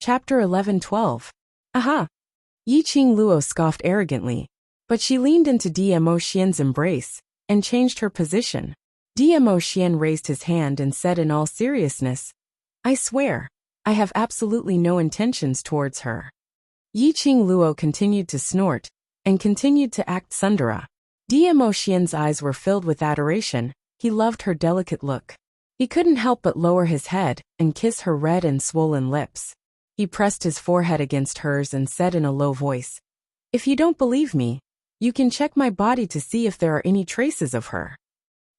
Chapter 11:12. Aha! Yiqing Luo scoffed arrogantly, but she leaned into Diemo Xian's embrace and changed her position. Diemo Xian raised his hand and said in all seriousness, "I swear, I have absolutely no intentions towards her." Yiqing Luo continued to snort and continued to act tsundere. Diemo Xian's eyes were filled with adoration. He loved her delicate look. He couldn't help but lower his head and kiss her red and swollen lips. He pressed his forehead against hers and said in a low voice, "If you don't believe me, you can check my body to see if there are any traces of her."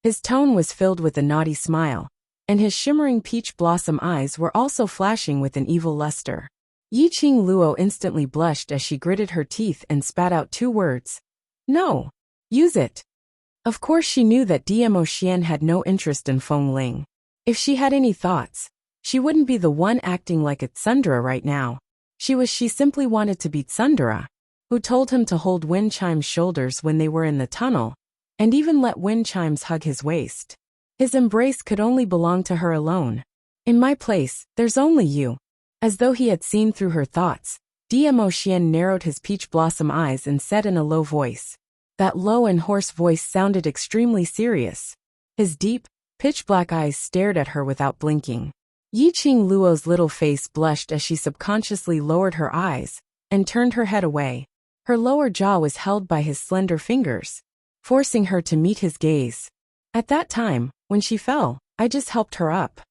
His tone was filled with a naughty smile, and his shimmering peach blossom eyes were also flashing with an evil luster. Yiqing Luo instantly blushed as she gritted her teeth and spat out two words. "No. Use it." Of course she knew that Diemo Xian had no interest in Feng Ling. If she had any thoughts, she wouldn't be the one acting like a tsundere right now. She simply wanted to be tsundere, who told him to hold Wind Chime's shoulders when they were in the tunnel, and even let Wind Chimes hug his waist. His embrace could only belong to her alone. "In my place, there's only you." As though he had seen through her thoughts, Diemo Xian narrowed his peach blossom eyes and said in a low voice. That low and hoarse voice sounded extremely serious. His deep, pitch-black eyes stared at her without blinking. Yiqing Luo's little face blushed as she subconsciously lowered her eyes and turned her head away. Her lower jaw was held by his slender fingers, forcing her to meet his gaze. "At that time, when she fell, I just helped her up,"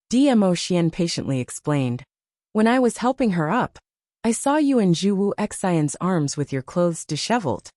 Diemo Xian patiently explained. "When I was helping her up, I saw you in Zhuwu Xian's arms with your clothes disheveled."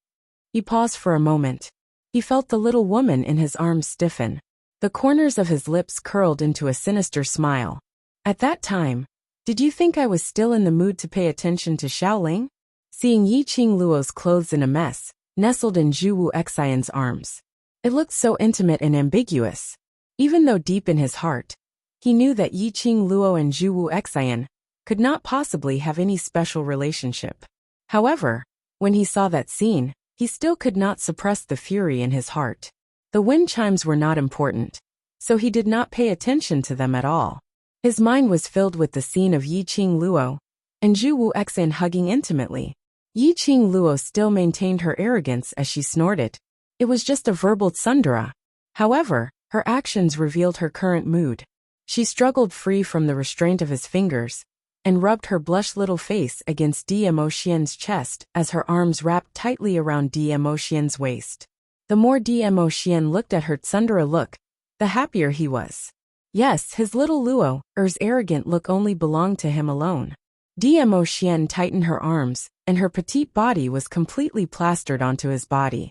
He paused for a moment. He felt the little woman in his arms stiffen. The corners of his lips curled into a sinister smile. "At that time, did you think I was still in the mood to pay attention to Xiaoling?" Seeing Yiqing Luo's clothes in a mess, nestled in Zhuwu Xian's arms. It looked so intimate and ambiguous. Even though deep in his heart, he knew that Yiqing Luo and Zhuwu Xian could not possibly have any special relationship. However, when he saw that scene, he still could not suppress the fury in his heart. The wind chimes were not important, so he did not pay attention to them at all. His mind was filled with the scene of Yiqing Luo and Zhuwu Xian hugging intimately. Yiqing Luo still maintained her arrogance as she snorted. It was just a verbal tsundere. However, her actions revealed her current mood. She struggled free from the restraint of his fingers and rubbed her blushed little face against Diemo Xian's chest as her arms wrapped tightly around Diemo Xian's waist. The more Diemo Xian looked at her tsundere look, the happier he was. Yes, his little Luo's arrogant look only belonged to him alone. Diemo Xian tightened her arms, and her petite body was completely plastered onto his body.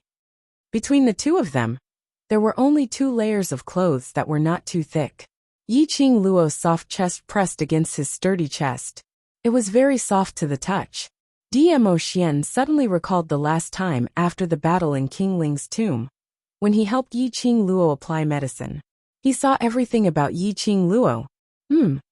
Between the two of them, there were only 2 layers of clothes that were not too thick. Yiqing Luo's soft chest pressed against his sturdy chest. It was very soft to the touch. Diemo Xian suddenly recalled the last time after the battle in King Ling's tomb, when he helped Yiqing Luo apply medicine. He saw everything about Yiqing Luo.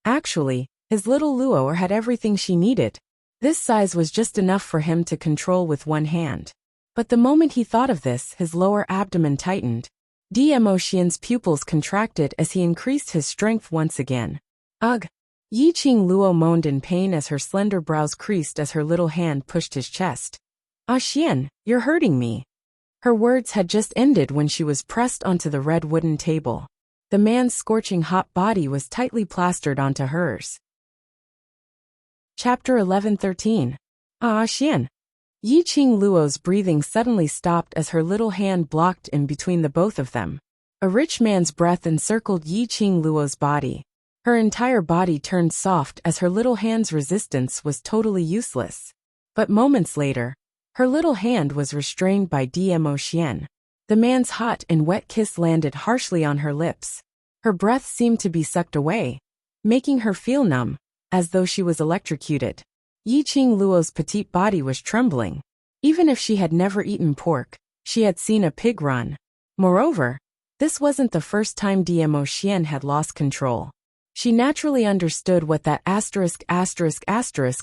Actually, his little Luo had everything she needed. This size was just enough for him to control with one hand. But the moment he thought of this, his lower abdomen tightened. Diemo Xian's pupils contracted as he increased his strength once again. Ugh! Yiqing Luo moaned in pain as her slender brows creased as her little hand pushed his chest. "Ah Xian, you're hurting me." Her words had just ended when she was pressed onto the red wooden table. The man's scorching hot body was tightly plastered onto hers. Chapter 11:13. Ah Xian. Yiqing Luo's breathing suddenly stopped as her little hand blocked in between the both of them. A rich man's breath encircled Yiqing Luo's body. Her entire body turned soft as her little hand's resistance was totally useless. But moments later, her little hand was restrained by Diemo Xian. The man's hot and wet kiss landed harshly on her lips. Her breath seemed to be sucked away, making her feel numb, as though she was electrocuted. Yiqing Luo's petite body was trembling. Even if she had never eaten pork, she had seen a pig run. Moreover, this wasn't the first time Diemo Xian had lost control. She naturally understood what that asterisk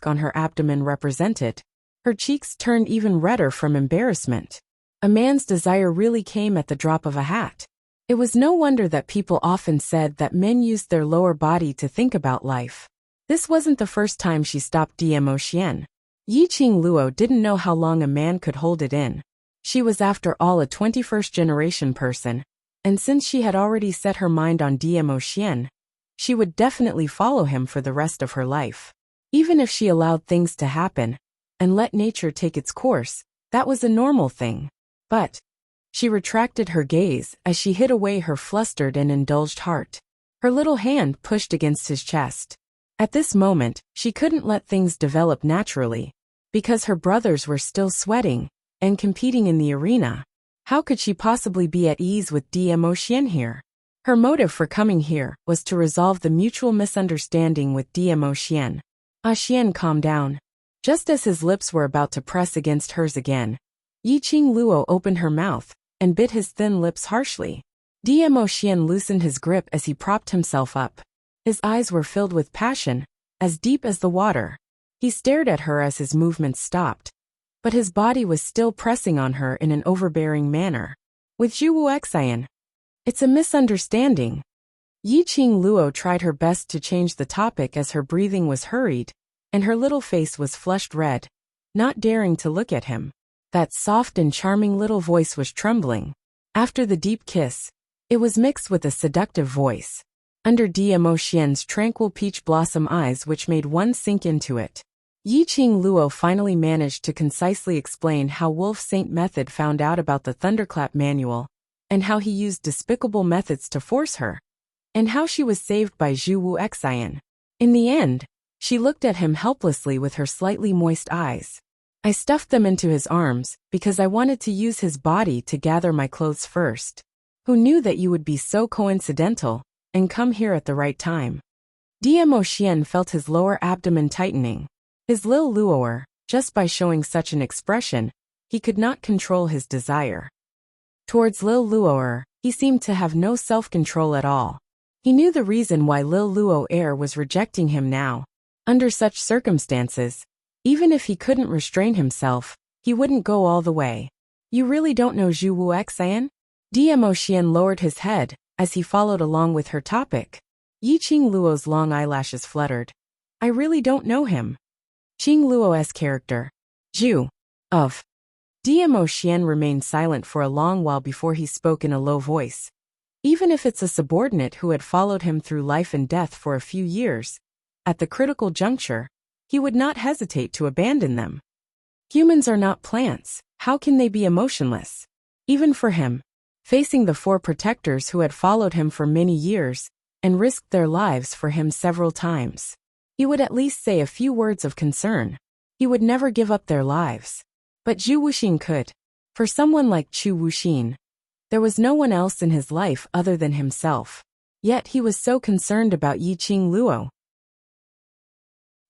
on her abdomen represented. Her cheeks turned even redder from embarrassment. A man's desire really came at the drop of a hat. It was no wonder that people often said that men used their lower body to think about life. This wasn't the first time she stopped Emotion. Yiqing Luo didn't know how long a man could hold it in. She was after all a 21st generation person, and since she had already set her mind on Emotion, she would definitely follow him for the rest of her life. Even if she allowed things to happen and let nature take its course, that was a normal thing. But she retracted her gaze as she hid away her flustered and indulged heart. Her little hand pushed against his chest. At this moment, she couldn't let things develop naturally, because her brothers were still sweating and competing in the arena. How could she possibly be at ease with Emotion here? Her motive for coming here was to resolve the mutual misunderstanding with Emotion. Xian calmed down. Just as his lips were about to press against hers again, Yiqing Luo opened her mouth and bit his thin lips harshly. Emotion loosened his grip as he propped himself up. His eyes were filled with passion, as deep as the water. He stared at her as his movements stopped, but his body was still pressing on her in an overbearing manner. With Zhu Wuxian, it's a misunderstanding. Yiqing Luo tried her best to change the topic as her breathing was hurried, and her little face was flushed red, not daring to look at him. That soft and charming little voice was trembling. After the deep kiss, it was mixed with a seductive voice. Under Emotion's tranquil peach blossom eyes which made one sink into it. Yiqing Luo finally managed to concisely explain how Wolf Saint Method found out about the Thunderclap manual, and how he used despicable methods to force her, and how she was saved by Zhu Wuxian. In the end, she looked at him helplessly with her slightly moist eyes. I stuffed them into his arms because I wanted to use his body to gather my clothes first. Who knew that you would be so coincidental and come here at the right time? Emotion felt his lower abdomen tightening. His Lil Luoer, just by showing such an expression, he could not control his desire. Towards Lil Luoer, he seemed to have no self-control at all. He knew the reason why Lil Luoer was rejecting him now. Under such circumstances, even if he couldn't restrain himself, he wouldn't go all the way. You really don't know Zhu Wuxian? Emotion lowered his head as he followed along with her topic. Yiqing Luo's long eyelashes fluttered. I really don't know him. Qing Luo's character. Zhu. Of. Emotion remained silent for a long while before he spoke in a low voice. Even if it's a subordinate who had followed him through life and death for a few years, at the critical juncture, he would not hesitate to abandon them. Humans are not plants, how can they be emotionless? Even for him, facing the 4 protectors who had followed him for many years and risked their lives for him several times, he would at least say a few words of concern. He would never give up their lives. But Zhu Wuxin could. For someone like Chu Wuxin, there was no one else in his life other than himself. Yet he was so concerned about Yiqing Luo.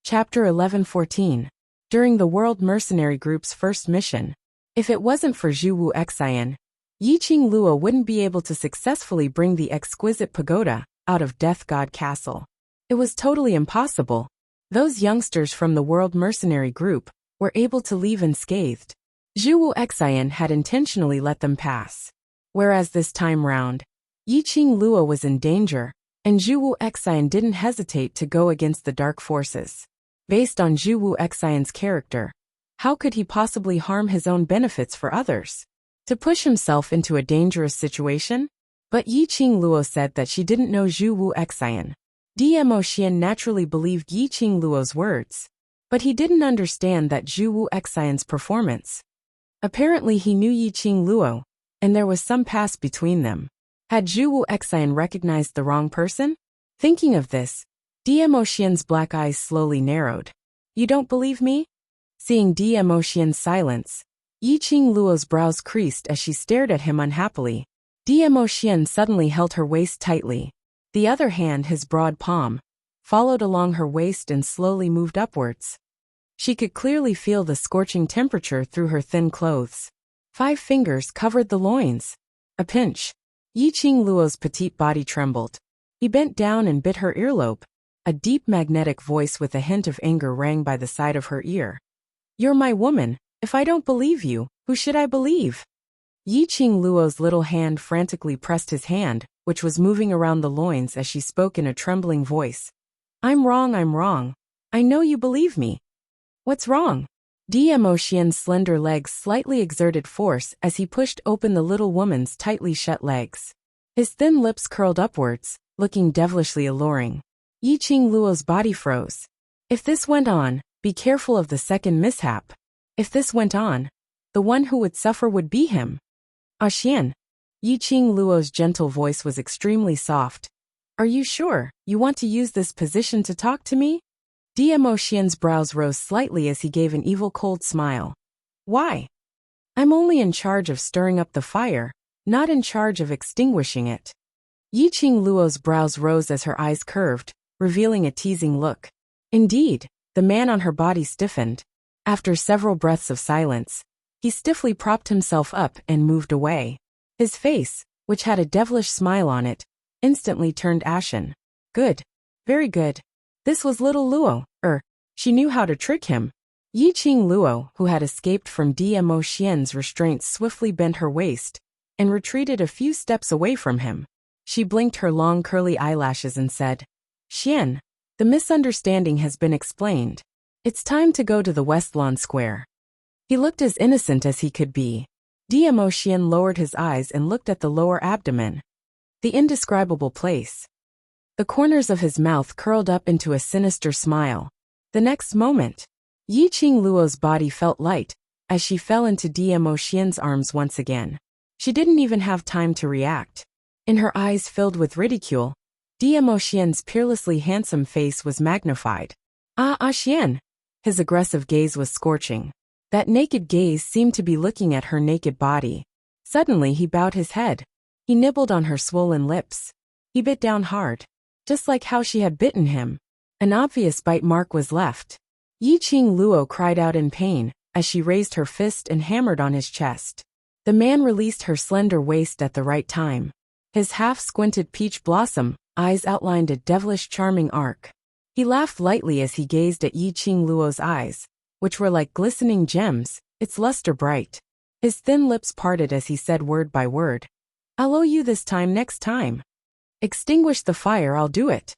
Chapter 11:14. During the World Mercenary Group's first mission, if it wasn't for Zhu Wuxian, Yiqing Luo wouldn't be able to successfully bring the exquisite pagoda out of Death God Castle. It was totally impossible. Those youngsters from the World Mercenary Group were able to leave unscathed. Zhu Wuxian had intentionally let them pass. Whereas this time round, Yiqing Luo was in danger, and Zhu Wuxian didn't hesitate to go against the dark forces. Based on Zhu Wuxian's character, how could he possibly harm his own benefits for others? To push himself into a dangerous situation? But Yiqing Luo said that she didn't know Zhu Wuxian. Emotion naturally believed Yiqing Luo's words, but he didn't understand that Zhu Wuxian's performance. Apparently he knew Yiqing Luo, and there was some past between them. Had Zhu Wuxian recognized the wrong person? Thinking of this, Emotion's black eyes slowly narrowed. You don't believe me? Seeing Emotion's silence, Yiqing Luo's brows creased as she stared at him unhappily. Emotion suddenly held her waist tightly. The other hand, his broad palm, followed along her waist and slowly moved upwards. She could clearly feel the scorching temperature through her thin clothes. 5 fingers covered the loins. A pinch. Yiqing Luo's petite body trembled. He bent down and bit her earlobe. A deep magnetic voice with a hint of anger rang by the side of her ear. You're my woman. If I don't believe you, who should I believe? Yiqing Luo's little hand frantically pressed his hand, which was moving around the loins as she spoke in a trembling voice. I'm wrong. I know you believe me. What's wrong? Emotion's slender legs slightly exerted force as he pushed open the little woman's tightly shut legs. His thin lips curled upwards, looking devilishly alluring. Yiqing Luo's body froze. If this went on, be careful of the second mishap. If this went on, the one who would suffer would be him. Xian. Yiqing Luo's gentle voice was extremely soft. Are you sure you want to use this position to talk to me? Emotion's brows rose slightly as he gave an evil cold smile. Why? I'm only in charge of stirring up the fire, not in charge of extinguishing it. Yiqing Luo's brows rose as her eyes curved, revealing a teasing look. Indeed, the man on her body stiffened. After several breaths of silence, he stiffly propped himself up and moved away. His face, which had a devilish smile on it, instantly turned ashen. Good. Very good. This was little Luo, she knew how to trick him. Yiqing Luo, who had escaped from Emotion's restraints, swiftly bent her waist and retreated a few steps away from him. She blinked her long curly eyelashes and said, Xian, the misunderstanding has been explained. It's time to go to the West Lawn Square. He looked as innocent as he could be. Emotion lowered his eyes and looked at the lower abdomen. The indescribable place. The corners of his mouth curled up into a sinister smile. The next moment, Yiqing Luo's body felt light as she fell into Emotion's arms once again. She didn't even have time to react. In her eyes filled with ridicule, Emotion's peerlessly handsome face was magnified. Xian. His aggressive gaze was scorching. That naked gaze seemed to be looking at her naked body. Suddenly he bowed his head. He nibbled on her swollen lips. He bit down hard, just like how she had bitten him. An obvious bite mark was left. Yiqing Luo cried out in pain as she raised her fist and hammered on his chest. The man released her slender waist at the right time. His half-squinted peach blossom eyes outlined a devilish charming arc. He laughed lightly as he gazed at Yiqing Luo's eyes, which were like glistening gems, its luster bright. His thin lips parted as he said word by word, I'll owe you this time next time. Extinguish the fire, I'll do it.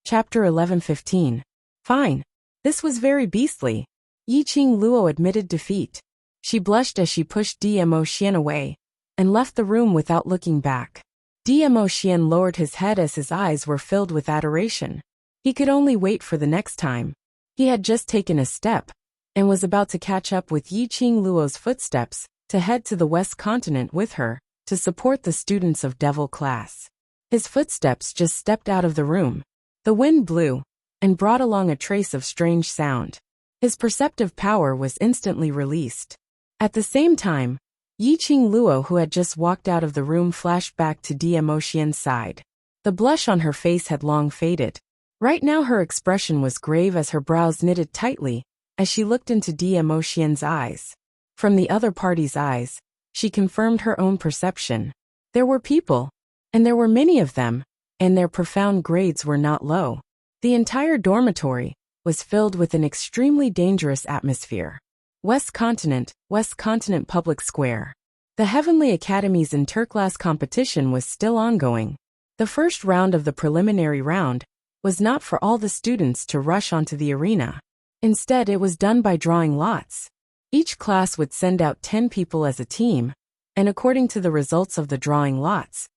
Chapter 11:15. Fine. This was very beastly. Yiqing Luo admitted defeat. She blushed as she pushed Emotion away and left the room without looking back. Emotion lowered his head as his eyes were filled with adoration. He could only wait for the next time. He had just taken a step and was about to catch up with Yiqing Luo's footsteps to head to the West Continent with her to support the students of Devil class. His footsteps just stepped out of the room. The wind blew and brought along a trace of strange sound. His perceptive power was instantly released. At the same time, Yiqing Luo, who had just walked out of the room, flashed back to Emotion's side. The blush on her face had long faded. Right now her expression was grave as her brows knitted tightly as she looked into Emotion's eyes. From the other party's eyes, she confirmed her own perception. There were people, and there were many of them, and their profound grades were not low. The entire dormitory was filled with an extremely dangerous atmosphere. West Continent Public Square. The Heavenly Academy's interclass competition was still ongoing. The first round of the preliminary round was not for all the students to rush onto the arena. Instead, it was done by drawing lots. Each class would send out 10 people as a team, and according to the results of the drawing lots,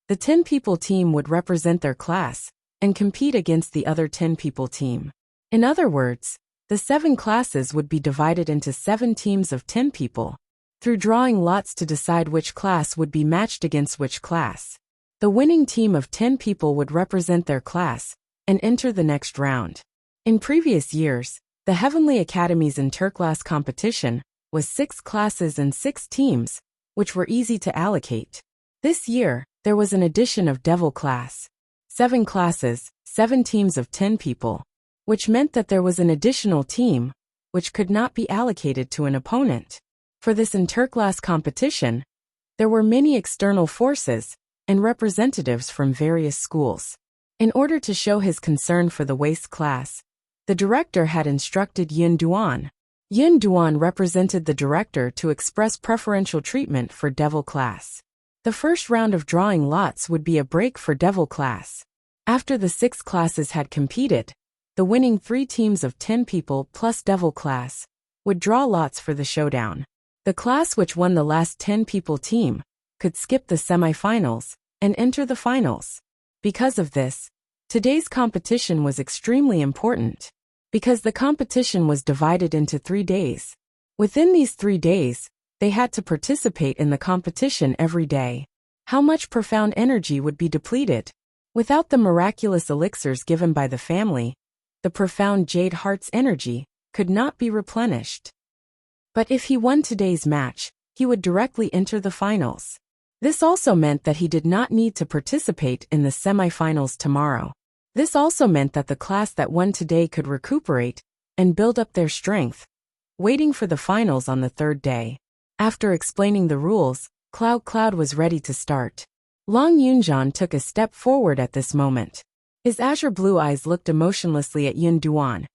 the 10-people team would represent their class and compete against the other 10-people team. In other words, the 7 classes would be divided into 7 teams of 10 people, through drawing lots to decide which class would be matched against which class. The winning team of 10 people would represent their class and enter the next round. In previous years, the Heavenly Academy's interclass competition was 6 classes and 6 teams, which were easy to allocate. This year, there was an addition of Devil class. 7 classes, 7 teams of 10 people, which meant that there was an additional team, which could not be allocated to an opponent. For this interclass competition, there were many external forces and representatives from various schools. In order to show his concern for the waste class, the director had instructed Yin Duan. Yin Duan represented the director to express preferential treatment for Devil class. The first round of drawing lots would be a break for Devil class. After the 6 classes had competed, the winning 3 teams of 10 people plus Devil class would draw lots for the showdown. The class which won the last 10 people team could skip the semifinals and enter the finals. Because of this, today's competition was extremely important, because the competition was divided into 3 days. Within these 3 days, they had to participate in the competition every day. How much profound energy would be depleted? Without the miraculous elixirs given by the family, the profound Jade Heart's energy could not be replenished. But if he won today's match, he would directly enter the finals. This also meant that he did not need to participate in the semifinals tomorrow. This also meant that the class that won today could recuperate and build up their strength, waiting for the finals on the 3rd day. After explaining the rules, Cloud was ready to start. Long Yunjan took a step forward at this moment. His azure blue eyes looked emotionlessly at Yun Duan.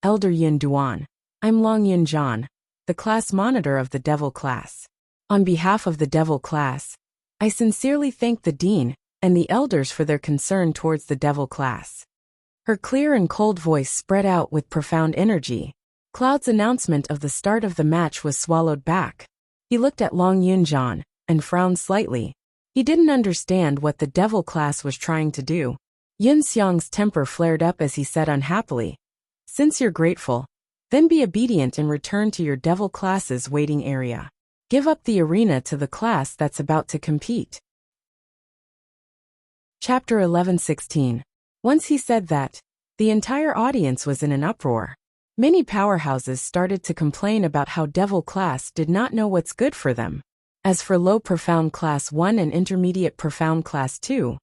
Elder Yun Duan, I'm Long Yunjan, the class monitor of the Devil class. On behalf of the Devil class, I sincerely thank the Dean and the elders for their concern towards the Devil class. Her clear and cold voice spread out with profound energy. Cloud's announcement of the start of the match was swallowed back. He looked at Long Yunjan and frowned slightly. He didn't understand what the Devil class was trying to do. Yun Xiang's temper flared up as he said unhappily, "Since you're grateful, then be obedient and return to your Devil class's waiting area. Give up the arena to the class that's about to compete." Chapter 11:16. Once he said that, the entire audience was in an uproar. Many powerhouses started to complain about how Devil class did not know what's good for them. As for Low Profound Class 1 and Intermediate Profound Class 2,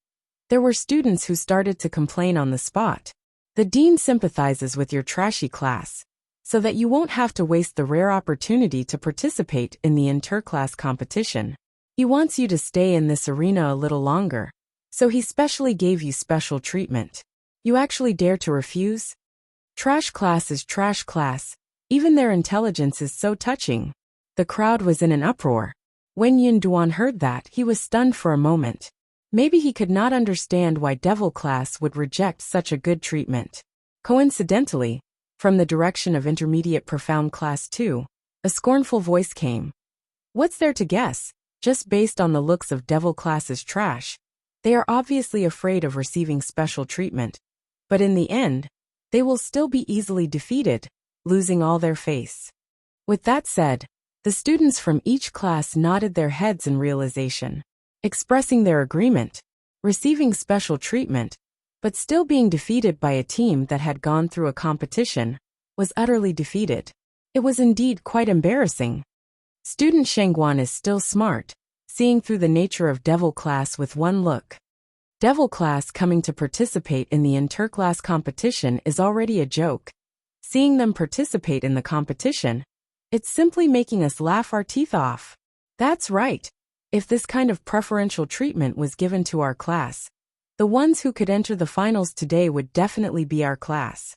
there were students who started to complain on the spot. The Dean sympathizes with your trashy class, so that you won't have to waste the rare opportunity to participate in the interclass competition. He wants you to stay in this arena a little longer, so he specially gave you special treatment. You actually dare to refuse? Trash class is trash class, even their intelligence is so touching. The crowd was in an uproar. When Yun Duan heard that, he was stunned for a moment. Maybe he could not understand why Devil class would reject such a good treatment. Coincidentally, from the direction of Intermediate Profound Class 2, a scornful voice came. What's there to guess? Just based on the looks of Devil class's trash, they are obviously afraid of receiving special treatment. But in the end, they will still be easily defeated, losing all their face. With that said, the students from each class nodded their heads in realization, expressing their agreement. Receiving special treatment, but still being defeated by a team that had gone through a competition, was utterly defeated. It was indeed quite embarrassing. Student Shengguan is still smart, seeing through the nature of Devil class with one look. Devil class coming to participate in the interclass competition is already a joke. Seeing them participate in the competition, it's simply making us laugh our teeth off. That's right. If this kind of preferential treatment was given to our class, the ones who could enter the finals today would definitely be our class.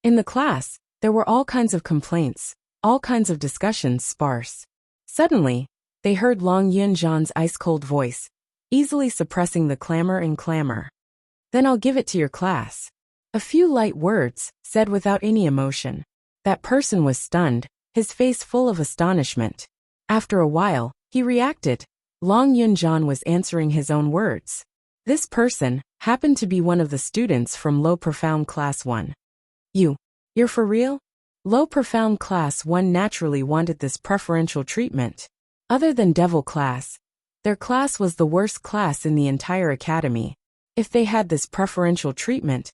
In the class, there were all kinds of complaints, all kinds of discussions sparse. Suddenly, they heard Long Yunjan's ice-cold voice, easily suppressing the clamor. Then I'll give it to your class. A few light words, said without any emotion. That person was stunned, his face full of astonishment. After a while, he reacted. Long Yunjan was answering his own words. This person happened to be one of the students from Low Profound Class 1. You're for real? Low Profound Class 1 naturally wanted this preferential treatment. Other than Devil class, their class was the worst class in the entire academy. If they had this preferential treatment,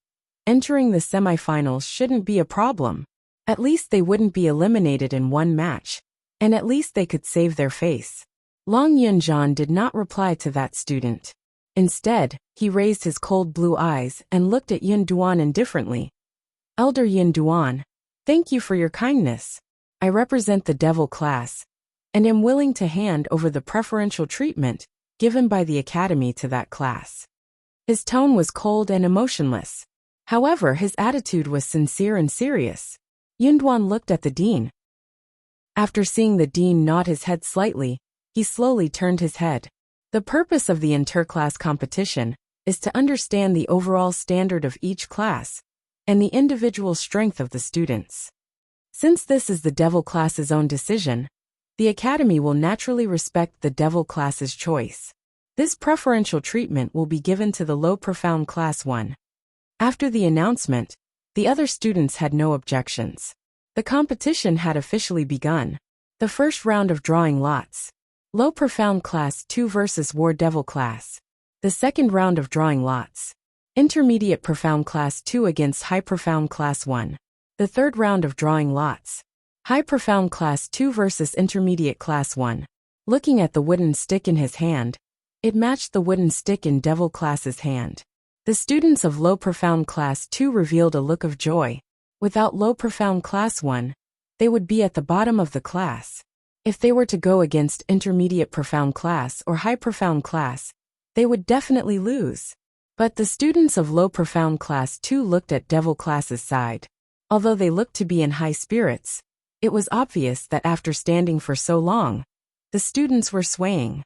entering the semifinals shouldn't be a problem. At least they wouldn't be eliminated in one match, and at least they could save their face. Long Yunjan did not reply to that student. Instead, he raised his cold blue eyes and looked at Yun Duan indifferently. Elder Yun Duan, thank you for your kindness. I represent the Devil class, and am willing to hand over the preferential treatment given by the academy to that class. His tone was cold and emotionless. However, his attitude was sincere and serious. Yun Duan looked at the dean. After seeing the dean nod his head slightly, he slowly turned his head. The purpose of the interclass competition is to understand the overall standard of each class and the individual strength of the students. Since this is the Devil class's own decision, the Academy will naturally respect the Devil class's choice. This preferential treatment will be given to the Low Profound Class 1. After the announcement, the other students had no objections. The competition had officially begun. The first round of drawing lots. Low Profound Class 2 versus War Devil Class. The second round of drawing lots. Intermediate Profound Class 2 against High Profound Class 1. The third round of drawing lots. High Profound Class 2 versus Intermediate Class 1. Looking at the wooden stick in his hand, it matched the wooden stick in Devil class's hand. The students of Low Profound Class 2 revealed a look of joy. Without Low Profound Class 1, they would be at the bottom of the class. If they were to go against Intermediate Profound Class or High Profound Class, they would definitely lose. But the students of Low Profound Class 2 looked at Devil class's side. Although they looked to be in high spirits, it was obvious that after standing for so long, the students were swaying.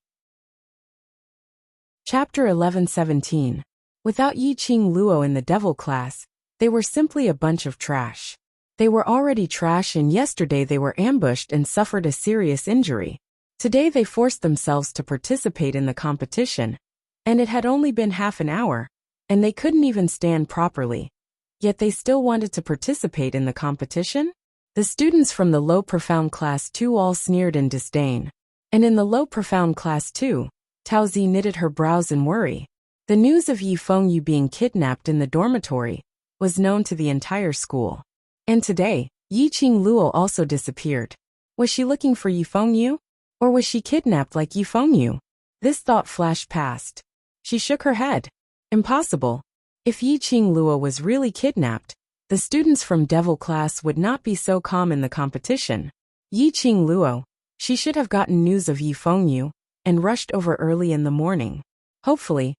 Chapter 11:17. Without Yi Qing Luo in the Devil class, they were simply a bunch of trash. They were already trash, and yesterday they were ambushed and suffered a serious injury. Today they forced themselves to participate in the competition, and it had only been half an hour, and they couldn't even stand properly. Yet they still wanted to participate in the competition? The students from the Low Profound Class 2 all sneered in disdain. And in the Low Profound Class 2, Tao Zi knitted her brows in worry. The news of Yi Fengyu being kidnapped in the dormitory was known to the entire school. And today, Yi Qing Luo also disappeared. Was she looking for Yi Fengyu? Or was she kidnapped like Yi Fengyu? This thought flashed past. She shook her head. Impossible. If Yi Qing Luo was really kidnapped, the students from Devil class would not be so calm in the competition. Yi Qing Luo, she should have gotten news of Yi Fengyu and rushed over early in the morning. Hopefully,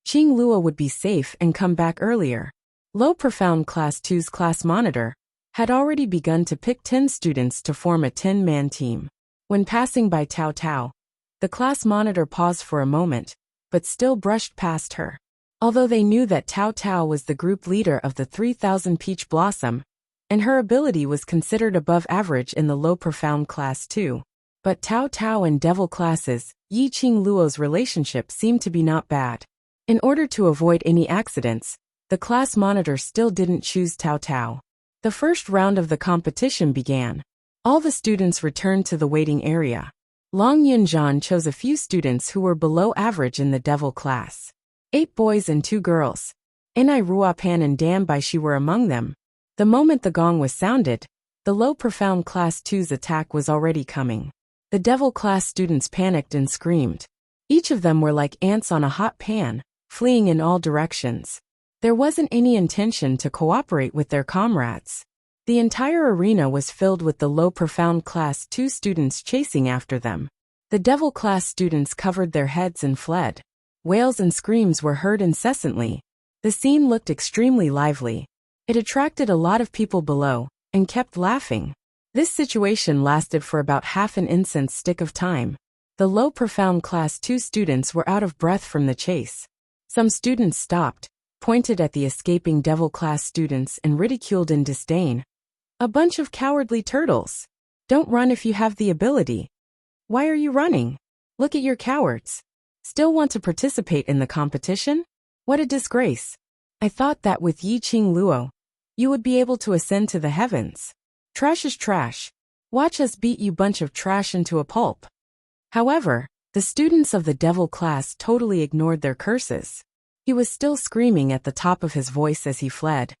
Qing Luo would be safe and come back earlier. Low Profound Class 2's class monitor had already begun to pick 10 students to form a 10-man team. When passing by Tao Tao, the class monitor paused for a moment, but still brushed past her. Although they knew that Tao Tao was the group leader of the 3000 Peach Blossom, and her ability was considered above average in the Low Profound Class 2. But Tao Tao and Devil classes, Yi Qing Luo's relationship seemed to be not bad. In order to avoid any accidents, the class monitor still didn't choose Tao Tao. The first round of the competition began. All the students returned to the waiting area. Long Yunzhan chose a few students who were below average in the Devil class. 8 boys and 2 girls. Enai Ruopan and Dan Baishi were among them. The moment the gong was sounded, the Low Profound Class 2's attack was already coming. The Devil class students panicked and screamed. Each of them were like ants on a hot pan, fleeing in all directions. There wasn't any intention to cooperate with their comrades. The entire arena was filled with the Low Profound Class 2 students chasing after them. The Devil class students covered their heads and fled. Wails and screams were heard incessantly. The scene looked extremely lively. It attracted a lot of people below, and kept laughing. This situation lasted for about half an incense stick of time. The Low Profound Class 2 students were out of breath from the chase. Some students stopped, pointed at the escaping Devil class students and ridiculed in disdain. A bunch of cowardly turtles. Don't run if you have the ability. Why are you running? Look at your cowards. Still want to participate in the competition? What a disgrace. I thought that with Yi Qing Luo, you would be able to ascend to the heavens. Trash is trash. Watch us beat you bunch of trash into a pulp. However, the students of the Devil class totally ignored their curses. He was still screaming at the top of his voice as he fled.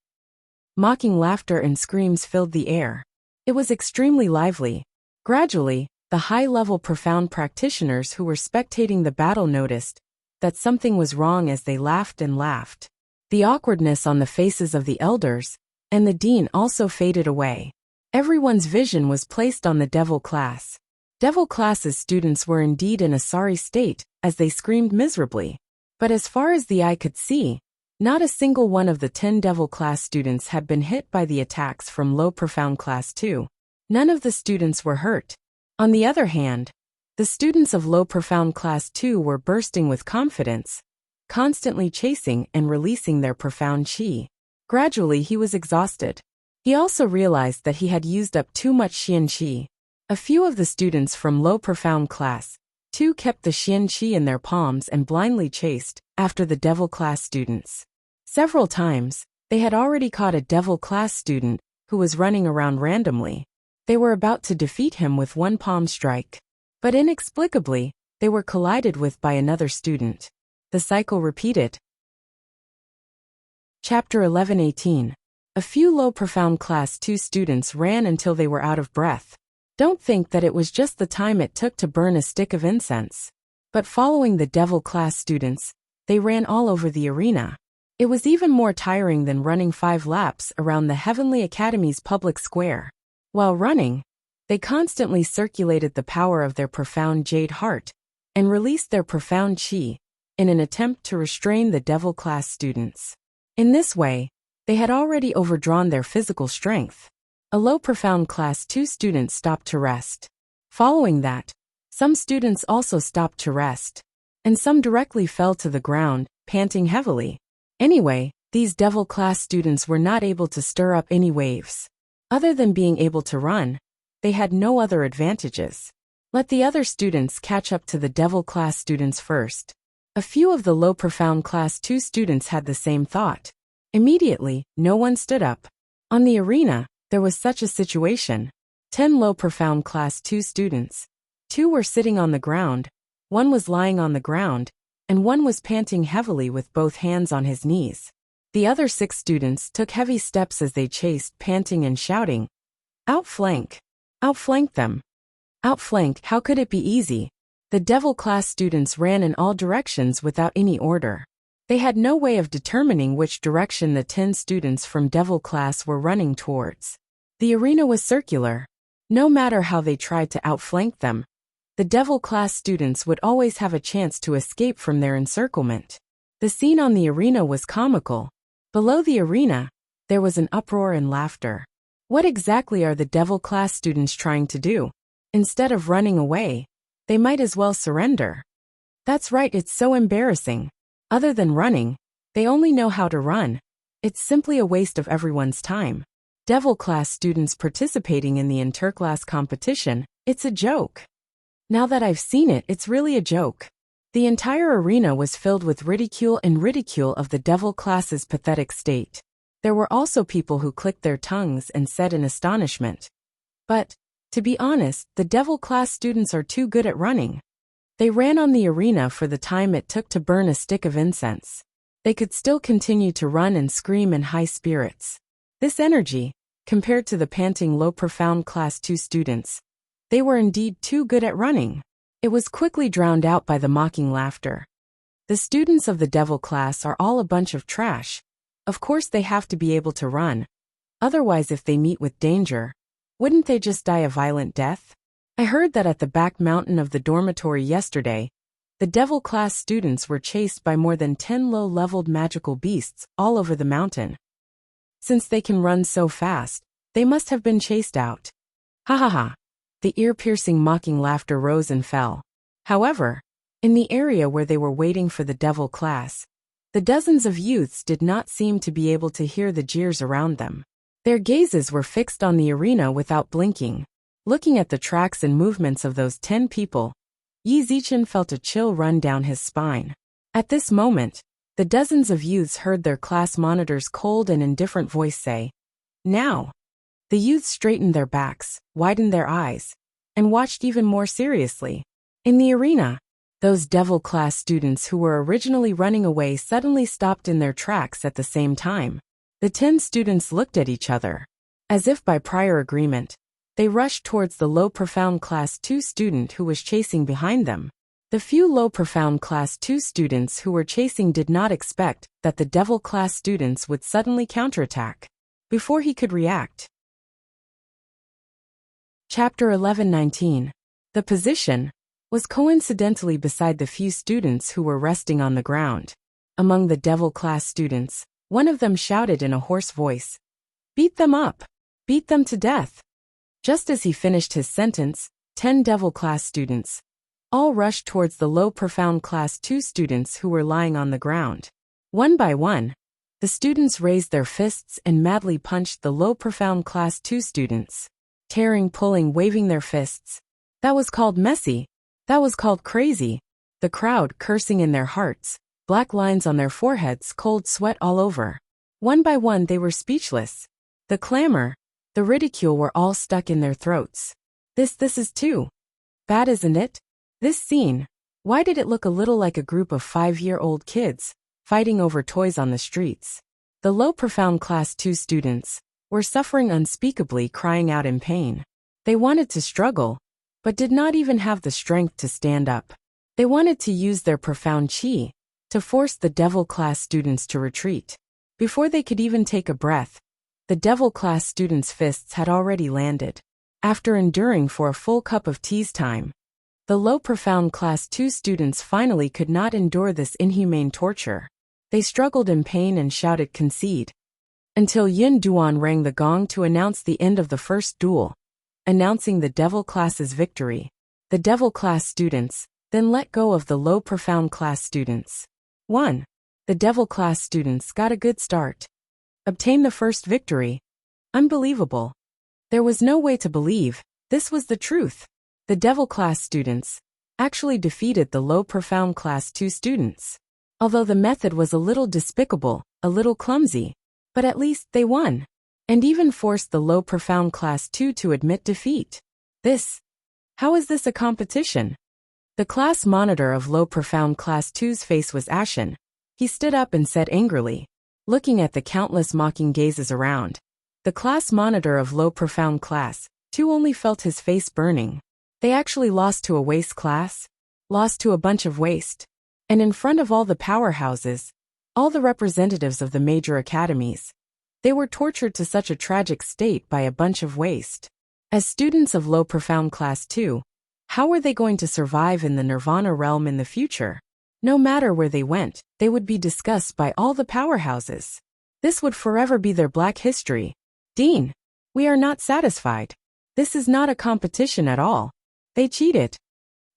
Mocking laughter and screams filled the air. It was extremely lively. Gradually, the high-level profound practitioners who were spectating the battle noticed that something was wrong as they laughed and laughed. The awkwardness on the faces of the elders and the dean also faded away. Everyone's vision was placed on the Devil class. Devil class's students were indeed in a sorry state, as they screamed miserably. But as far as the eye could see, not a single one of the 10 Devil class students had been hit by the attacks from Low Profound Class 2. None of the students were hurt. On the other hand, the students of Low Profound Class 2 were bursting with confidence. constantly chasing and releasing their profound chi. Gradually he was exhausted. He also realized that he had used up too much xian qi. A few of the students from low profound class 2 kept the xian qi in their palms and blindly chased after the devil class students. Several times, they had already caught a devil class student who was running around randomly. They were about to defeat him with one palm strike. But inexplicably, they were collided with by another student. The cycle repeated. Chapter 11:18. A few low profound class 2 students ran until they were out of breath. Don't think that it was just the time it took to burn a stick of incense. But following the devil class students, they ran all over the arena. It was even more tiring than running 5 laps around the Heavenly Academy's public square. While running, they constantly circulated the power of their profound jade heart and released their profound chi in an attempt to restrain the devil class students. In this way, they had already overdrawn their physical strength. A low profound class 2 student stopped to rest. Following that, some students also stopped to rest, and some directly fell to the ground, panting heavily. Anyway, these devil class students were not able to stir up any waves. Other than being able to run, they had no other advantages. Let the other students catch up to the devil class students first. A few of the low profound class 2 students had the same thought. Immediately, no one stood up. On the arena, there was such a situation. 10 low profound class 2 students. 2 were sitting on the ground, 1 was lying on the ground, and 1 was panting heavily with both hands on his knees. The other 6 students took heavy steps as they chased, panting and shouting, "Outflank! Outflank them! Outflank!" How could it be easy? The devil class students ran in all directions without any order. They had no way of determining which direction the 10 students from devil class were running towards. The arena was circular. No matter how they tried to outflank them, the devil class students would always have a chance to escape from their encirclement. The scene on the arena was comical. Below the arena, there was an uproar and laughter. What exactly are the devil class students trying to do? Instead of running away, they might as well surrender. That's right, it's so embarrassing. Other than running, they only know how to run. It's simply a waste of everyone's time. Devil class students participating in the interclass competition, it's a joke. Now that I've seen it, it's really a joke. The entire arena was filled with ridicule of the devil class's pathetic state. There were also people who clicked their tongues and said in astonishment, "But, to be honest, the devil class students are too good at running." They ran on the arena for the time it took to burn a stick of incense. They could still continue to run and scream in high spirits. This energy, compared to the panting low profound class 2 students, they were indeed too good at running. It was quickly drowned out by the mocking laughter. The students of the devil class are all a bunch of trash. Of course they have to be able to run. Otherwise, if they meet with danger, wouldn't they just die a violent death? I heard that at the back mountain of the dormitory yesterday, the devil class students were chased by more than 10 low-leveled magical beasts all over the mountain. Since they can run so fast, they must have been chased out. Ha ha ha. The ear-piercing mocking laughter rose and fell. However, in the area where they were waiting for the devil class, the dozens of youths did not seem to be able to hear the jeers around them. Their gazes were fixed on the arena without blinking. Looking at the tracks and movements of those 10 people, Yi Zichen felt a chill run down his spine. At this moment, the dozens of youths heard their class monitor's cold and indifferent voice say, "Now." The youths straightened their backs, widened their eyes, and watched even more seriously. In the arena, those devil class students who were originally running away suddenly stopped in their tracks at the same time. The 10 students looked at each other. As if by prior agreement, they rushed towards the low profound class 2 student who was chasing behind them. The few low profound class 2 students who were chasing did not expect that the devil class students would suddenly counterattack. Before he could react. Chapter 11:19. The position was coincidentally beside the few students who were resting on the ground. Among the devil class students, one of them shouted in a hoarse voice, "Beat them up! Beat them to death!" Just as he finished his sentence, 10 devil class students, all rushed towards the low profound class 2 students who were lying on the ground. One by one, the students raised their fists and madly punched the low profound class 2 students. Tearing, pulling, waving their fists. That was called messy. That was called crazy. The crowd cursing in their hearts, black lines on their foreheads, cold sweat all over. One by one they were speechless. The clamor, the ridicule were all stuck in their throats. This is too bad, isn't it? This scene, why did it look a little like a group of 5-year-old kids fighting over toys on the streets? The low profound class 2 students were suffering unspeakably, crying out in pain. They wanted to struggle, but did not even have the strength to stand up. They wanted to use their profound chi to force the devil class students to retreat. Before they could even take a breath, the devil class students' fists had already landed. After enduring for a full cup of tea's time, the low profound class 2 students finally could not endure this inhumane torture. They struggled in pain and shouted concede. Until Yun Duan rang the gong to announce the end of the first duel, announcing the devil class's victory. The devil class students then let go of the low profound class students. 1. The devil class students got a good start. Obtained the first victory. Unbelievable. There was no way to believe this was the truth. The devil class students actually defeated the low profound class 2 students. Although the method was a little despicable, a little clumsy, but at least they won, and even forced the low profound class 2 to admit defeat. How is this a competition? The class monitor of low profound class 2's face was ashen. He stood up and said angrily, looking at the countless mocking gazes around. The class monitor of low profound class 2 only felt his face burning. They actually lost to a waste class, lost to a bunch of waste, and in front of all the powerhouses, all the representatives of the major academies. They were tortured to such a tragic state by a bunch of waste. As students of low profound class 2, how were they going to survive in the nirvana realm in the future? No matter where they went, they would be discussed by all the powerhouses. This would forever be their black history. Dean, we are not satisfied. This is not a competition at all. They cheated.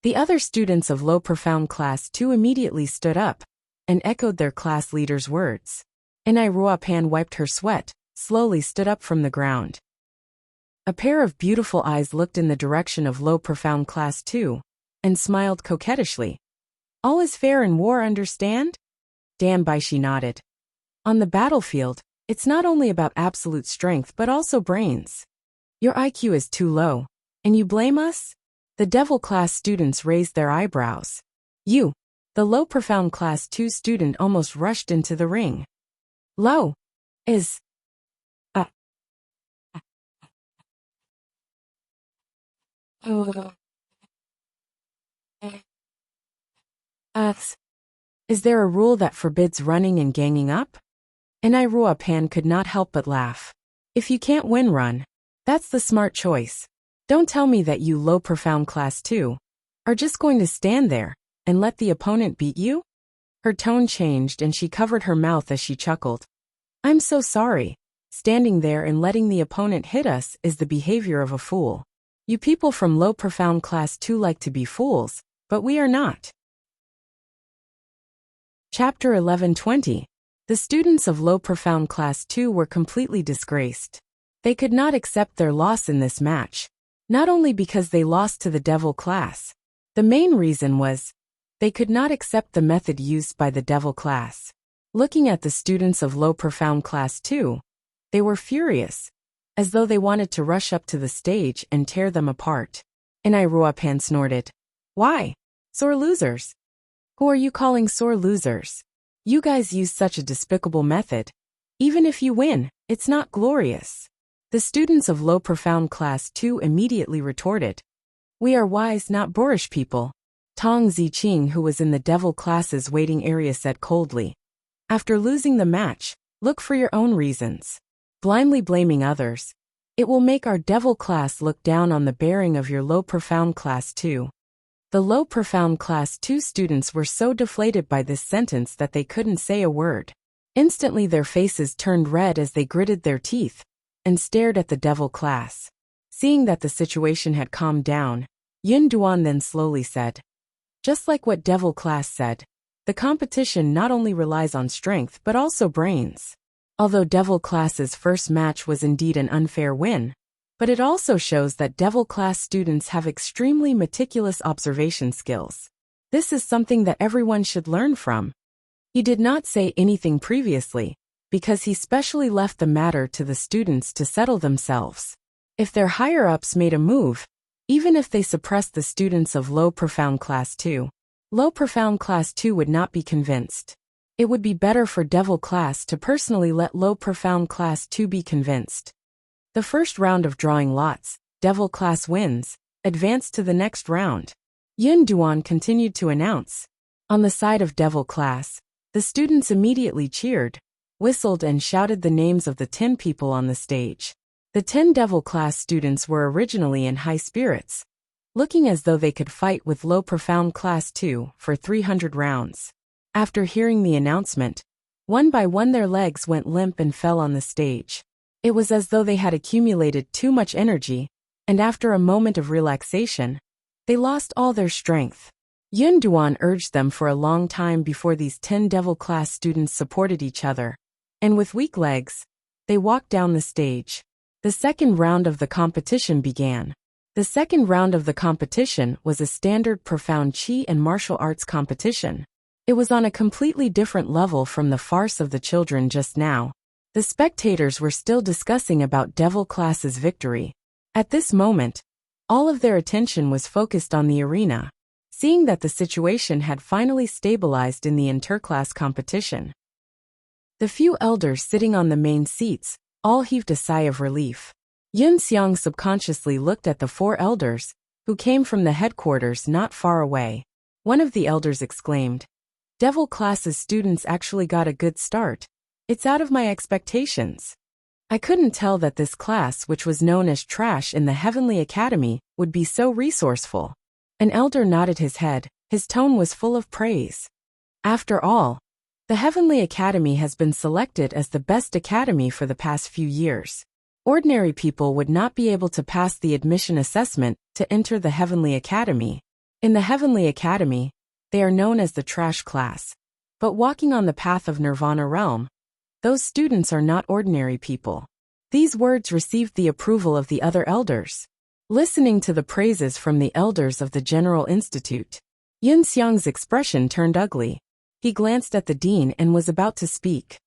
The other students of low profound class 2 immediately stood up and echoed their class leader's words. Enai Ruapan wiped her sweat, slowly stood up from the ground. A pair of beautiful eyes looked in the direction of low profound class 2 and smiled coquettishly. All is fair in war, understand? Dan Baishi nodded. On the battlefield, it's not only about absolute strength but also brains. Your IQ is too low, and you blame us? The devil class students raised their eyebrows. You, the low profound class 2 student, almost rushed into the ring. Low is Is there a rule that forbids running and ganging up? Enai Ruapan could not help but laugh. If you can't win, run. That's the smart choice. Don't tell me that you low profound class 2 are just going to stand there and let the opponent beat you? Her tone changed and she covered her mouth as she chuckled. I'm so sorry. Standing there and letting the opponent hit us is the behavior of a fool. You people from low profound class 2 like to be fools, but we are not. Chapter 11:20. The students of low profound class 2 were completely disgraced. They could not accept their loss in this match. Not only because they lost to the devil class. The main reason was they could not accept the method used by the devil class. Looking at the students of low profound class 2, they were furious, as though they wanted to rush up to the stage and tear them apart. Enai Ruapan snorted. Why? Sore losers. Who are you calling sore losers? You guys use such a despicable method. Even if you win, it's not glorious. The students of low profound class 2 immediately retorted. We are wise, not boorish people. Tong Ziqing, who was in the devil class's waiting area, said coldly. After losing the match, look for your own reasons. Blindly blaming others. It will make our devil class look down on the bearing of your low profound class 2. The low profound class 2 students were so deflated by this sentence that they couldn't say a word. Instantly their faces turned red as they gritted their teeth and stared at the devil class. Seeing that the situation had calmed down, Yun Duan then slowly said, Just like what Devil Class said, the competition not only relies on strength but also brains. Although Devil Class's first match was indeed an unfair win, but it also shows that Devil Class students have extremely meticulous observation skills. This is something that everyone should learn from. He did not say anything previously, because he specially left the matter to the students to settle themselves. If their higher-ups made a move, even if they suppressed the students of Low Profound Class 2, Low Profound Class 2 would not be convinced. It would be better for Devil Class to personally let Low Profound Class 2 be convinced. The first round of drawing lots, Devil Class wins, advanced to the next round. Yun Duan continued to announce. On the side of Devil Class, the students immediately cheered, whistled and shouted the names of the 10 people on the stage. The 10 Devil Class students were originally in high spirits, looking as though they could fight with Low Profound Class 2 for 300 rounds. After hearing the announcement, one by one their legs went limp and fell on the stage. It was as though they had accumulated too much energy, and after a moment of relaxation, they lost all their strength. Yun Duan urged them for a long time before these 10 Devil Class students supported each other, and with weak legs, they walked down the stage. The second round of the competition began. The second round of the competition was a standard profound Qi and martial arts competition. It was on a completely different level from the farce of the children just now. The spectators were still discussing about Devil Class's victory. At this moment, all of their attention was focused on the arena, seeing that the situation had finally stabilized in the interclass competition. The few elders sitting on the main seats all heaved a sigh of relief. Yun Xiang subconsciously looked at the 4 elders, who came from the headquarters not far away. One of the elders exclaimed, "Devil Class's students actually got a good start. It's out of my expectations. I couldn't tell that this class, which was known as trash in the Heavenly Academy, would be so resourceful." An elder nodded his head. His tone was full of praise. After all, the Heavenly Academy has been selected as the best academy for the past few years. Ordinary people would not be able to pass the admission assessment to enter the Heavenly Academy. In the Heavenly Academy, they are known as the trash class. But walking on the path of Nirvana realm, those students are not ordinary people. These words received the approval of the other elders. Listening to the praises from the elders of the General Institute, Yun Xiang's expression turned ugly. He glanced at the dean and was about to speak.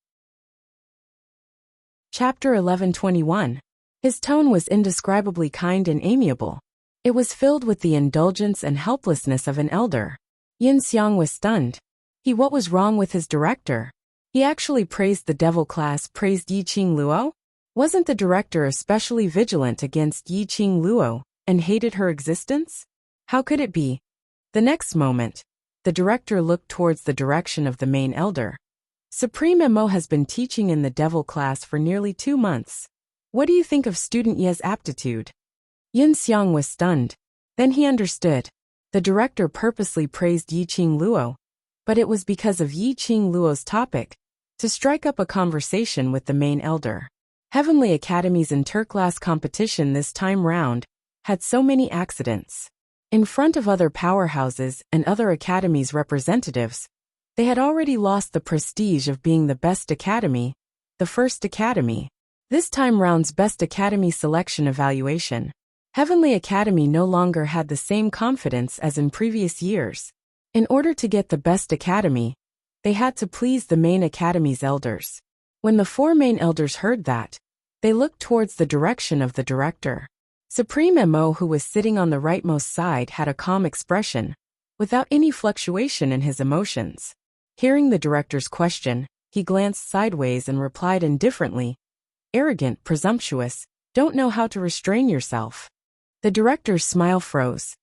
Chapter 11:21. His tone was indescribably kind and amiable. It was filled with the indulgence and helplessness of an elder. Yun Xiang was stunned. What was wrong with his director? He actually praised the Devil Class, praised Yiqing Luo? Wasn't the director especially vigilant against Yiqing Luo and hated her existence? How could it be? The next moment, the director looked towards the direction of the main elder. Supreme Mo has been teaching in the Devil Class for nearly 2 months. What do you think of student Ye's aptitude? Yun Xiang was stunned. Then he understood. The director purposely praised Yiqing Luo, but it was because of Yiqing Luo's topic, to strike up a conversation with the main elder. Heavenly Academy's interclass competition this time round had so many accidents. In front of other powerhouses and other academies' representatives, they had already lost the prestige of being the best academy, the first academy. This time round's best academy selection evaluation, Heavenly Academy no longer had the same confidence as in previous years. In order to get the best academy, they had to please the main academy's elders. When the 4 main elders heard that, they looked towards the direction of the director. Supreme Mo, who was sitting on the rightmost side, had a calm expression, without any fluctuation in his emotions. Hearing the director's question, he glanced sideways and replied indifferently, "Arrogant, presumptuous, don't know how to restrain yourself." The director's smile froze.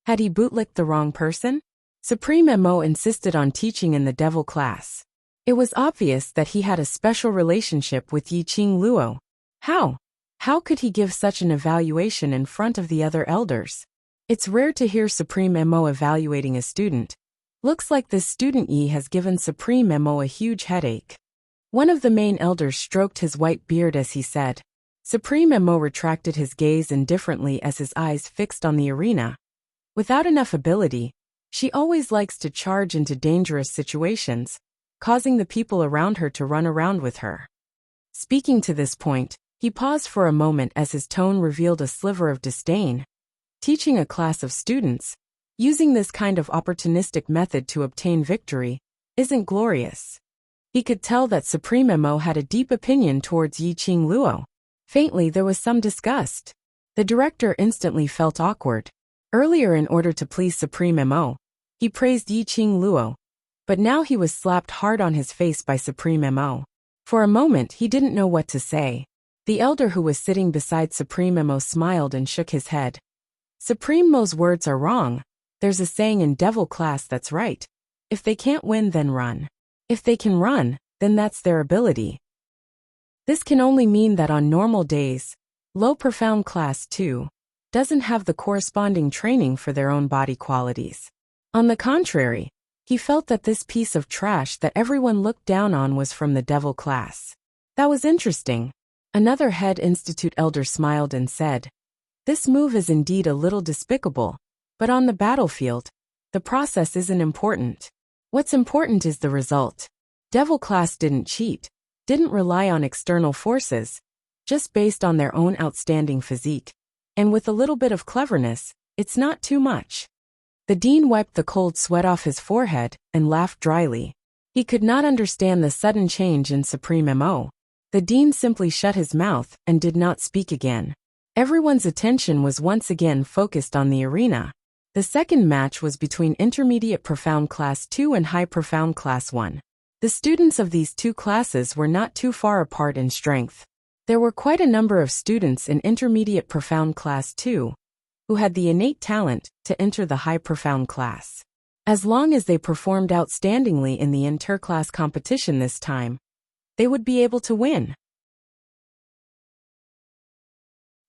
Had he bootlicked the wrong person? Supreme Mo insisted on teaching in the Devil Class. It was obvious that he had a special relationship with Yiqing Luo. How could he give such an evaluation in front of the other elders? It's rare to hear Supreme Mo evaluating a student. Looks like this student Yi has given Supreme Mo a huge headache. One of the main elders stroked his white beard as he said. Supreme Mo retracted his gaze indifferently as his eyes fixed on the arena. Without enough ability, She always likes to charge into dangerous situations, causing the people around her to run around with her. Speaking to this point, he paused for a moment as his tone revealed a sliver of disdain. Teaching a class of students, using this kind of opportunistic method to obtain victory, isn't glorious. He could tell that Supreme Mo had a deep opinion towards Yiqing Luo. Faintly, there was some disgust. The director instantly felt awkward. Earlier, in order to please Supreme Mo, he praised Yiqing Luo, but now he was slapped hard on his face by Supreme Mo. For a moment, he didn't know what to say. The elder who was sitting beside Supreme Mo smiled and shook his head. Supreme Mo's words are wrong. There's a saying in devil class that's right. If they can't win, then run. If they can run, then that's their ability. This can only mean that on normal days, low profound class 2 doesn't have the corresponding training for their own body qualities. On the contrary, he felt that this piece of trash that everyone looked down on was from the devil class. That was interesting. Another head institute elder smiled and said, "This move is indeed a little despicable, but on the battlefield, the process isn't important. What's important is the result. Devil class didn't cheat, didn't rely on external forces, just based on their own outstanding physique. And with a little bit of cleverness, it's not too much." The dean wiped the cold sweat off his forehead and laughed dryly. He could not understand the sudden change in Supreme Mo. The dean simply shut his mouth and did not speak again. Everyone's attention was once again focused on the arena. The second match was between Intermediate Profound Class 2 and High Profound Class 1. The students of these two classes were not too far apart in strength. There were quite a number of students in Intermediate Profound Class 2 who had the innate talent to enter the High Profound class. As long as they performed outstandingly in the interclass competition this time, they would be able to win.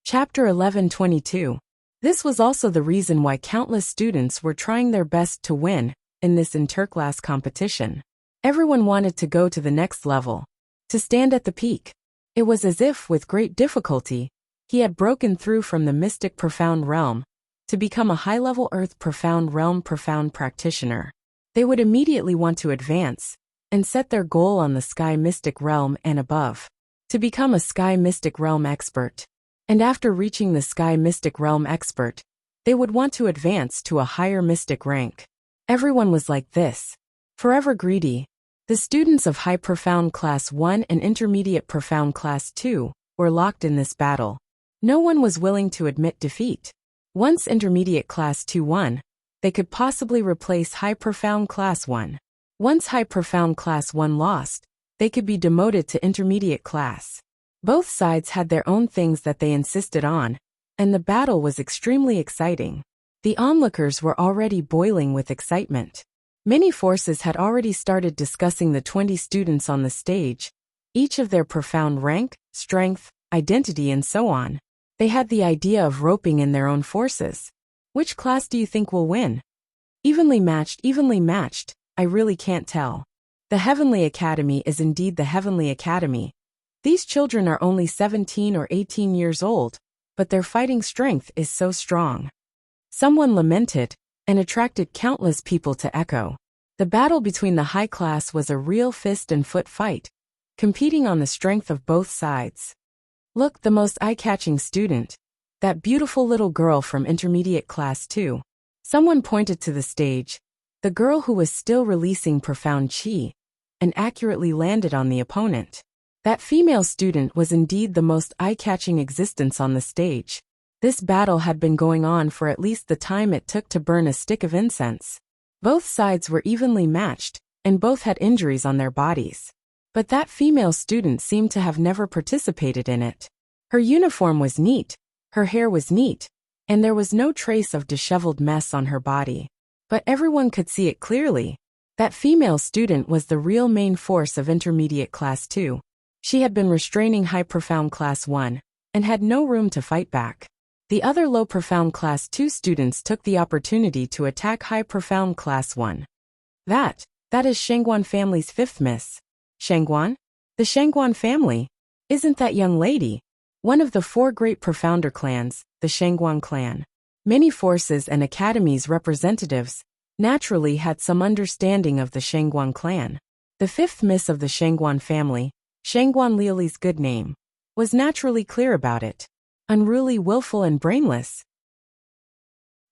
Chapter 11:22. This was also the reason why countless students were trying their best to win in this interclass competition. Everyone wanted to go to the next level, to stand at the peak. It was as if, with great difficulty, he had broken through from the mystic profound realm to become a high-level earth profound realm profound practitioner. They would immediately want to advance and set their goal on the sky mystic realm and above, to become a sky mystic realm expert. And after reaching the sky mystic realm expert, they would want to advance to a higher mystic rank. Everyone was like this, forever greedy. The students of High Profound Class 1 and Intermediate Profound Class 2 were locked in this battle. No one was willing to admit defeat. Once Intermediate Class 2 won, they could possibly replace High Profound Class 1. Once High Profound Class 1 lost, they could be demoted to Intermediate Class. Both sides had their own things that they insisted on, and the battle was extremely exciting. The onlookers were already boiling with excitement. Many forces had already started discussing the 20 students on the stage, each of their profound rank, strength, identity, and so on. They had the idea of roping in their own forces. Which class do you think will win? Evenly matched, I really can't tell. The Heavenly Academy is indeed the Heavenly Academy. These children are only 17 or 18 years old, but their fighting strength is so strong. Someone lamented, and attracted countless people to echo. The battle between the high class was a real fist and foot fight, competing on the strength of both sides. Look, the most eye-catching student, that beautiful little girl from Intermediate Class 2. Someone pointed to the stage, the girl who was still releasing profound chi, and accurately landed on the opponent. That female student was indeed the most eye-catching existence on the stage. This battle had been going on for at least the time it took to burn a stick of incense. Both sides were evenly matched, and both had injuries on their bodies. But that female student seemed to have never participated in it. Her uniform was neat, her hair was neat, and there was no trace of disheveled mess on her body. But everyone could see it clearly. That female student was the real main force of Intermediate Class 2. She had been restraining High Profound Class 1, and had no room to fight back. The other Low Profound Class 2 students took the opportunity to attack High Profound Class 1. That is Shangguan family's fifth miss. Shangguan? The Shangguan family? Isn't that young lady one of the 4 great profounder clans, the Shangguan clan? Many forces and academies representatives naturally had some understanding of the Shangguan clan. The fifth miss of the Shangguan family, Shangguan Liuli's good name, was naturally clear about it. Unruly, willful, and brainless.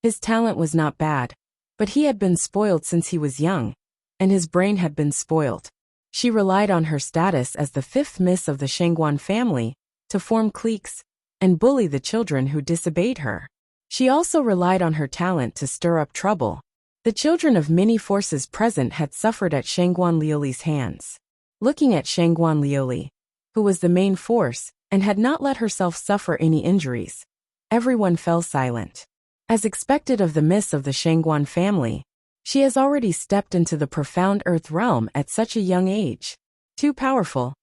His talent was not bad, but he had been spoiled since he was young, and his brain had been spoiled. She relied on her status as the fifth miss of the Shangguan family to form cliques and bully the children who disobeyed her. She also relied on her talent to stir up trouble. The children of many forces present had suffered at Shangguan Liuli's hands. Looking at Shangguan Liuli, who was the main force and had not let herself suffer any injuries, everyone fell silent. As expected of the miss of the Shangguan family, she has already stepped into the profound earth realm at such a young age. Too powerful.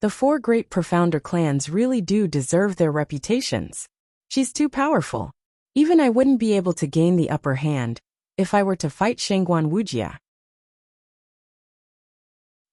The four great profounder clans really do deserve their reputations. She's too powerful. Even I wouldn't be able to gain the upper hand if I were to fight Shangguan Wujia.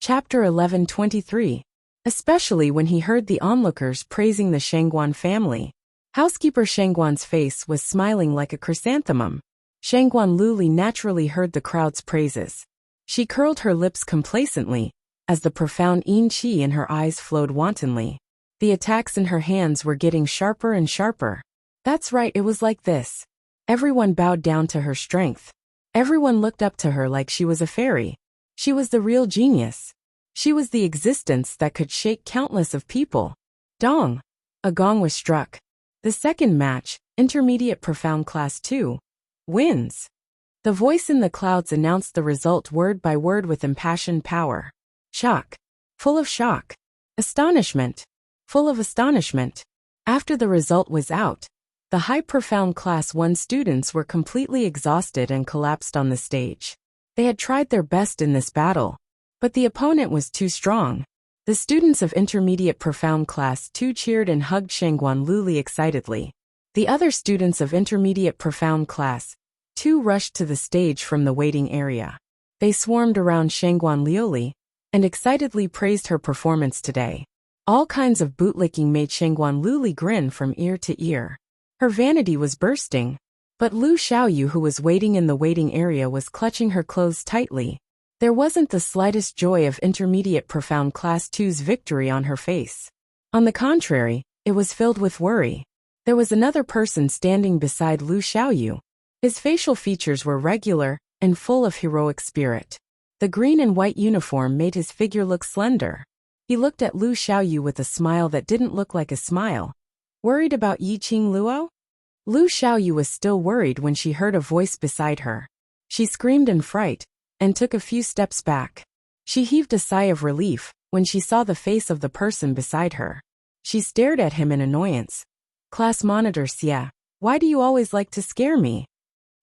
Chapter 11:23. Especially when he heard the onlookers praising the Shangguan family. Housekeeper Shangguan's face was smiling like a chrysanthemum. Shangguan Luli naturally heard the crowd's praises. She curled her lips complacently, as the profound yin qi in her eyes flowed wantonly. The attacks in her hands were getting sharper and sharper. That's right, it was like this. Everyone bowed down to her strength. Everyone looked up to her like she was a fairy. She was the real genius. She was the existence that could shake countless of people. Dong! A gong was struck. The second match, Intermediate Profound Class 2, wins. The voice in the clouds announced the result word by word with impassioned power. Shock. Full of shock. Astonishment. Full of astonishment. After the result was out, the High Profound Class 1 students were completely exhausted and collapsed on the stage. They had tried their best in this battle, but the opponent was too strong. The students of Intermediate Profound Class 2 cheered and hugged Shangguan Luli excitedly. The other students of Intermediate Profound Class 2 rushed to the stage from the waiting area. They swarmed around Shangguan Liuli and excitedly praised her performance today. All kinds of bootlicking made Shangguan Luli grin from ear to ear. Her vanity was bursting, but Lu Xiaoyu, who was waiting in the waiting area, was clutching her clothes tightly. There wasn't the slightest joy of Intermediate Profound Class 2's victory on her face. On the contrary, it was filled with worry. There was another person standing beside Lu Xiaoyu. His facial features were regular and full of heroic spirit. The green and white uniform made his figure look slender. He looked at Lu Xiaoyu with a smile that didn't look like a smile. Worried about Yiqing Luo? Lu Xiaoyu was still worried when she heard a voice beside her. She screamed in fright and took a few steps back. She heaved a sigh of relief when she saw the face of the person beside her. She stared at him in annoyance. Class monitor Xia, why do you always like to scare me?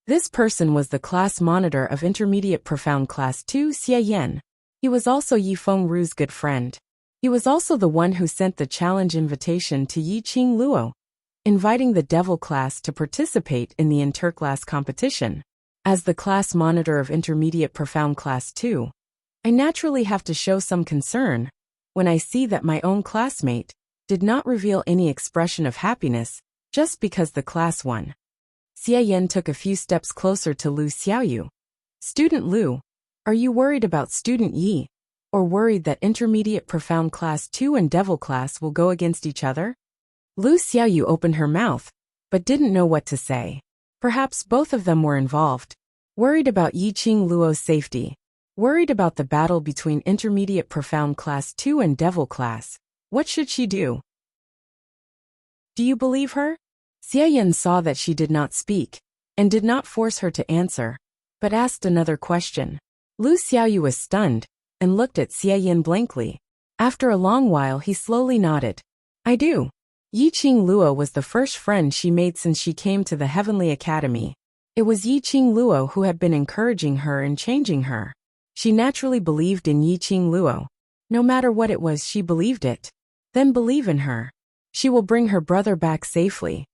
This person was the class monitor of Intermediate Profound Class 2, Xia Yan. He was also Yi Fengru's good friend. He was also the one who sent the challenge invitation to Yiqing Luo, inviting the Devil class to participate in the interclass competition. As the class monitor of Intermediate Profound Class 2, I naturally have to show some concern when I see that my own classmate did not reveal any expression of happiness just because the class won. Xia Yan took a few steps closer to Lu Xiaoyu. Student Lu, are you worried about Student Yi, or worried that Intermediate Profound Class 2 and Devil class will go against each other? Lu Xiaoyu opened her mouth, but didn't know what to say. Perhaps both of them were involved. Worried about Yiqing Luo's safety. Worried about the battle between Intermediate Profound Class 2 and Devil class. What should she do? Do you believe her? Xia Yan saw that she did not speak, and did not force her to answer, but asked another question. Lu Xiaoyu was stunned, and looked at Xia Yan blankly. After a long while he slowly nodded. I do. Yiqing Luo was the first friend she made since she came to the Heavenly Academy. It was Yiqing Luo who had been encouraging her and changing her. She naturally believed in Yiqing Luo. No matter what it was, she believed it. Then believe in her. She will bring her brother back safely.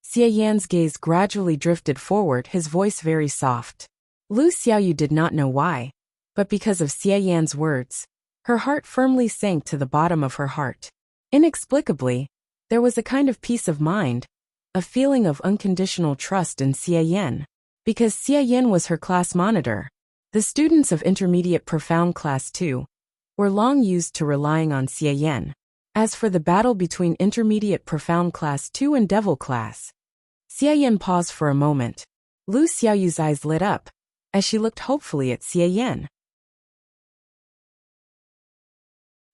Xia Yan's gaze gradually drifted forward, his voice very soft. Lu Xiaoyu did not know why, but because of Xia Yan's words, her heart firmly sank to the bottom of her heart. Inexplicably, there was a kind of peace of mind, a feeling of unconditional trust in Xia Yan. Because Xie Yin was her class monitor. The students of Intermediate Profound Class 2 were long used to relying on Xie Yin. As for the battle between Intermediate Profound Class 2 and Devil Class, Xie Yin paused for a moment. Lu Xiaoyu's eyes lit up as she looked hopefully at Xie Yin.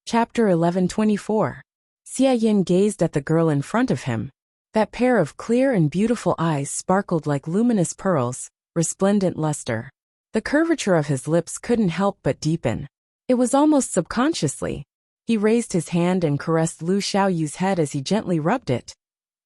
Chapter 1124. Xie Yin gazed at the girl in front of him. That pair of clear and beautiful eyes sparkled like luminous pearls, resplendent luster. The curvature of his lips couldn't help but deepen. It was almost subconsciously. He raised his hand and caressed Lu Xiaoyu's head as he gently rubbed it.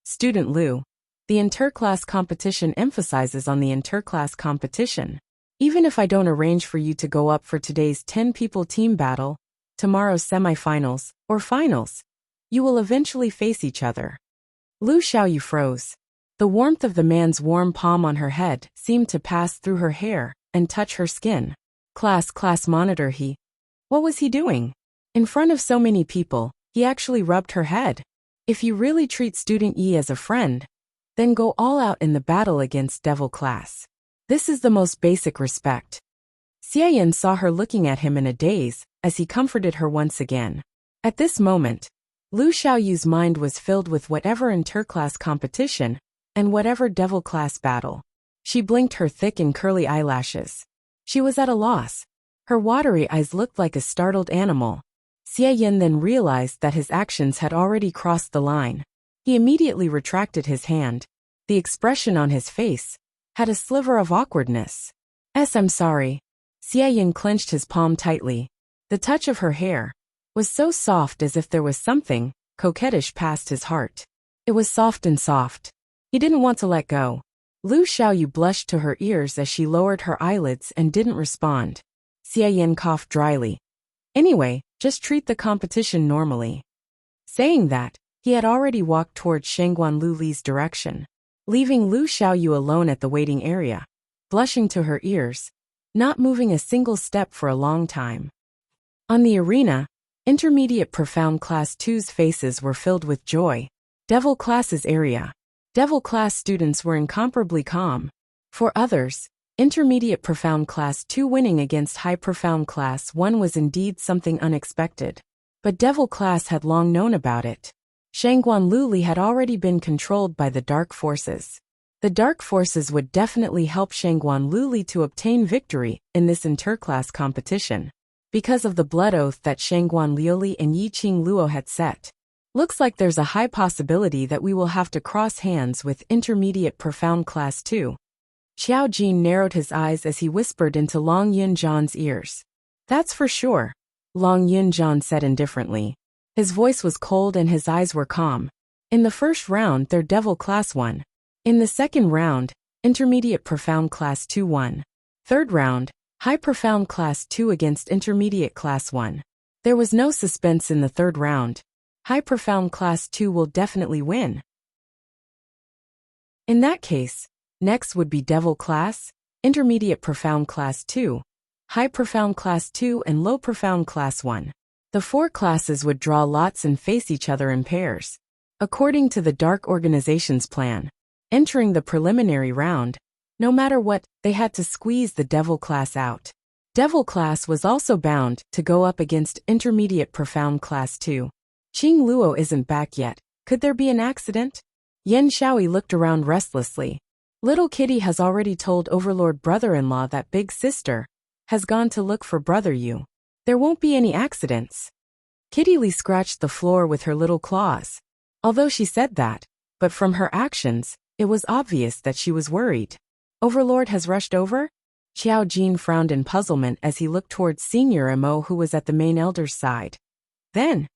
Student Lu. The interclass competition emphasizes on the interclass competition. Even if I don't arrange for you to go up for today's 10-people team battle, tomorrow's semifinals, or finals, you will eventually face each other. Lu Xiaoyu froze. The warmth of the man's warm palm on her head seemed to pass through her hair and touch her skin. Class monitor he. What was he doing? In front of so many people, he actually rubbed her head. If you really treat Student Yi as a friend, then go all out in the battle against Devil Class. This is the most basic respect. Xie Yin saw her looking at him in a daze as he comforted her once again. At this moment, Lu Xiaoyu's mind was filled with whatever interclass competition and whatever Devil Class battle. She blinked her thick and curly eyelashes. She was at a loss. Her watery eyes looked like a startled animal. Xie Yin then realized that his actions had already crossed the line. He immediately retracted his hand. The expression on his face had a sliver of awkwardness. I'm sorry. Xie Yin clenched his palm tightly. The touch of her hair was so soft as if there was something coquettish past his heart. It was soft and soft. He didn't want to let go. Lu Xiaoyu blushed to her ears as she lowered her eyelids and didn't respond. Xie Yin coughed dryly. Anyway, just treat the competition normally. Saying that, he had already walked towards Shangguan Lu Li's direction, leaving Lu Xiaoyu alone at the waiting area, blushing to her ears, not moving a single step for a long time. On the arena, Intermediate Profound Class 2's faces were filled with joy. Devil Class's area. Devil Class students were incomparably calm. For others, Intermediate Profound Class 2 winning against High Profound Class 1 was indeed something unexpected. But Devil Class had long known about it. Shangguan Lu Li had already been controlled by the dark forces. The dark forces would definitely help Shangguan Lu Li to obtain victory in this interclass competition, because of the blood oath that Shangguan Liuli and Yiqing Luo had set. Looks like there's a high possibility that we will have to cross hands with Intermediate Profound Class 2. Xiao Jin narrowed his eyes as he whispered into Long Yunzhan's ears. That's for sure, Long Yunzhan said indifferently. His voice was cold and his eyes were calm. In the first round, their Devil Class won. In the second round, Intermediate Profound Class 2 won. Third round, High Profound Class 2 against Intermediate Class 1. There was no suspense in the third round. High Profound Class 2 will definitely win. In that case, next would be Devil Class, Intermediate Profound Class 2, High Profound Class 2 and Low Profound Class 1. The four classes would draw lots and face each other in pairs. According to the Dark Organization's plan, entering the preliminary round, no matter what, they had to squeeze the Devil Class out. Devil Class was also bound to go up against Intermediate Profound Class 2. Qing Luo isn't back yet. Could there be an accident? Yen Xiaoyi looked around restlessly. Little Kitty has already told Overlord brother-in-law that Big Sister has gone to look for Brother Yu. There won't be any accidents. Kitty Lee scratched the floor with her little claws. Although she said that, but from her actions, it was obvious that she was worried. Overlord has rushed over? Xiao Jin frowned in puzzlement as he looked towards Senior Mo, who was at the main elder's side. Then,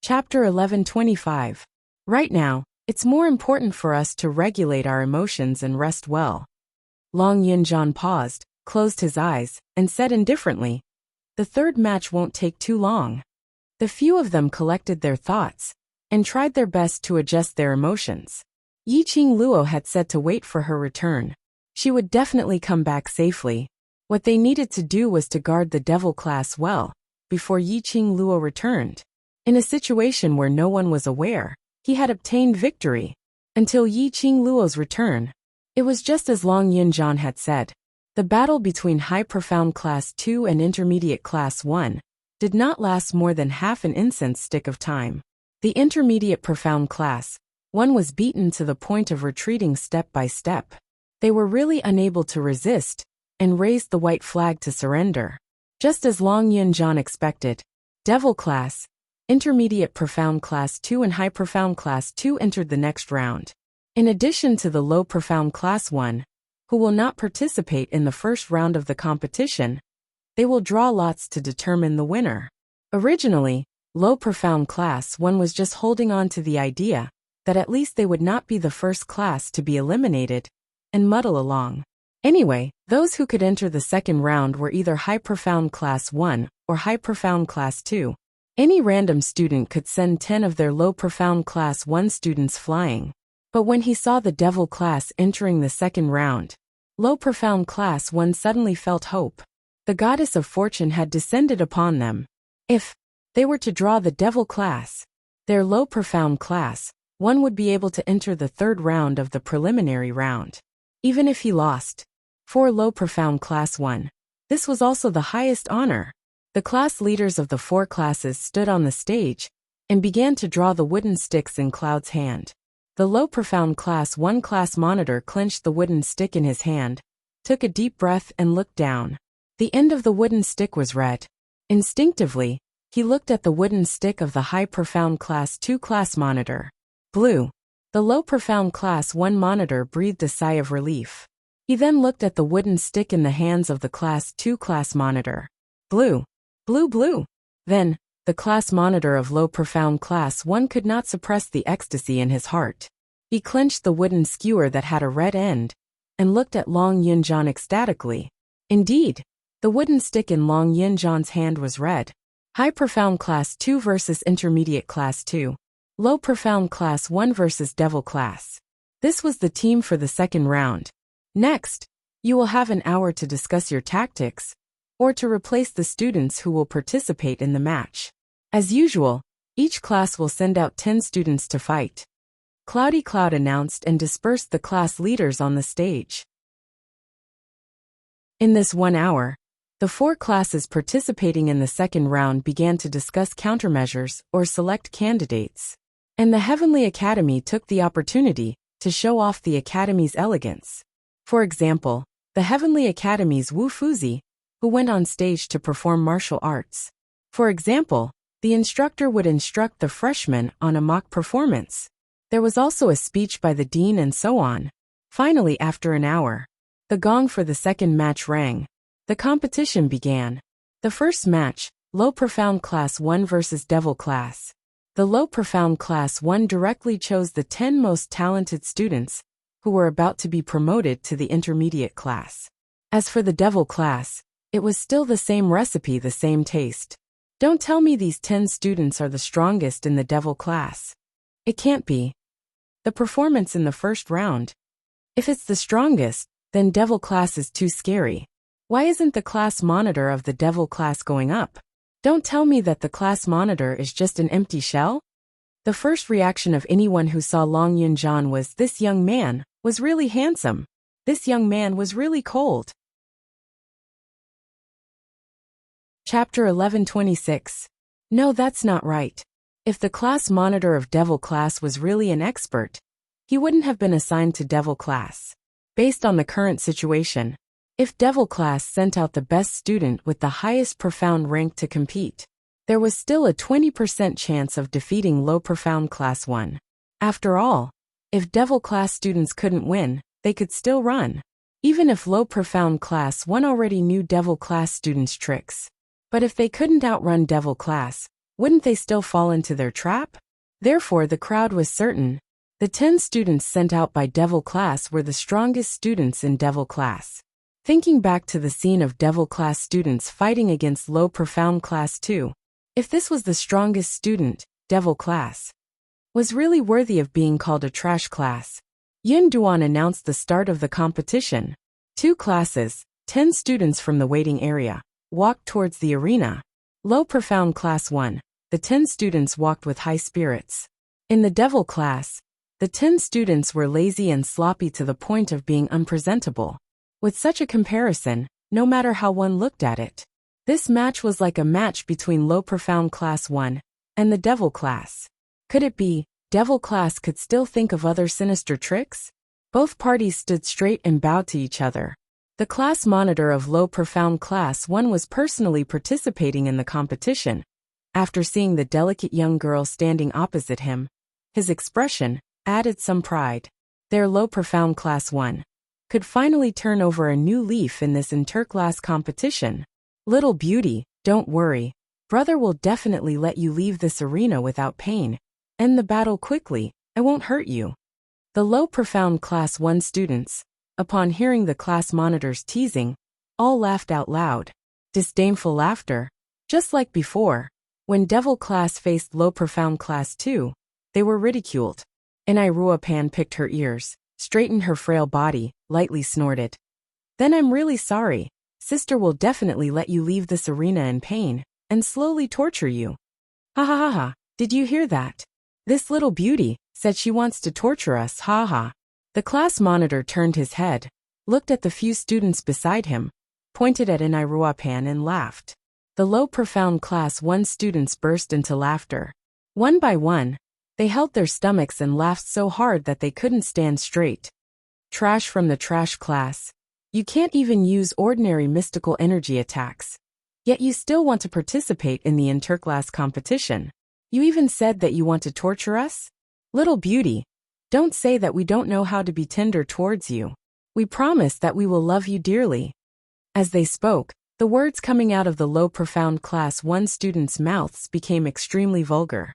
Chapter 1125. Right now, it's more important for us to regulate our emotions and rest well. Long Yunzhan paused, closed his eyes, and said indifferently, the third match won't take too long. The few of them collected their thoughts and tried their best to adjust their emotions. Yiqing Luo had said to wait for her return. She would definitely come back safely. What they needed to do was to guard the Devil Class well before Yiqing Luo returned. In a situation where no one was aware, he had obtained victory. until Yi-Ching Luo's return. It was just as Long Yunjian had said. The battle between High Profound Class 2 and Intermediate Class 1 did not last more than half an incense stick of time. The Intermediate Profound Class 1 was beaten to the point of retreating step by step. They were really unable to resist and raised the white flag to surrender. Just as Long Yunjian expected, Devil Class, Intermediate Profound Class 2 and High Profound Class 2 entered the next round. In addition to the Low Profound Class 1, who will not participate in the first round of the competition, they will draw lots to determine the winner. Originally, Low Profound Class 1 was just holding on to the idea that at least they would not be the first class to be eliminated and muddle along. Anyway, those who could enter the second round were either High Profound Class 1 or High Profound Class 2. Any random student could send 10 of their Low Profound Class 1 students flying. But when he saw the Devil Class entering the second round, Low Profound Class 1 suddenly felt hope. The goddess of fortune had descended upon them. If they were to draw the Devil Class, their Low Profound Class 1 would be able to enter the third round of the preliminary round. Even if he lost for Low Profound Class 1, this was also the highest honor. The class leaders of the 4 classes stood on the stage and began to draw the wooden sticks in Cloud's hand. The Low Profound Class 1 class monitor clenched the wooden stick in his hand, took a deep breath and looked down. The end of the wooden stick was red. Instinctively, he looked at the wooden stick of the High Profound Class 2 class monitor. Blue. The Low Profound Class 1 monitor breathed a sigh of relief. He then looked at the wooden stick in the hands of the Class 2 class monitor. Blue. Blue, blue. Then, the class monitor of Low Profound Class 1 could not suppress the ecstasy in his heart. He clenched the wooden skewer that had a red end and looked at Long Yunjian ecstatically. Indeed, the wooden stick in Long Yunjian's hand was red. High Profound Class 2 versus Intermediate Class 2. Low Profound Class 1 versus Devil Class. This was the team for the second round. Next, you will have an hour to discuss your tactics, or to replace the students who will participate in the match. As usual, each class will send out 10 students to fight. Cloudy Cloud announced and dispersed the class leaders on the stage. In this 1 hour, the 4 classes participating in the second round began to discuss countermeasures or select candidates. And the Heavenly Academy took the opportunity to show off the Academy's elegance. For example, the Heavenly Academy's Wu Fuzi, who went on stage to perform martial arts. For example, the instructor would instruct the freshmen on a mock performance. There was also a speech by the dean and so on. Finally, after an hour, the gong for the second match rang. The competition began. The first match, Low Profound Class 1 versus Devil Class. The Low Profound Class 1 directly chose the 10 most talented students who were about to be promoted to the Intermediate Class. As for the Devil Class, it was still the same recipe, the same taste. Don't tell me these 10 students are the strongest in the Devil Class. It can't be. The performance in the first round. If it's the strongest, then Devil Class is too scary. Why isn't the class monitor of the Devil Class going up? Don't tell me that the class monitor is just an empty shell? The first reaction of anyone who saw Long Yunjian was, this young man was really handsome. This young man was really cold. Chapter 1126. No, that's not right. If the class monitor of Devil Class was really an expert, he wouldn't have been assigned to Devil Class. Based on the current situation, if Devil Class sent out the best student with the highest profound rank to compete, there was still a 20% chance of defeating Low Profound Class 1. After all, if Devil Class students couldn't win, they could still run. Even if Low Profound Class 1 already knew Devil Class students' tricks. But if they couldn't outrun Devil Class, wouldn't they still fall into their trap? Therefore, the crowd was certain. The 10 students sent out by Devil Class were the strongest students in Devil Class. Thinking back to the scene of Devil Class students fighting against Low Profound Class 2, if this was the strongest student, Devil Class was really worthy of being called a trash class. Yun Duan announced the start of the competition. 2 classes, 10 students from the waiting area, walked towards the arena. Low Profound Class 1, the 10 students walked with high spirits. In the Devil Class, The 10 students were lazy and sloppy to the point of being unpresentable. With such a comparison, no matter how one looked at it, this match was like a match between low profound class 1 and the devil class. Could it be, devil class could still think of other sinister tricks? Both parties stood straight and bowed to each other. The class monitor of low profound class 1 was personally participating in the competition. After seeing the delicate young girl standing opposite him, his expression added some pride. Their low profound class 1 could finally turn over a new leaf in this interclass competition. Little beauty, don't worry. Brother will definitely let you leave this arena without pain. End the battle quickly, I won't hurt you. The low profound class 1 students, upon hearing the class monitor's teasing, all laughed out loud. Disdainful laughter. Just like before, when devil class faced low profound class 2, they were ridiculed. Pan picked her ears, straightened her frail body, lightly snorted. Then I'm really sorry. Sister will definitely let you leave this arena in pain, and slowly torture you. Ha ha ha ha, did you hear that? This little beauty said she wants to torture us, ha ha. The class monitor turned his head, looked at the few students beside him, pointed at Pan and laughed. The low profound class 1 students burst into laughter. One by one, they held their stomachs and laughed so hard that they couldn't stand straight. Trash from the trash class. You can't even use ordinary mystical energy attacks. Yet you still want to participate in the interclass competition. You even said that you want to torture us? Little beauty, don't say that we don't know how to be tender towards you. We promise that we will love you dearly. As they spoke, the words coming out of the low profound class 1 students' mouths became extremely vulgar.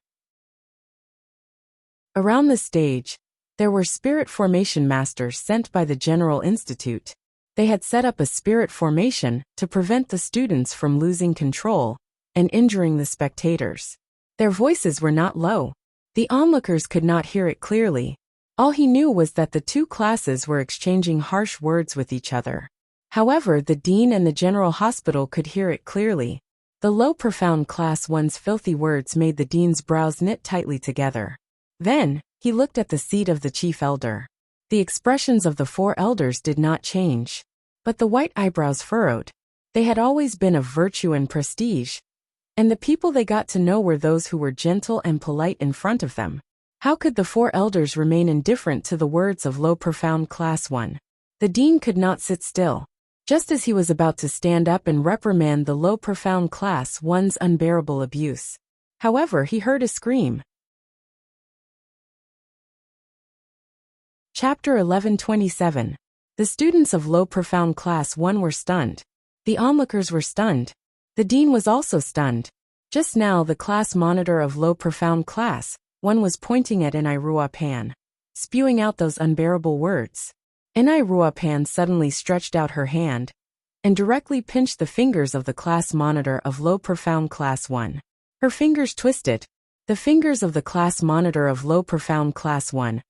Around the stage, there were spirit formation masters sent by the General Institute. They had set up a spirit formation to prevent the students from losing control and injuring the spectators. Their voices were not low. The onlookers could not hear it clearly. All he knew was that the two classes were exchanging harsh words with each other. However, the dean and the general hospital could hear it clearly. The low profound class 1's filthy words made the dean's brows knit tightly together. Then, he looked at the seat of the chief elder. The expressions of the 4 elders did not change, but the white eyebrows furrowed. They had always been of virtue and prestige, and the people they got to know were those who were gentle and polite in front of them. How could the 4 elders remain indifferent to the words of low profound class 1? The dean could not sit still. Just as he was about to stand up and reprimand the low profound class 1's unbearable abuse, however, he heard a scream. Chapter 11:27. The students of low profound class 1 were stunned. The onlookers were stunned. The dean was also stunned. Just now the class monitor of low profound class 1 was pointing at Pan, spewing out those unbearable words. Pan suddenly stretched out her hand and directly pinched the fingers of the class monitor of low profound class 1. Her fingers twisted. The fingers of the class monitor of low profound class 1,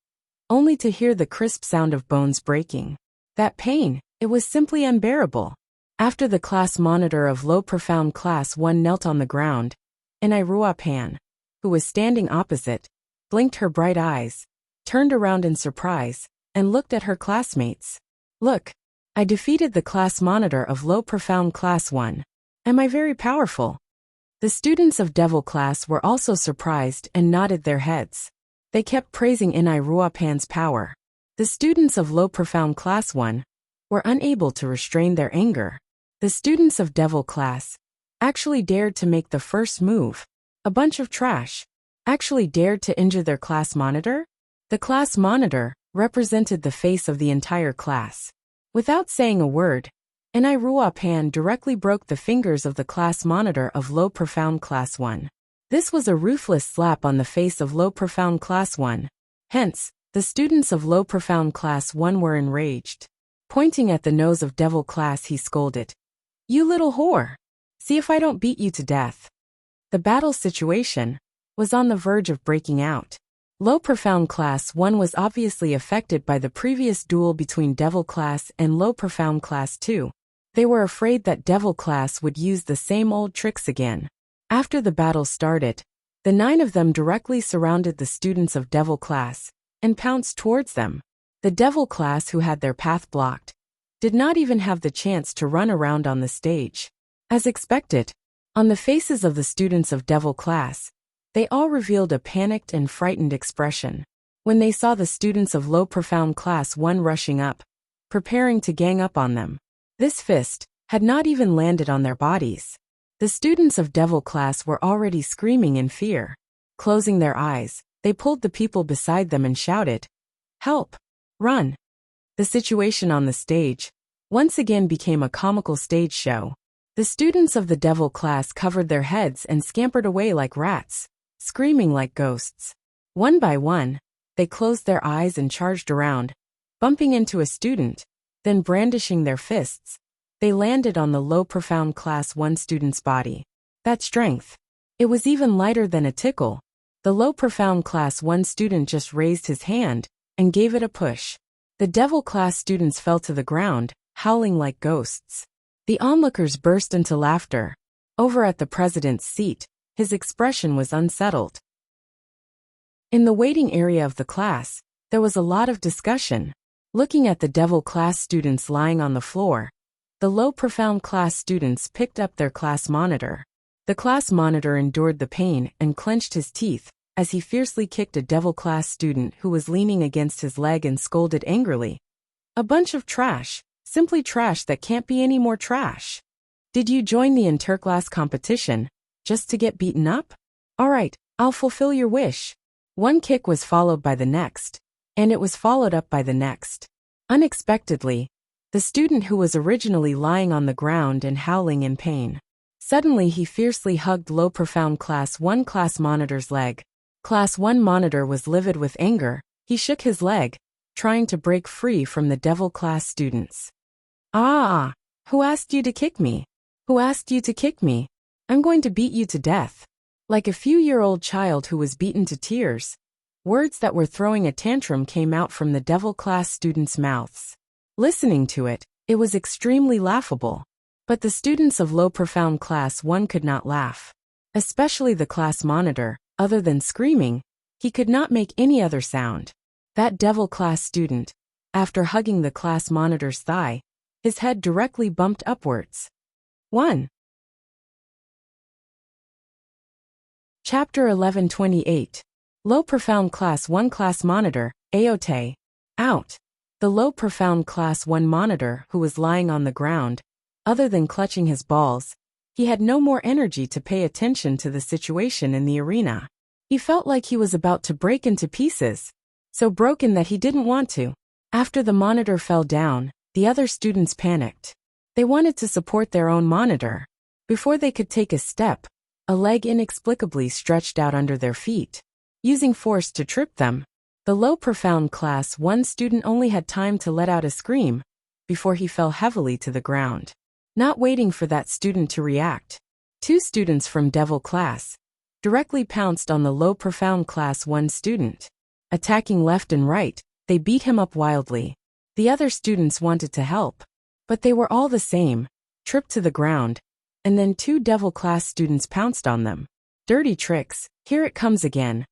only to hear the crisp sound of bones breaking. That pain, it was simply unbearable. After the class monitor of low profound class 1 knelt on the ground, Pan, who was standing opposite, blinked her bright eyes, turned around in surprise, and looked at her classmates. Look, I defeated the class monitor of low profound class 1. Am I very powerful? The students of devil class were also surprised and nodded their heads. They kept praising Pan's power. The students of low profound class 1 were unable to restrain their anger. The students of devil class actually dared to make the first move. A bunch of trash actually dared to injure their class monitor? The class monitor represented the face of the entire class. Without saying a word, Pan directly broke the fingers of the class monitor of low profound class 1. This was a ruthless slap on the face of low profound class 1. Hence, the students of low profound class 1 were enraged. Pointing at the nose of devil class, he scolded, "You little whore! See if I don't beat you to death." The battle situation was on the verge of breaking out. Low profound class 1 was obviously affected by the previous duel between devil class and low profound class 2. They were afraid that devil class would use the same old tricks again. After the battle started, the 9 of them directly surrounded the students of devil class, and pounced towards them. The devil class, who had their path blocked, did not even have the chance to run around on the stage. As expected, on the faces of the students of devil class, they all revealed a panicked and frightened expression when they saw the students of low profound class 1 rushing up, preparing to gang up on them. This fist had not even landed on their bodies. The students of devil class were already screaming in fear. Closing their eyes, they pulled the people beside them and shouted, "Help! Run!" The situation on the stage once again became a comical stage show. The students of the devil class covered their heads and scampered away like rats, screaming like ghosts. One by one, they closed their eyes and charged around, bumping into a student, then brandishing their fists. They landed on the low profound class 1 student's body. That strength! It was even lighter than a tickle. The low profound class 1 student just raised his hand and gave it a push. The devil class students fell to the ground, howling like ghosts. The onlookers burst into laughter. Over at the president's seat, his expression was unsettled. In the waiting area of the class, there was a lot of discussion. Looking at the devil class students lying on the floor, the low profound class students picked up their class monitor. The class monitor endured the pain and clenched his teeth as he fiercely kicked a devil class student who was leaning against his leg and scolded angrily. "A bunch of trash, simply trash that can't be any more trash. Did you join the interclass competition just to get beaten up? All right, I'll fulfill your wish." One kick was followed by the next, and it was followed up by the next. Unexpectedly, the student who was originally lying on the ground and howling in pain, suddenly he fiercely hugged low profound class 1 class monitor's leg. Class 1 monitor was livid with anger. He shook his leg, trying to break free from the devil class students. "Ah! Who asked you to kick me? Who asked you to kick me? I'm going to beat you to death." Like a few-year-old child who was beaten to tears, words that were throwing a tantrum came out from the devil class students' mouths. Listening to it, it was extremely laughable. But the students of low profound class 1 could not laugh. Especially the class monitor. Other than screaming, he could not make any other sound. That devil class student, after hugging the class monitor's thigh, his head directly bumped upwards. 1. Chapter 11:28. Low Profound Class 1 Class Monitor, Aote. Out. The low profound Class 1 monitor, who was lying on the ground, other than clutching his balls, he had no more energy to pay attention to the situation in the arena. He felt like he was about to break into pieces, so broken that he didn't want to. After the monitor fell down, the other students panicked. They wanted to support their own monitor. Before they could take a step, a leg inexplicably stretched out under their feet, using force to trip them. The low profound class 1 student only had time to let out a scream before he fell heavily to the ground. Not waiting for that student to react, 2 students from devil class directly pounced on the low profound class 1 student. Attacking left and right, they beat him up wildly. The other students wanted to help, but they were all the same, tripped to the ground, and then 2 devil class students pounced on them. Dirty tricks, here it comes again.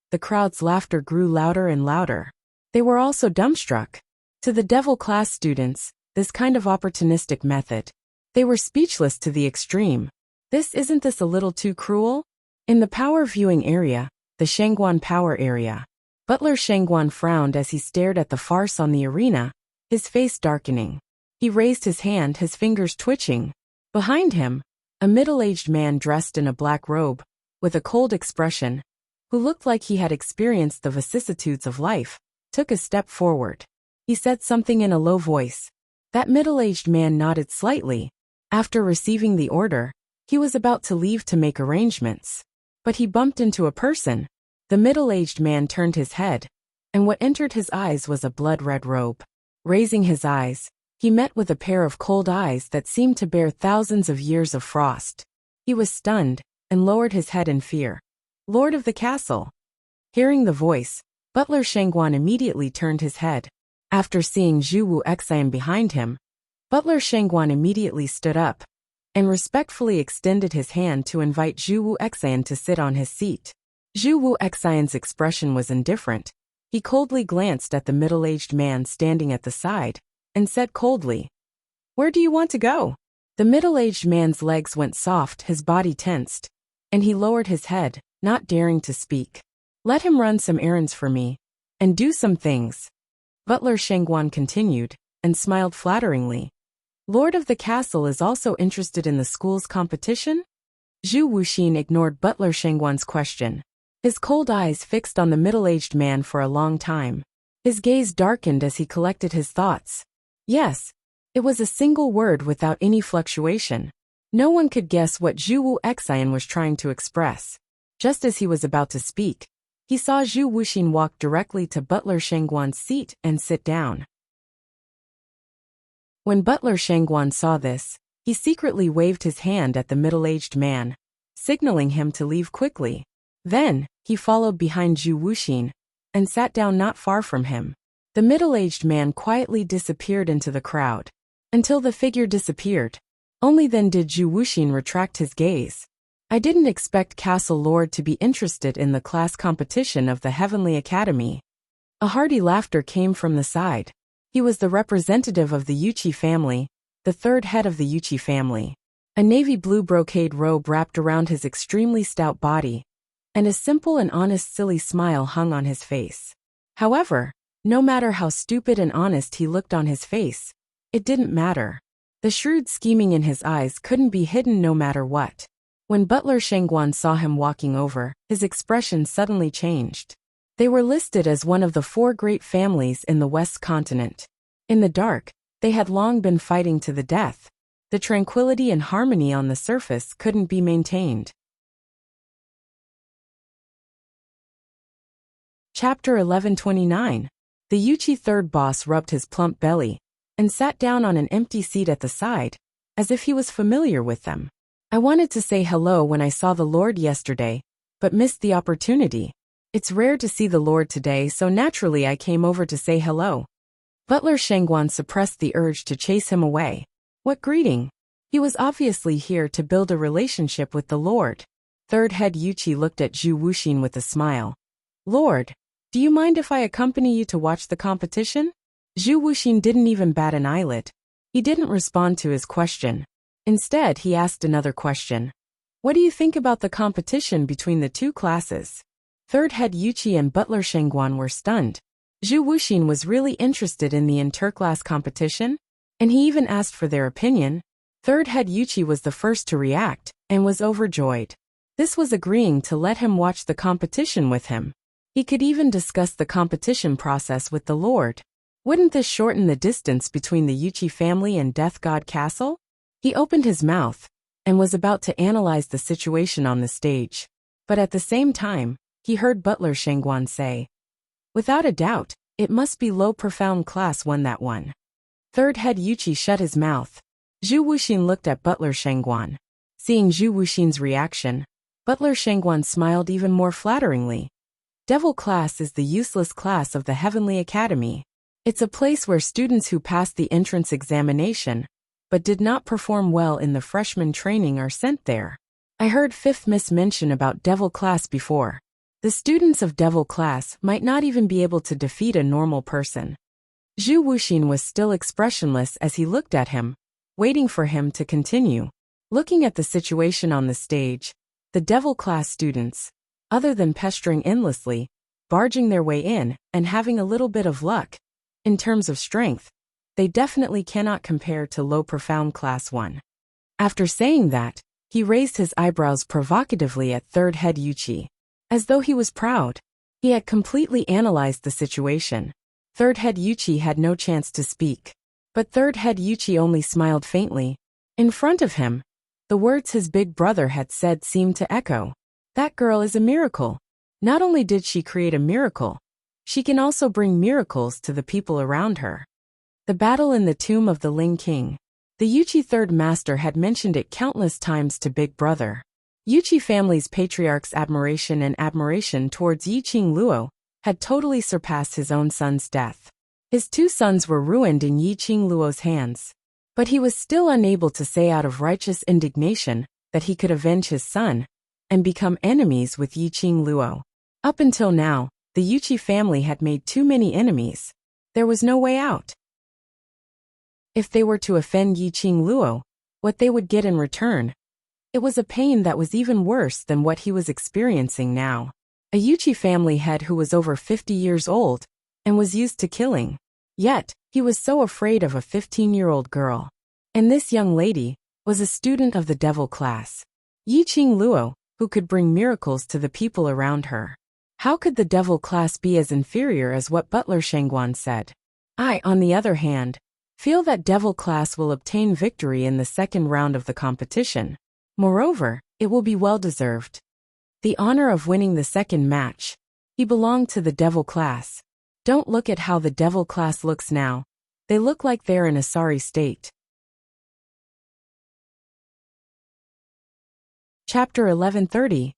The crowd's laughter grew louder and louder. They were also dumbstruck. To the devil class students, this kind of opportunistic method, they were speechless to the extreme. Isn't this a little too cruel? In the power viewing area, the Shangguan power area, Butler Shangguan frowned as he stared at the farce on the arena, his face darkening. He raised his hand, his fingers twitching. Behind him, a middle-aged man dressed in a black robe, with a cold expression, who looked like he had experienced the vicissitudes of life, took a step forward. He said something in a low voice. That middle-aged man nodded slightly. After receiving the order, he was about to leave to make arrangements. But he bumped into a person. The middle-aged man turned his head, and what entered his eyes was a blood-red robe. Raising his eyes, he met with a pair of cold eyes that seemed to bear thousands of years of frost. He was stunned, and lowered his head in fear. "Lord of the castle." Hearing the voice, Butler Shangguan immediately turned his head. After seeing Zhu Wu Xian behind him, Butler Shangguan immediately stood up, and respectfully extended his hand to invite Zhu Wu Xian to sit on his seat. Zhu Wu Xian's expression was indifferent. He coldly glanced at the middle-aged man standing at the side, and said coldly, "Where do you want to go?" The middle-aged man's legs went soft, his body tensed, and he lowered his head, not daring to speak. "Let him run some errands for me, and do some things." Butler Shengguan continued, and smiled flatteringly. "Lord of the castle is also interested in the school's competition?" Zhu Wuxin ignored Butler Shengguan's question. His cold eyes fixed on the middle-aged man for a long time. His gaze darkened as he collected his thoughts. Yes. It was a single word without any fluctuation. No one could guess what Zhu Wuxian was trying to express. Just as he was about to speak, he saw Zhu Wuxin walk directly to Butler Shengguan's seat and sit down. When Butler Shengguan saw this, he secretly waved his hand at the middle-aged man, signaling him to leave quickly. Then, he followed behind Zhu Wuxin and sat down not far from him. The middle-aged man quietly disappeared into the crowd. Until the figure disappeared. Only then did Zhu Wuxin retract his gaze. "I didn't expect Castle Lord to be interested in the class competition of the Heavenly Academy." A hearty laughter came from the side. He was the representative of the Yuchi family, the third head of the Yuchi family. A navy blue brocade robe wrapped around his extremely stout body, and a simple and honest silly smile hung on his face. However, no matter how stupid and honest he looked on his face, it didn't matter. The shrewd scheming in his eyes couldn't be hidden no matter what. When Butler Shengguan saw him walking over, his expression suddenly changed. They were listed as one of the 4 great families in the West continent. In the dark, they had long been fighting to the death. The tranquility and harmony on the surface couldn't be maintained. Chapter 1129. The Yuchi third boss rubbed his plump belly and sat down on an empty seat at the side, as if he was familiar with them. "I wanted to say hello when I saw the Lord yesterday, but missed the opportunity. It's rare to see the Lord today, so naturally I came over to say hello." Butler Shengguan suppressed the urge to chase him away. What greeting! He was obviously here to build a relationship with the Lord. Third head Yuchi looked at Zhu Wuxin with a smile. "Lord, do you mind if I accompany you to watch the competition?" Zhu Wuxin didn't even bat an eyelid. He didn't respond to his question. Instead, he asked another question. "What do you think about the competition between the 2 classes?" Third head Yuchi and Butler Shengguan were stunned. Zhu Wuxin was really interested in the interclass competition, and he even asked for their opinion. Third head Yuchi was the first to react, and was overjoyed. This was agreeing to let him watch the competition with him. He could even discuss the competition process with the Lord. Wouldn't this shorten the distance between the Yuchi family and Death God Castle? He opened his mouth, and was about to analyze the situation on the stage. But at the same time, he heard Butler Shengguan say, "Without a doubt, it must be low profound class one that won." Third head Yuchi shut his mouth. Zhu Wuxin looked at Butler Shengguan. Seeing Zhu Wuxin's reaction, Butler Shengguan smiled even more flatteringly. "Devil class is the useless class of the Heavenly Academy. It's a place where students who passed the entrance examination, but did not perform well in the freshman training are sent there. I heard 5th Miss mention about Devil class before. The students of Devil class might not even be able to defeat a normal person." Zhu Wuxin was still expressionless as he looked at him, waiting for him to continue. Looking at the situation on the stage, the Devil class students, other than pestering endlessly, barging their way in, and having a little bit of luck, in terms of strength, they definitely cannot compare to low profound class 1. After saying that, he raised his eyebrows provocatively at third head Yuchi, as though he was proud. He had completely analyzed the situation. Third head Yuchi had no chance to speak. But third head Yuchi only smiled faintly. In front of him, the words his big brother had said seemed to echo. "That girl is a miracle. Not only did she create a miracle, she can also bring miracles to the people around her." The battle in the tomb of the Ling King. The Yuchi third master had mentioned it countless times to Big Brother. Yuchi family's patriarch's admiration towards Yiqing Luo had totally surpassed his own son's death. His 2 sons were ruined in Yiqing Luo's hands. But he was still unable to say out of righteous indignation that he could avenge his son and become enemies with Yiqing Luo. Up until now, The Yuchi family had made too many enemies. There was no way out. If they were to offend Yiqing Luo, what they would get in return? It was a pain that was even worse than what he was experiencing now. A Yuchi family head who was over 50 years old and was used to killing. Yet, he was so afraid of a 15-year-old girl. And this young lady was a student of the devil class. Yiqing Luo, who could bring miracles to the people around her. How could the devil class be as inferior as what Butler Shengguan said? I, on the other hand, feel that devil class will obtain victory in the second round of the competition. Moreover, it will be well-deserved. The honor of winning the second match. He belonged to the devil class. Don't look at how the devil class looks now. They look like they're in a sorry state. Chapter 1130.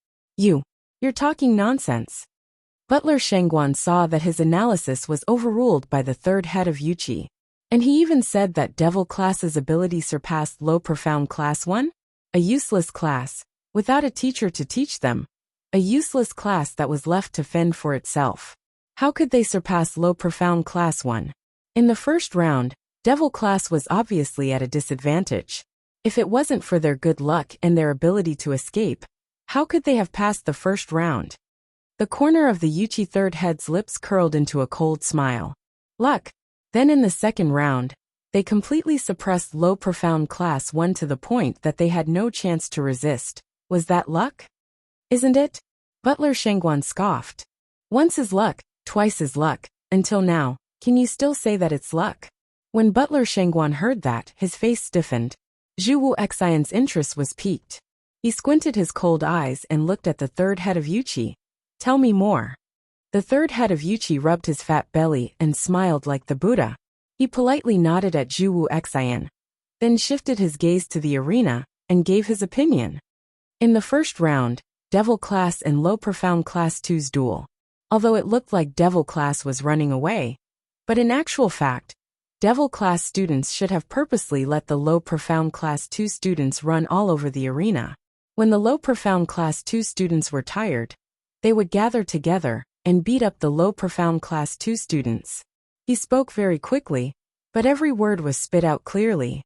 You're talking nonsense. Butler Shengguan saw that his analysis was overruled by the third head of Yuchi. And he even said that devil class's ability surpassed low profound class 1? A useless class, without a teacher to teach them. A useless class that was left to fend for itself. How could they surpass low profound class 1? In the first round, devil class was obviously at a disadvantage. If it wasn't for their good luck and their ability to escape, how could they have passed the first round? The corner of the Yuchi third head's lips curled into a cold smile. Luck. Then in the second round, they completely suppressed low profound class 1 to the point that they had no chance to resist. Was that luck? Isn't it? Butler Shengguan scoffed. Once is luck, twice is luck. Until now, can you still say that it's luck? When Butler Shengguan heard that, his face stiffened. Zhu Wu Xian's interest was piqued. He squinted his cold eyes and looked at the third head of Yuchi. Tell me more. The third head of Yuchi rubbed his fat belly and smiled like the Buddha. He politely nodded at Zhu Wu Xian, then shifted his gaze to the arena and gave his opinion. In the first round, Devil Class and Low Profound Class 2's duel. Although it looked like Devil Class was running away, but in actual fact, Devil Class students should have purposely let the Low Profound Class 2 students run all over the arena. When the Low Profound Class 2 students were tired, they would gather together and beat up the Low Profound Class 2 students. He spoke very quickly, but every word was spit out clearly.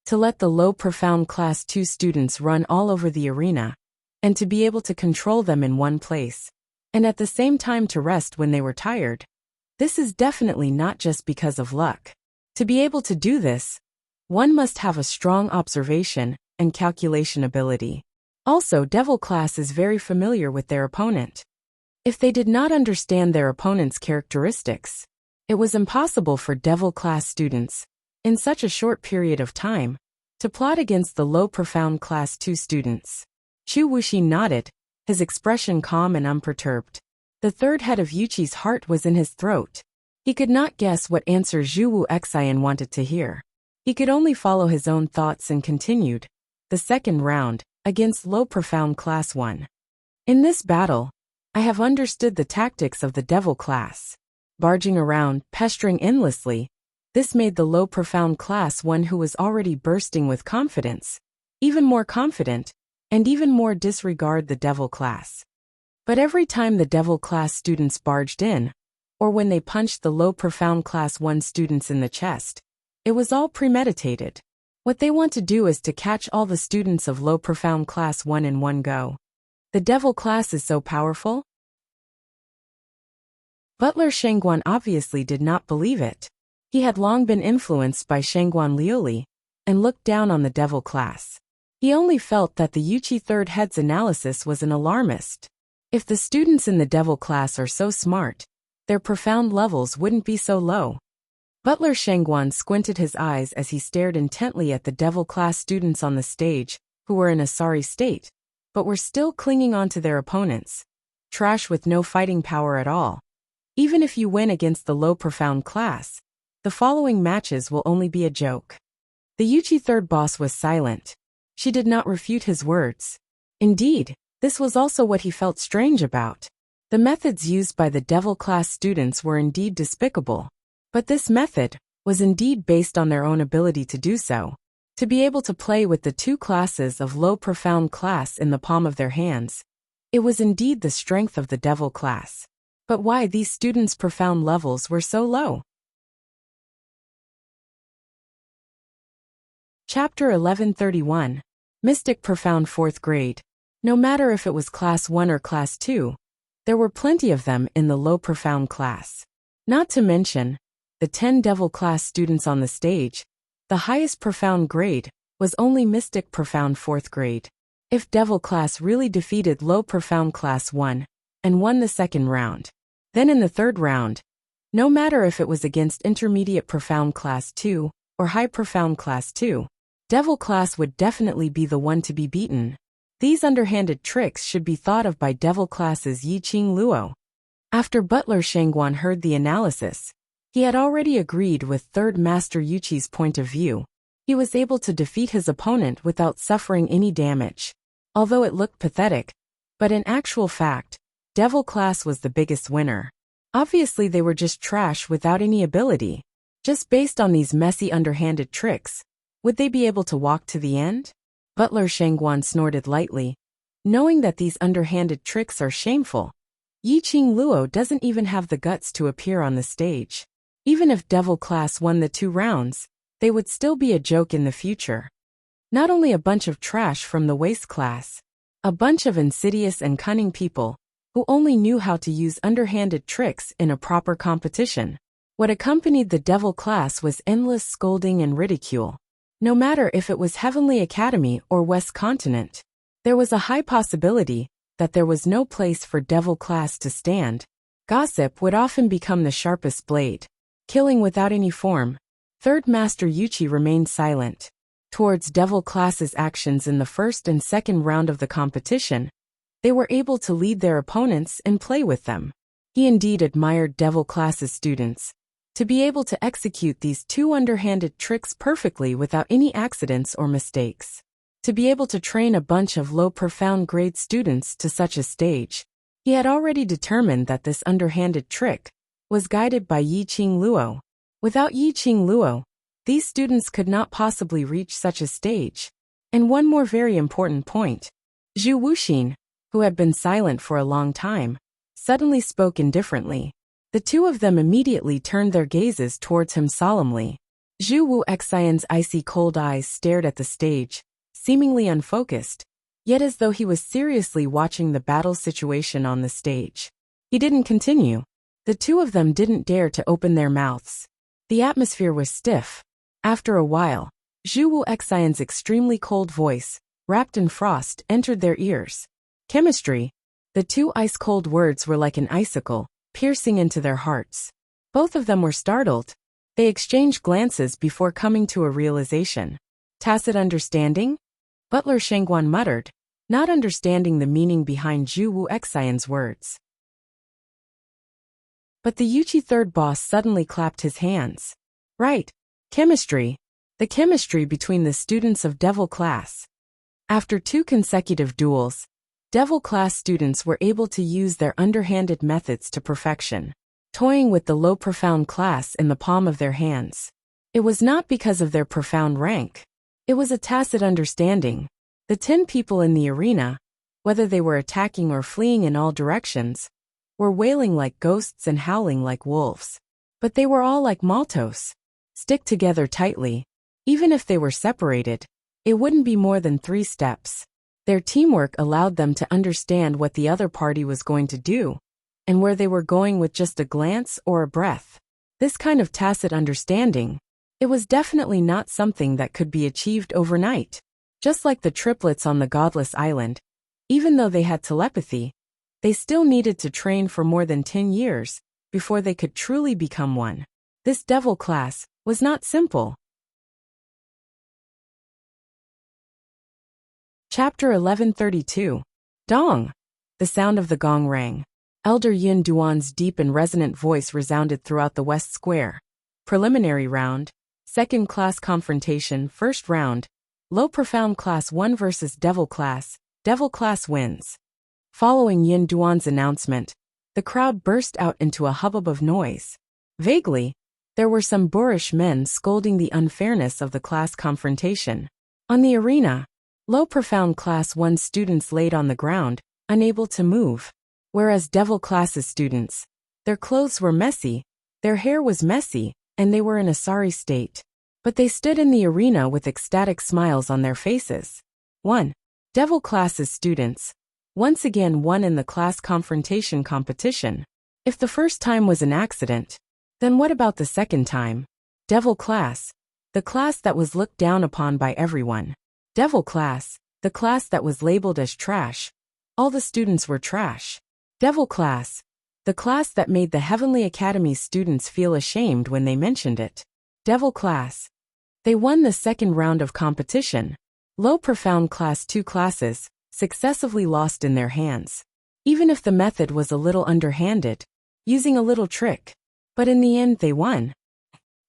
To let the Low Profound Class 2 students run all over the arena, and to be able to control them in one place, and at the same time to rest when they were tired. This is definitely not just because of luck. To be able to do this, one must have a strong observation and calculation ability. Also, Devil Class is very familiar with their opponent. If they did not understand their opponent's characteristics, it was impossible for Devil Class students, in such a short period of time, to plot against the Low Profound Class 2 students. Chu Wuxi nodded, his expression calm and unperturbed. The third head of Yuchi's heart was in his throat. He could not guess what answer Zhu Wu Xian wanted to hear. He could only follow his own thoughts and continued. The second round, against Low Profound Class 1. In this battle, I have understood the tactics of the Devil Class. Barging around, pestering endlessly, this made the Low Profound Class 1 who was already bursting with confidence, even more confident, and even more disregard the Devil Class. But every time the Devil Class students barged in, or when they punched the Low Profound Class 1 students in the chest, it was all premeditated. What they want to do is to catch all the students of Low Profound Class 1 in one go. The Devil Class is so powerful? Butler Shengguan obviously did not believe it. He had long been influenced by Shengguan Liuli, and looked down on the Devil Class. He only felt that the Yuchi third head's analysis was an alarmist. If the students in the Devil Class are so smart, their profound levels wouldn't be so low. Butler Shengguan squinted his eyes as he stared intently at the Devil Class students on the stage, who were in a sorry state, but were still clinging on to their opponents. Trash with no fighting power at all. Even if you win against the Low Profound Class, the following matches will only be a joke. The Yuchi third boss was silent. She did not refute his words. Indeed, this was also what he felt strange about. The methods used by the Devil Class students were indeed despicable. But this method was indeed based on their own ability to do so. To be able to play with the two classes of Low Profound Class in the palm of their hands. It was indeed the strength of the Devil Class. But why these students' profound levels were so low? Chapter 1131. Mystic Profound 4th Grade. No matter if it was Class 1 or Class 2, there were plenty of them in the low profound class. Not to mention, the 10 Devil Class students on the stage, the highest profound grade was only Mystic Profound 4th Grade. If Devil Class really defeated Low Profound Class 1 and won the second round, then in the third round, no matter if it was against Intermediate Profound Class 2 or High Profound Class 2, Devil Class would definitely be the one to be beaten. These underhanded tricks should be thought of by Devil Class's Yiqing Luo. After Butler Shangguan heard the analysis, he had already agreed with Third Master Yuqi's point of view. He was able to defeat his opponent without suffering any damage. Although it looked pathetic, but in actual fact, Devil Class was the biggest winner. Obviously they were just trash without any ability. Just based on these messy underhanded tricks, would they be able to walk to the end? Butler Shangguan snorted lightly, knowing that these underhanded tricks are shameful. Yiqing Luo doesn't even have the guts to appear on the stage. Even if Devil Class won the 2 rounds, they would still be a joke in the future. Not only a bunch of trash from the waste class, a bunch of insidious and cunning people who only knew how to use underhanded tricks in a proper competition. What accompanied the Devil Class was endless scolding and ridicule. No matter if it was Heavenly Academy or West Continent, there was a high possibility that there was no place for Devil Class to stand. Gossip would often become the sharpest blade. Killing without any form, Third Master Yuqi remained silent. Towards Devil Class's actions in the first and second round of the competition, they were able to lead their opponents and play with them. He indeed admired Devil Class's students. To be able to execute these 2 underhanded tricks perfectly without any accidents or mistakes. To be able to train a bunch of low profound grade students to such a stage. He had already determined that this underhanded trick was guided by Yiqing Luo. Without Yiqing Luo, these students could not possibly reach such a stage. And one more very important point. Zhu Wuxin, who had been silent for a long time, suddenly spoke indifferently. The 2 of them immediately turned their gazes towards him solemnly. Zhu Wu Xian's icy cold eyes stared at the stage, seemingly unfocused, yet as though he was seriously watching the battle situation on the stage. He didn't continue. The 2 of them didn't dare to open their mouths. The atmosphere was stiff. After a while, Zhu Wu Xian's extremely cold voice, wrapped in frost, entered their ears. Chemistry. The 2 ice-cold words were like an icicle, piercing into their hearts. Both of them were startled. They exchanged glances before coming to a realization. Tacit understanding? Butler Shangguan muttered, not understanding the meaning behind Zhu Wu Xian's words. But the Yuqi third boss suddenly clapped his hands. Right. Chemistry. The chemistry between the students of Devil Class. After 2 consecutive duels, Devil Class students were able to use their underhanded methods to perfection, toying with the low profound class in the palm of their hands. It was not because of their profound rank. It was a tacit understanding. The 10 people in the arena, whether they were attacking or fleeing in all directions, were wailing like ghosts and howling like wolves. But they were all like Maltos. Stick together tightly. Even if they were separated, it wouldn't be more than 3 steps. Their teamwork allowed them to understand what the other party was going to do, and where they were going with just a glance or a breath. This kind of tacit understanding, it was definitely not something that could be achieved overnight. Just like the triplets on the Godless Island, even though they had telepathy, they still needed to train for more than 10 years before they could truly become one. This Devil Class was not simple. Chapter 1132. Dong. The sound of the gong rang. Elder Yin Duan's deep and resonant voice resounded throughout the West Square. Preliminary round. Second class confrontation. First round. Low profound class 1 versus Devil Class. Devil Class wins. Following Yin Duan's announcement, the crowd burst out into a hubbub of noise. Vaguely, there were some boorish men scolding the unfairness of the class confrontation. On the arena, Low profound class 1 students laid on the ground, unable to move, whereas Devil Class's students, Their clothes were messy, their hair was messy, and they were in a sorry state. But they stood in the arena with ecstatic smiles on their faces. 1. Devil Class's students once again won in the class confrontation competition. If the first time was an accident, then what about the second time? Devil Class, the class that was looked down upon by everyone. Devil Class, the class that was labeled as trash. All the students were trash. Devil Class, the class that made the Heavenly Academy's students feel ashamed when they mentioned it. Devil Class. They won the second round of competition. Low Profound Class 2 classes successively lost in their hands. Even if the method was a little underhanded, using a little trick. But in the end they won.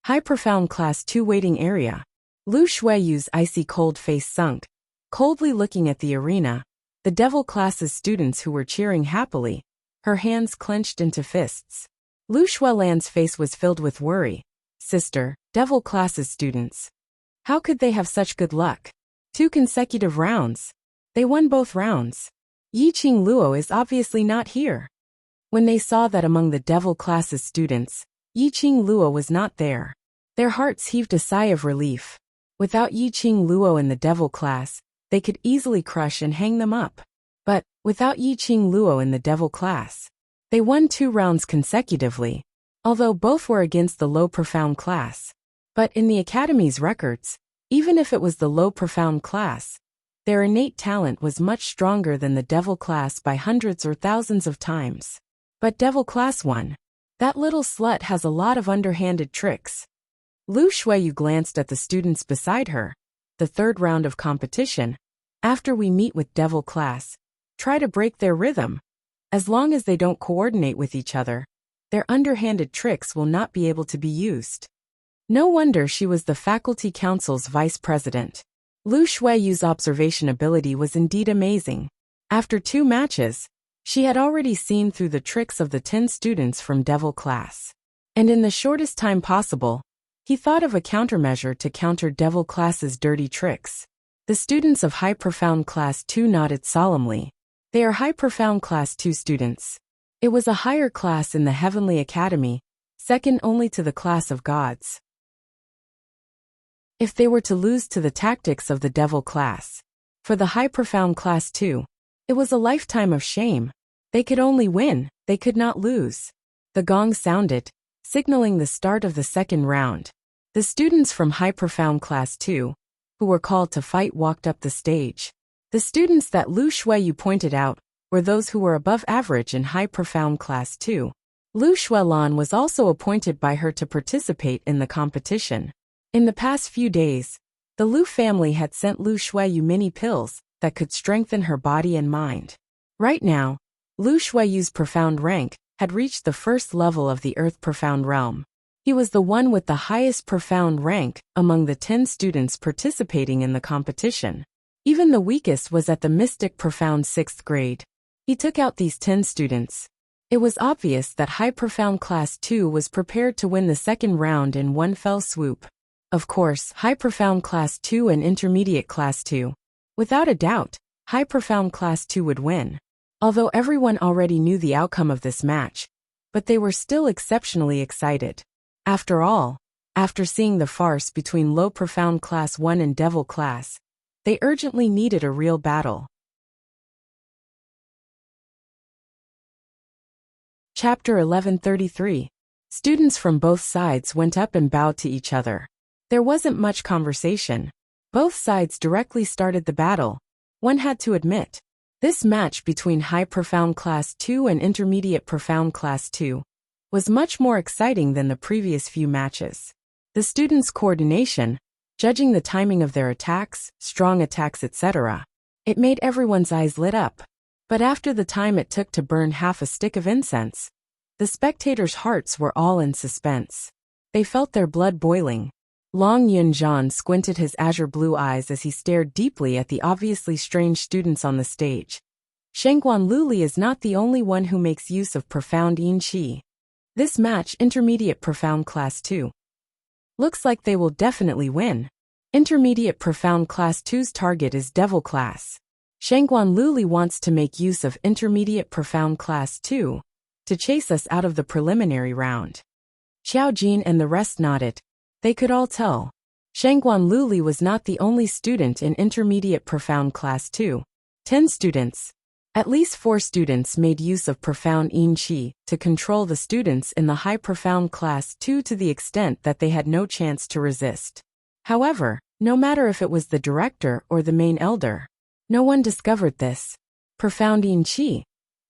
High Profound Class 2 waiting area. Lu Shuiyu's icy cold face sunk, coldly looking at the arena. The Devil Class's students who were cheering happily, her hands clenched into fists. Lu Shuilan's face was filled with worry. Sister, Devil Class's students. How could they have such good luck? 2 consecutive rounds. They won both rounds. Yiqing Luo is obviously not here. When they saw that among the Devil Class's students, Yiqing Luo was not there, their hearts heaved a sigh of relief. Without Yiqing Luo in the Devil Class, they could easily crush and hang them up. But, without Yiqing Luo in the Devil Class, they won 2 rounds consecutively, although both were against the Low Profound Class. But in the Academy's records, even if it was the Low Profound Class, their innate talent was much stronger than the Devil Class by hundreds or thousands of times. But Devil Class won. That little slut has a lot of underhanded tricks. Lu Shuiyu glanced at the students beside her. The third round of competition. After we meet with Devil Class, try to break their rhythm. As long as they don't coordinate with each other, their underhanded tricks will not be able to be used. No wonder she was the faculty council's vice president. Lu Shuiyu's observation ability was indeed amazing. After 2 matches, she had already seen through the tricks of the 10 students from Devil Class. And in the shortest time possible, he thought of a countermeasure to counter Devil Class's dirty tricks. The students of High Profound Class 2 nodded solemnly. They are High Profound Class 2 students. It was a higher class in the Heavenly Academy, second only to the class of gods. If they were to lose to the tactics of the Devil Class, for the High Profound Class 2, it was a lifetime of shame. They could only win, they could not lose. The gong sounded, signaling the start of the second round. The students from High Profound Class 2, who were called to fight, walked up the stage. The students that Lu Shuiyu pointed out were those who were above average in High Profound Class 2. Lu Shuilan was also appointed by her to participate in the competition. In the past few days, the Lu family had sent Lu Shuiyu mini pills that could strengthen her body and mind. Right now, Lu Shuiyu's profound rank had reached the first level of the Earth Profound Realm. He was the one with the highest profound rank among the 10 students participating in the competition. Even the weakest was at the Mystic Profound 6th grade. He took out these 10 students. It was obvious that High Profound Class 2 was prepared to win the second round in one fell swoop. Of course, High Profound Class 2 and Intermediate Class 2. Without a doubt, High Profound Class 2 would win. Although everyone already knew the outcome of this match, but they were still exceptionally excited. After all, after seeing the farce between Low Profound Class 1 and Devil Class, they urgently needed a real battle. Chapter 1133. Students from both sides went up and bowed to each other. There wasn't much conversation. Both sides directly started the battle. One had to admit, this match between High Profound Class 2 and Intermediate Profound Class 2 was much more exciting than the previous few matches. The students' coordination, judging the timing of their attacks, strong attacks, etc., it made everyone's eyes lit up. But after the time it took to burn half a stick of incense, the spectators' hearts were all in suspense. They felt their blood boiling. Long Yunjian squinted his azure blue eyes as he stared deeply at the obviously strange students on the stage. Shengguan Luli is not the only one who makes use of profound yin qi. This match, Intermediate Profound Class 2. Looks like they will definitely win. Intermediate Profound Class 2's target is Devil Class. Shengguan Luli wants to make use of Intermediate Profound Class 2, to chase us out of the preliminary round. Xiao Jin and the rest nodded. They could all tell. Shangguan Luli was not the only student in Intermediate Profound Class 2. 10 students. At least 4 students made use of Profound Yin Qi to control the students in the High Profound Class 2 to the extent that they had no chance to resist. However, no matter if it was the director or the main elder, no one discovered this. Profound Yin Qi.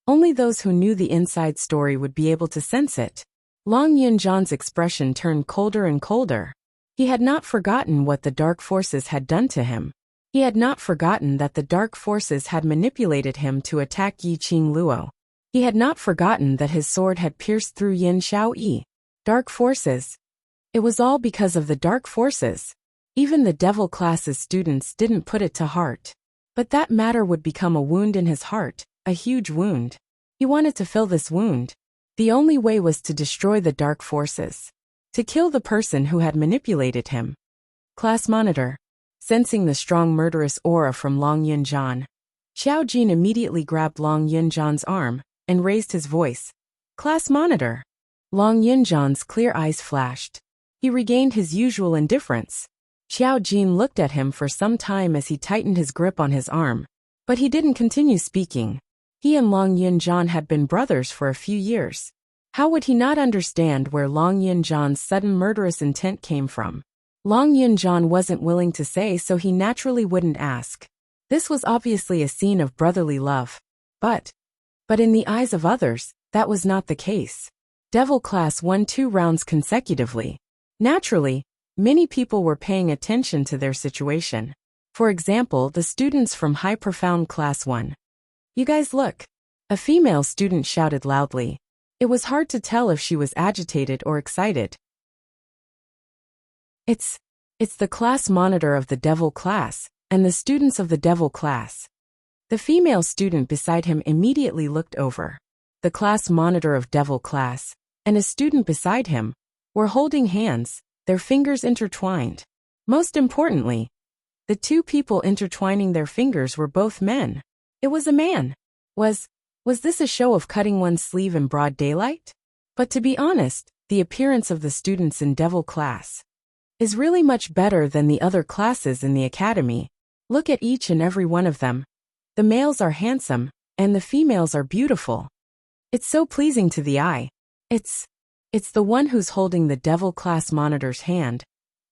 Only those who knew the inside story would be able to sense it. Long Yunzhan's expression turned colder and colder. He had not forgotten what the dark forces had done to him. He had not forgotten that the dark forces had manipulated him to attack Yiqing Luo. He had not forgotten that his sword had pierced through Yin Xiao Yi. Dark forces. It was all because of the dark forces. Even the devil class's students didn't put it to heart. But that matter would become a wound in his heart, a huge wound. He wanted to fill this wound. The only way was to destroy the dark forces. To kill the person who had manipulated him. Class monitor. Sensing the strong murderous aura from Long Yunzhan, Xiao Jin immediately grabbed Long Yunzhan's arm and raised his voice. Class monitor. Long Yunzhan's clear eyes flashed. He regained his usual indifference. Xiao Jin looked at him for some time as he tightened his grip on his arm. But he didn't continue speaking. He and Long Yunzhan had been brothers for a few years. How would he not understand where Long Yunzhan's sudden murderous intent came from? Long Yunzhan wasn't willing to say, so he naturally wouldn't ask. This was obviously a scene of brotherly love. But in the eyes of others, that was not the case. Devil class won 2 rounds consecutively. Naturally, many people were paying attention to their situation. For example, the students from High Profound Class 1. You guys look. A female student shouted loudly. It was hard to tell if she was agitated or excited. It's the class monitor of the devil class, and the students of the devil class. The female student beside him immediately looked over. The class monitor of devil class, and a student beside him, were holding hands, their fingers intertwined. Most importantly, the 2 people intertwining their fingers were both men. It was a man. Was this a show of cutting one's sleeve in broad daylight? But to be honest, the appearance of the students in devil class is really much better than the other classes in the academy. Look at each and every one of them. The males are handsome, and the females are beautiful. It's so pleasing to the eye. It's the one who's holding the devil class monitor's hand.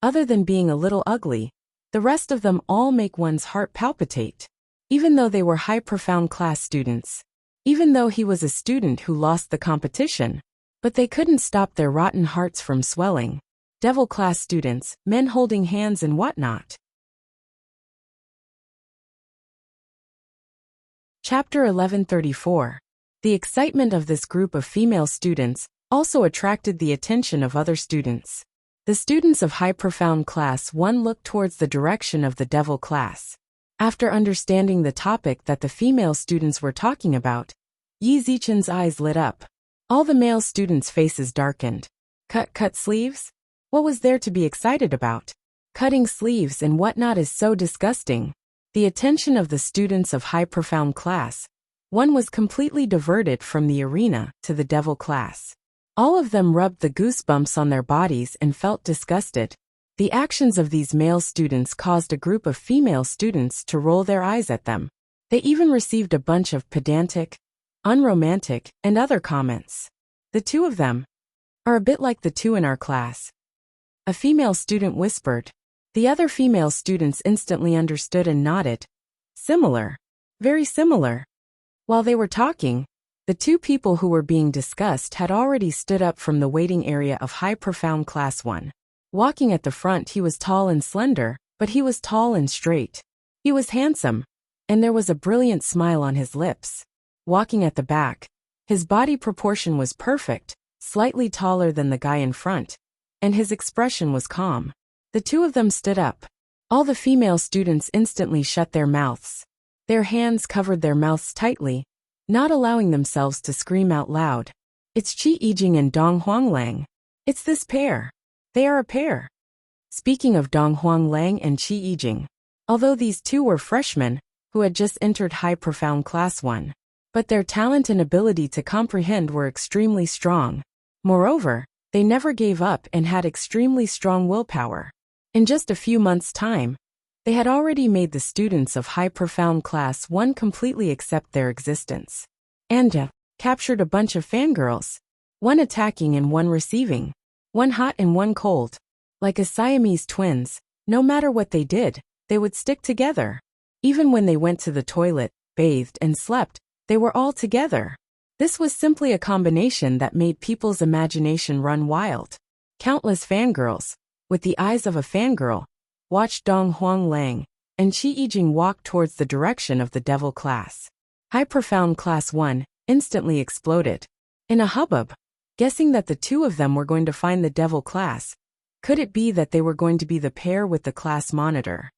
Other than being a little ugly, the rest of them all make one's heart palpitate. Even though they were high profound class students. Even though he was a student who lost the competition. But they couldn't stop their rotten hearts from swelling. Devil class students, men holding hands and whatnot. Chapter 1134. The excitement of this group of female students also attracted the attention of other students. The students of High Profound Class 1 looked towards the direction of the devil class. After understanding the topic that the female students were talking about, Yi Zichen's eyes lit up. All the male students' faces darkened. Cut sleeves? What was there to be excited about? Cutting sleeves and whatnot is so disgusting. The attention of the students of High Profound Class 1 was completely diverted from the arena to the devil class. All of them rubbed the goosebumps on their bodies and felt disgusted. The actions of these male students caused a group of female students to roll their eyes at them. They even received a bunch of pedantic, unromantic, and other comments. The 2 of them are a bit like the 2 in our class. A female student whispered. The other female students instantly understood and nodded. Similar. Very similar. While they were talking, the 2 people who were being discussed had already stood up from the waiting area of High Profound Class 1. Walking at the front, he was tall and slender, but he was tall and straight. He was handsome, and there was a brilliant smile on his lips. Walking at the back, his body proportion was perfect, slightly taller than the guy in front, and his expression was calm. The 2 of them stood up. All the female students instantly shut their mouths. Their hands covered their mouths tightly, not allowing themselves to scream out loud. It's Qi Yijing and Dong Huanglang. It's this pair. They are a pair. Speaking of Dong Huanglang and Qi Yijing, although these 2 were freshmen who had just entered High Profound Class 1, but their talent and ability to comprehend were extremely strong. Moreover, they never gave up and had extremely strong willpower. In just a few months' time, they had already made the students of High Profound Class 1 completely accept their existence. And captured a bunch of fangirls, one attacking and one receiving, one hot and one cold. Like a Siamese twins, no matter what they did, they would stick together. Even when they went to the toilet, bathed, and slept, they were all together. This was simply a combination that made people's imagination run wild. Countless fangirls, with the eyes of a fangirl, watched Dong Huang Lang and Qi Yijing walk towards the direction of the devil class. High Profound Class 1 instantly exploded. In a hubbub, guessing that the two of them were going to find the devil class. Could it be that they were going to be the pair with the class monitor?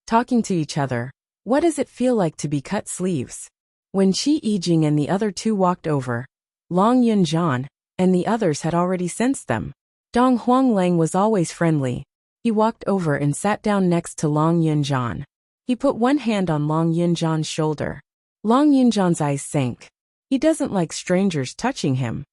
Talking to each other, what does it feel like to be cut sleeves? When Qi Yijing and the other two walked over, Long Yunjian and the others had already sensed them. Dong Huang Lang was always friendly. He walked over and sat down next to Long Yunjian. He put one hand on Long Yunjian's shoulder. Long Yunjian's eyes sank. He doesn't like strangers touching him.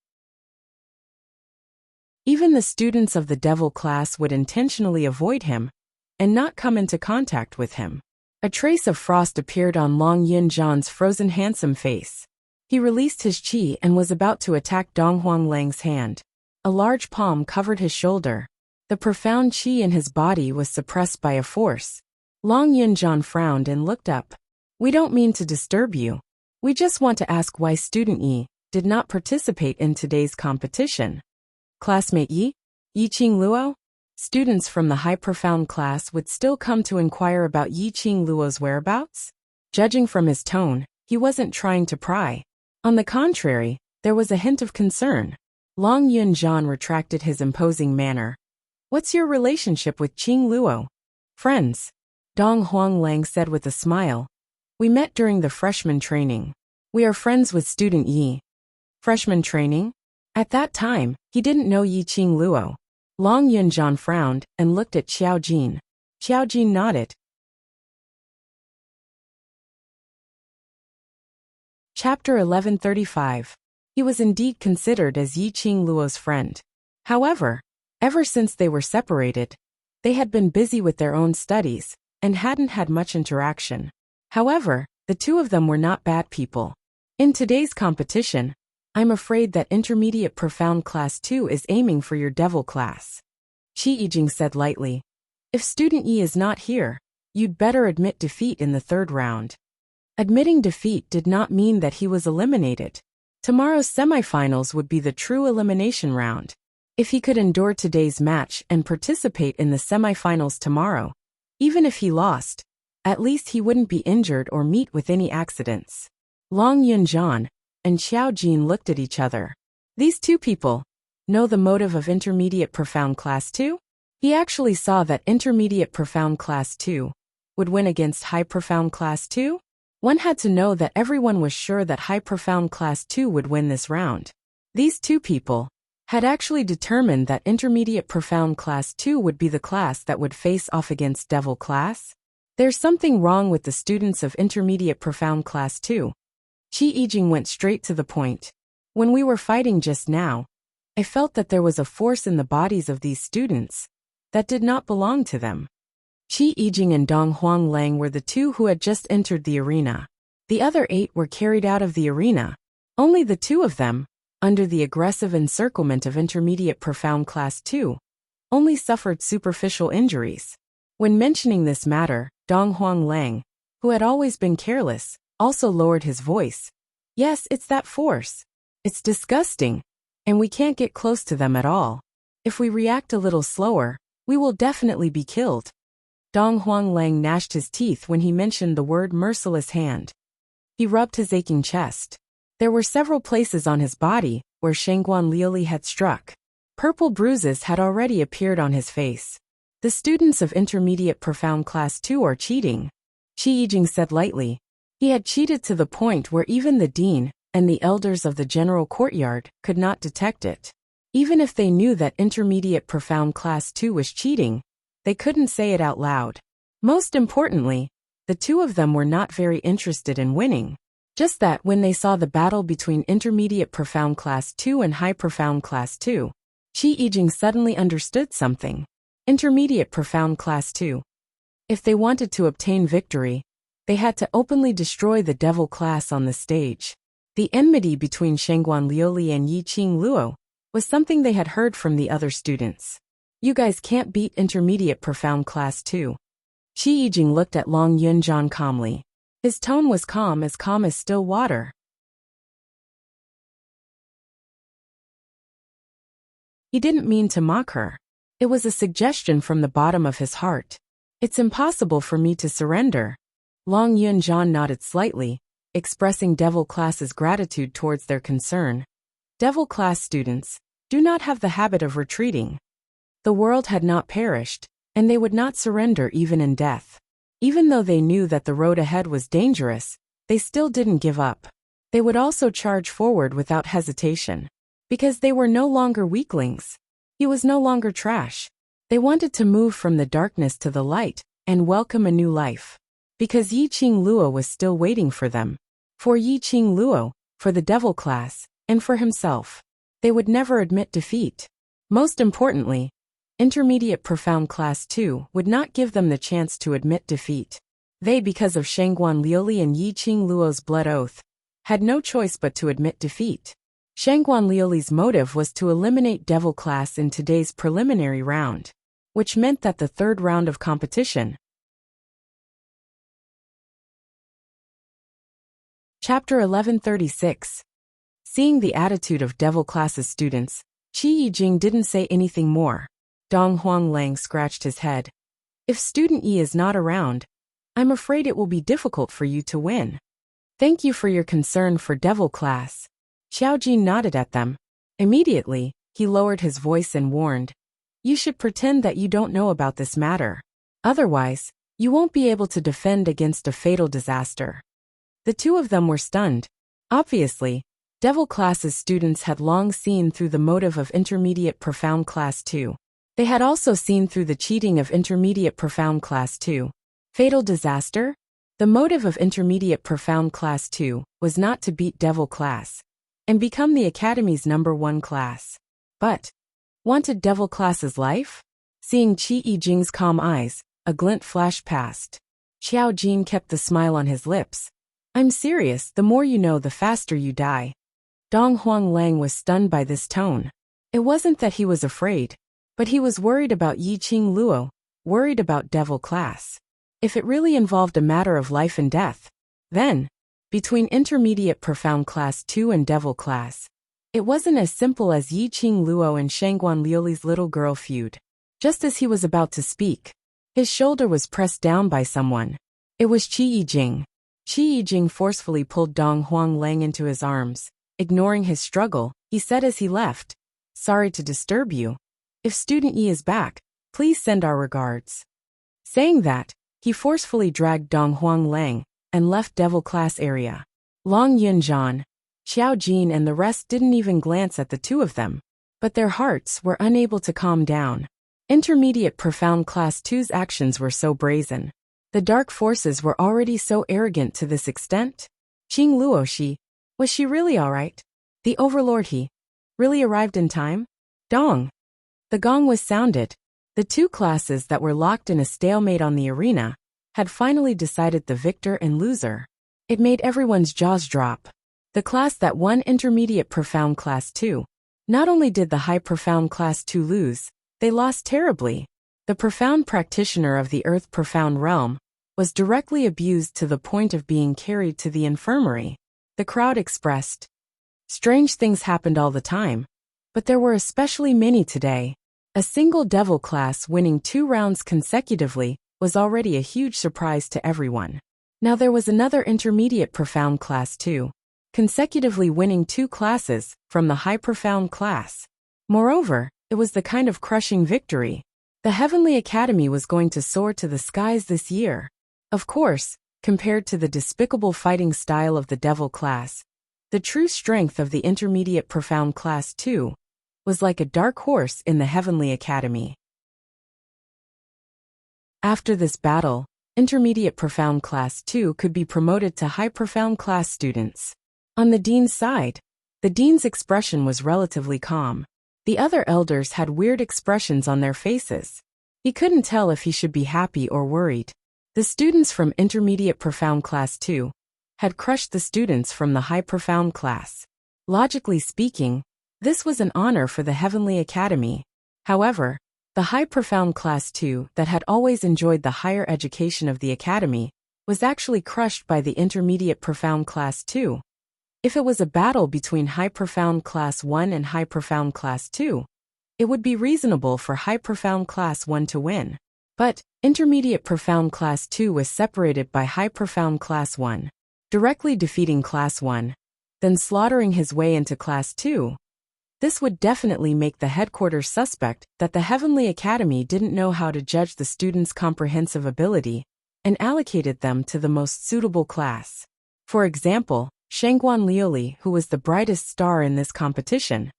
Even the students of the devil class would intentionally avoid him and not come into contact with him. A trace of frost appeared on Long Yunjian's frozen handsome face. He released his qi and was about to attack Dong Huang Lang's hand. A large palm covered his shoulder. The profound qi in his body was suppressed by a force. Long Yunjian frowned and looked up. "We don't mean to disturb you. We just want to ask why student Yi did not participate in today's competition." Classmate Yi? Yiqing Luo? Students from the High Profound class would still come to inquire about Yiqing Luo's whereabouts? Judging from his tone, he wasn't trying to pry. On the contrary, there was a hint of concern. Long Yunjian retracted his imposing manner. "What's your relationship with Qing Luo?" "Friends," Dong Huang Lang said with a smile. "We met during the freshman training. We are friends with student Yi." Freshman training? At that time, he didn't know Yiqing Luo. Long Yunjian frowned and looked at Xiao Jin. Xiao Jin nodded. Chapter 1135. He was indeed considered as Yiqing Luo's friend. However, ever since they were separated, they had been busy with their own studies and hadn't had much interaction. However, the two of them were not bad people. In today's competition, I'm afraid that Intermediate Profound Class 2 is aiming for your devil class. Qi Yijing said lightly. "If student Yi is not here, you'd better admit defeat in the third round." Admitting defeat did not mean that he was eliminated. Tomorrow's semifinals would be the true elimination round. If he could endure today's match and participate in the semifinals tomorrow, even if he lost, at least he wouldn't be injured or meet with any accidents. Long Yunjian and Xiao Jin looked at each other. These two people know the motive of Intermediate Profound Class 2? He actually saw that Intermediate Profound Class 2 would win against High Profound Class 2? One had to know that everyone was sure that High Profound Class 2 would win this round. These two people had actually determined that Intermediate Profound Class 2 would be the class that would face off against Devil Class. There's something wrong with the students of Intermediate Profound Class 2. Qi Yijing went straight to the point. "When we were fighting just now, I felt that there was a force in the bodies of these students that did not belong to them." Qi Yijing and Dong Huang Lang were the two who had just entered the arena. The other 8 were carried out of the arena. Only the two of them, under the aggressive encirclement of Intermediate Profound Class 2, only suffered superficial injuries. When mentioning this matter, Dong Huang Lang, who had always been careless, also lowered his voice. "Yes, it's that force. It's disgusting, and we can't get close to them at all. If we react a little slower, we will definitely be killed." Dong Huang Lang gnashed his teeth when he mentioned the word merciless hand. He rubbed his aching chest. There were several places on his body where Shangguan Liuli had struck. Purple bruises had already appeared on his face. "The students of Intermediate Profound Class 2 are cheating," Qi Yijing said lightly. He had cheated to the point where even the dean and the elders of the general courtyard could not detect it. Even if they knew that Intermediate Profound Class 2 was cheating, they couldn't say it out loud. Most importantly, the two of them were not very interested in winning. Just that when they saw the battle between Intermediate Profound Class 2 and High Profound Class 2, Qi Yijing suddenly understood something. Intermediate Profound Class 2. If they wanted to obtain victory, they had to openly destroy the devil class on the stage. The enmity between Shengguan Liuli and Yiqing Luo was something they had heard from the other students. You guys can't beat Intermediate Profound Class 2. Qi Yijing looked at Long Yunzhan calmly. His tone was calm as still water. He didn't mean to mock her. It was a suggestion from the bottom of his heart. It's impossible for me to surrender. Long Yunzhan nodded slightly, expressing Devil Class's gratitude towards their concern. Devil Class students do not have the habit of retreating. The world had not perished, and they would not surrender even in death. Even though they knew that the road ahead was dangerous, they still didn't give up. They would also charge forward without hesitation. Because they were no longer weaklings. He was no longer trash. They wanted to move from the darkness to the light and welcome a new life. Because Yiqing Luo was still waiting for them. For Yiqing Luo, for the Devil Class, and for himself. They would never admit defeat. Most importantly, Intermediate Profound Class 2 would not give them the chance to admit defeat. They, because of Shengguan Liuli and Yiqing Luo's blood oath, had no choice but to admit defeat. Shengguan Liuli's motive was to eliminate Devil Class in today's preliminary round, which meant that the third round of competition. Chapter 1136. Seeing the attitude of Devil Class's students, Qi Yijing didn't say anything more. Dong Huanglang scratched his head. If Student Yi is not around, I'm afraid it will be difficult for you to win. Thank you for your concern for Devil Class. Xiaojin nodded at them. Immediately, he lowered his voice and warned, you should pretend that you don't know about this matter. Otherwise, you won't be able to defend against a fatal disaster. The two of them were stunned. Obviously, Devil Class's students had long seen through the motive of Intermediate Profound Class 2. They had also seen through the cheating of Intermediate Profound Class 2. Fatal disaster? The motive of Intermediate Profound Class 2 was not to beat Devil Class and become the Academy's #1 class, but wanted Devil Class's life? Seeing Qi Yijing's calm eyes, a glint flashed past. Xiao Jin kept the smile on his lips. I'm serious, the more you know, the faster you die. Dong Huanglang was stunned by this tone. It wasn't that he was afraid, but he was worried about Yiqing Luo, worried about Devil Class. If it really involved a matter of life and death, then, between Intermediate Profound Class 2 and Devil Class, it wasn't as simple as Yiqing Luo and Shengguan Liuli's little girl feud. Just as he was about to speak, his shoulder was pressed down by someone. It was Qi Yijing. Qi Yijing forcefully pulled Dong Huanglang into his arms. Ignoring his struggle, he said as he left, sorry to disturb you. If Student Yi is back, please send our regards. Saying that, he forcefully dragged Dong Huanglang and left Devil Class area. Long Yunzhan, Xiao Jin and the rest didn't even glance at the two of them, but their hearts were unable to calm down. Intermediate Profound Class 2's actions were so brazen. The dark forces were already so arrogant to this extent. Qing Luoxi, was she really alright? The Overlord he really arrived in time? Dong. The gong was sounded. The two classes that were locked in a stalemate on the arena had finally decided the victor and loser. It made everyone's jaws drop. The class that won Intermediate Profound Class 2. Not only did the High Profound Class 2 lose, they lost terribly. The profound practitioner of the Earth Profound Realm was directly abused to the point of being carried to the infirmary. The crowd expressed. Strange things happened all the time, but there were especially many today. A single Devil Class winning 2 rounds consecutively was already a huge surprise to everyone. Now there was another Intermediate Profound Class 2, consecutively winning 2 classes from the High Profound Class. Moreover, it was the kind of crushing victory. The Heavenly Academy was going to soar to the skies this year. Of course, compared to the despicable fighting style of the Devil Class, the true strength of the Intermediate Profound Class 2 was like a dark horse in the Heavenly Academy. After this battle, Intermediate Profound Class 2 could be promoted to High Profound Class students. On the dean's side, the dean's expression was relatively calm. The other elders had weird expressions on their faces. He couldn't tell if he should be happy or worried. The students from Intermediate Profound Class 2 had crushed the students from the High Profound class. Logically speaking, this was an honor for the Heavenly Academy. However, the High Profound Class 2 that had always enjoyed the higher education of the Academy was actually crushed by the Intermediate Profound Class 2. If it was a battle between High Profound Class 1 and High Profound Class 2, it would be reasonable for High Profound Class 1 to win. But Intermediate Profound Class 2 was separated by High Profound Class 1, directly defeating Class 1, then slaughtering his way into Class 2. This would definitely make the headquarters suspect that the Heavenly Academy didn't know how to judge the students' comprehensive ability and allocated them to the most suitable class. For example, Shangguan Liuli, who was the brightest star in this competition.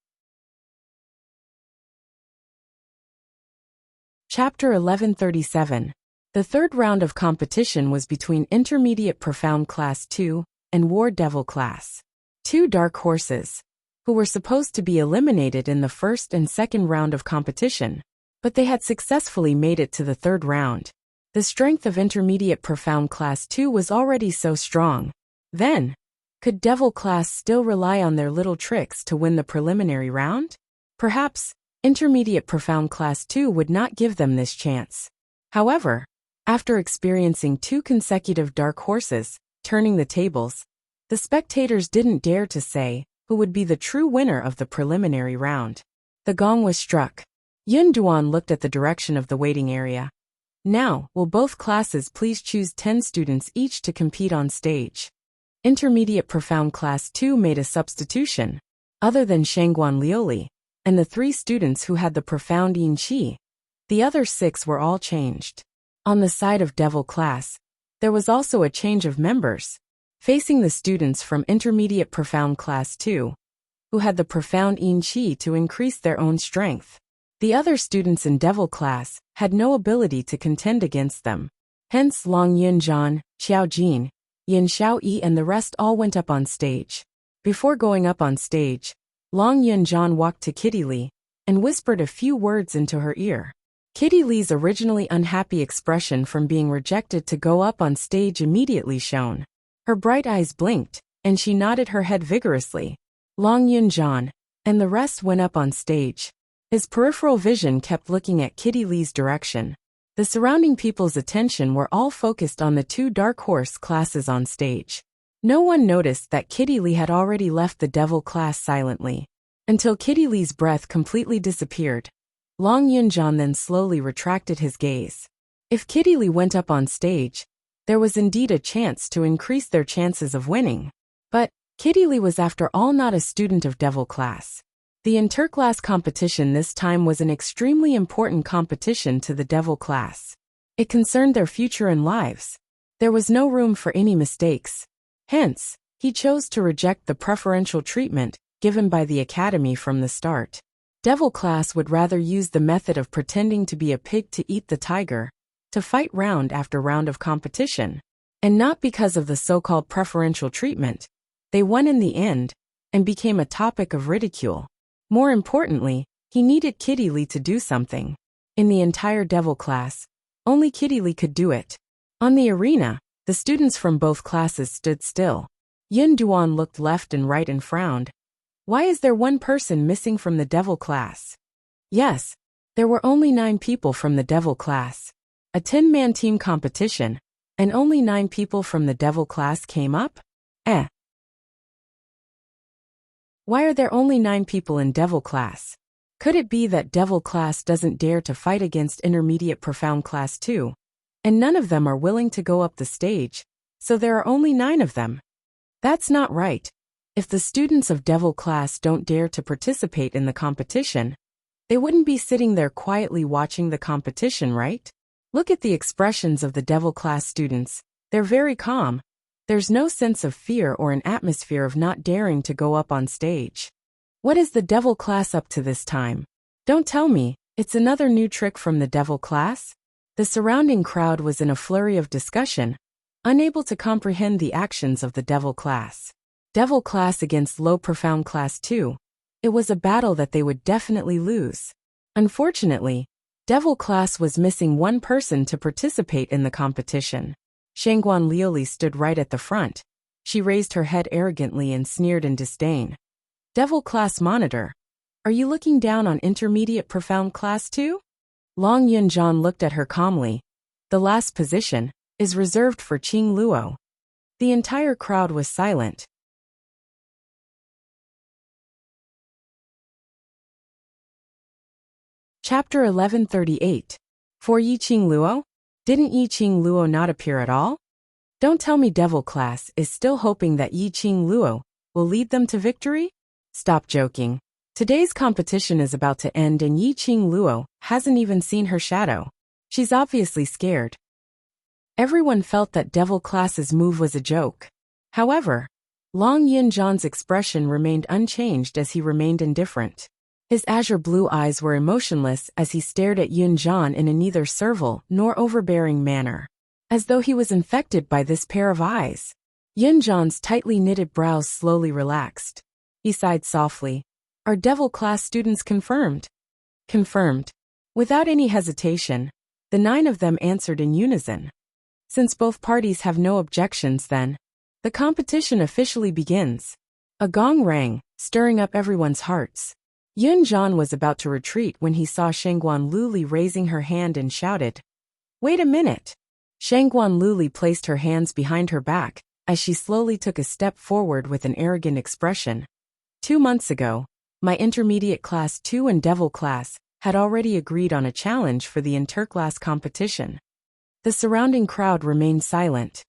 Chapter 1137. The third round of competition was between Intermediate Profound Class 2 and War Devil Class. Two dark horses, who were supposed to be eliminated in the first and second round of competition, but they had successfully made it to the third round. The strength of Intermediate Profound Class 2 was already so strong. Then, could Devil Class still rely on their little tricks to win the preliminary round? Perhaps Intermediate Profound Class 2 would not give them this chance. However, after experiencing two consecutive dark horses turning the tables, the spectators didn't dare to say who would be the true winner of the preliminary round. The gong was struck. Yun Duan looked at the direction of the waiting area. Now, will both classes please choose 10 students each to compete on stage? Intermediate Profound Class 2 made a substitution, other than Shangguan Liuli, and the 3 students who had the Profound Yin Qi. The other 6 were all changed. On the side of Devil Class, there was also a change of members, facing the students from Intermediate Profound Class 2, who had the Profound Yin Qi to increase their own strength. The other students in Devil Class had no ability to contend against them. Hence Long Yunzhan, Xiao Jin, Yin Xiaoyi and the rest all went up on stage. Before going up on stage, Long Yunzhan walked to Kitty Li and whispered a few words into her ear. Kitty Li's originally unhappy expression from being rejected to go up on stage immediately shone. Her bright eyes blinked, and she nodded her head vigorously. Long Yunzhan and the rest went up on stage. His peripheral vision kept looking at Kitty Li's direction. The surrounding people's attention were all focused on the 2 dark horse classes on stage. No one noticed that Kitty Li had already left the Devil Class silently, until Kitty Li's breath completely disappeared. Long Yunzhan then slowly retracted his gaze. If Kitty Li went up on stage, there was indeed a chance to increase their chances of winning. But Kitty Li was after all not a student of Devil Class. The interclass competition this time was an extremely important competition to the Devil Class. It concerned their future and lives. There was no room for any mistakes. Hence, he chose to reject the preferential treatment given by the Academy from the start. Devil Class would rather use the method of pretending to be a pig to eat the tiger, to fight round after round of competition. And not because of the so-called preferential treatment. They won in the end, and became a topic of ridicule. More importantly, he needed Kitty Li to do something. In the entire Devil Class, only Kitty Li could do it. On the arena, the students from both classes stood still. Yun Duan looked left and right and frowned. Why is there one person missing from the Devil Class? Yes, there were only 9 people from the Devil Class. A 10-man team competition, and only 9 people from the Devil Class came up? Why are there only 9 people in Devil Class? Could it be that Devil Class doesn't dare to fight against Intermediate Profound Class 2, and none of them are willing to go up the stage, so there are only 9 of them? That's not right. If the students of Devil Class don't dare to participate in the competition, they wouldn't be sitting there quietly watching the competition, right? Look at the expressions of the Devil Class students. They're very calm. There's no sense of fear or an atmosphere of not daring to go up on stage. What is the Devil Class up to this time? Don't tell me, it's another new trick from the Devil Class? The surrounding crowd was in a flurry of discussion, unable to comprehend the actions of the Devil class. Devil class against Low Profound Class 2. It was a battle that they would definitely lose. Unfortunately, Devil class was missing one person to participate in the competition. Shangguan Liuli stood right at the front. She raised her head arrogantly and sneered in disdain. Devil class monitor, are you looking down on Intermediate Profound Class 2? Long Yunjian looked at her calmly. The last position is reserved for Qing Luo. The entire crowd was silent. Chapter 1138. For Yi Qing Luo? Didn't Yi Qing Luo not appear at all? Don't tell me Devil class is still hoping that Yi Qing Luo will lead them to victory? Stop joking. Today's competition is about to end and Yi Qing Luo hasn't even seen her shadow. She's obviously scared. Everyone felt that Devil class's move was a joke. However, Long Yunjian's expression remained unchanged as he remained indifferent. His azure blue eyes were emotionless as he stared at Yunjian in a neither servile nor overbearing manner, as though he was infected by this pair of eyes. Yunjian's tightly knitted brows slowly relaxed. He sighed softly. Are Devil class students confirmed? Confirmed. Without any hesitation, the 9 of them answered in unison. Since both parties have no objections then, the competition officially begins. A gong rang, stirring up everyone's hearts. Yunjian was about to retreat when he saw Shangguan Luli raising her hand and shouted, "Wait a minute!" Shangguan Luli placed her hands behind her back as she slowly took a step forward with an arrogant expression. 2 months ago, my Intermediate Class 2 and Devil class had already agreed on a challenge for the interclass competition. The surrounding crowd remained silent.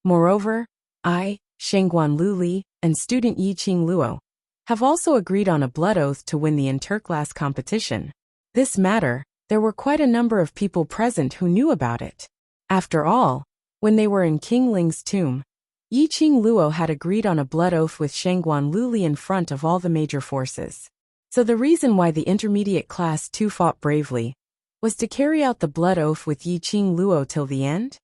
Moreover, I, Shangguan Luli, and student Yi Qing Luo have also agreed on a blood oath to win the interclass competition. This matter, there were quite a number of people present who knew about it. After all, when they were in King Ling's tomb, Yi Qing Luo had agreed on a blood oath with Shangguan Luli in front of all the major forces. So the reason why the Intermediate Class 2 fought bravely was to carry out the blood oath with Yi Qing Luo till the end?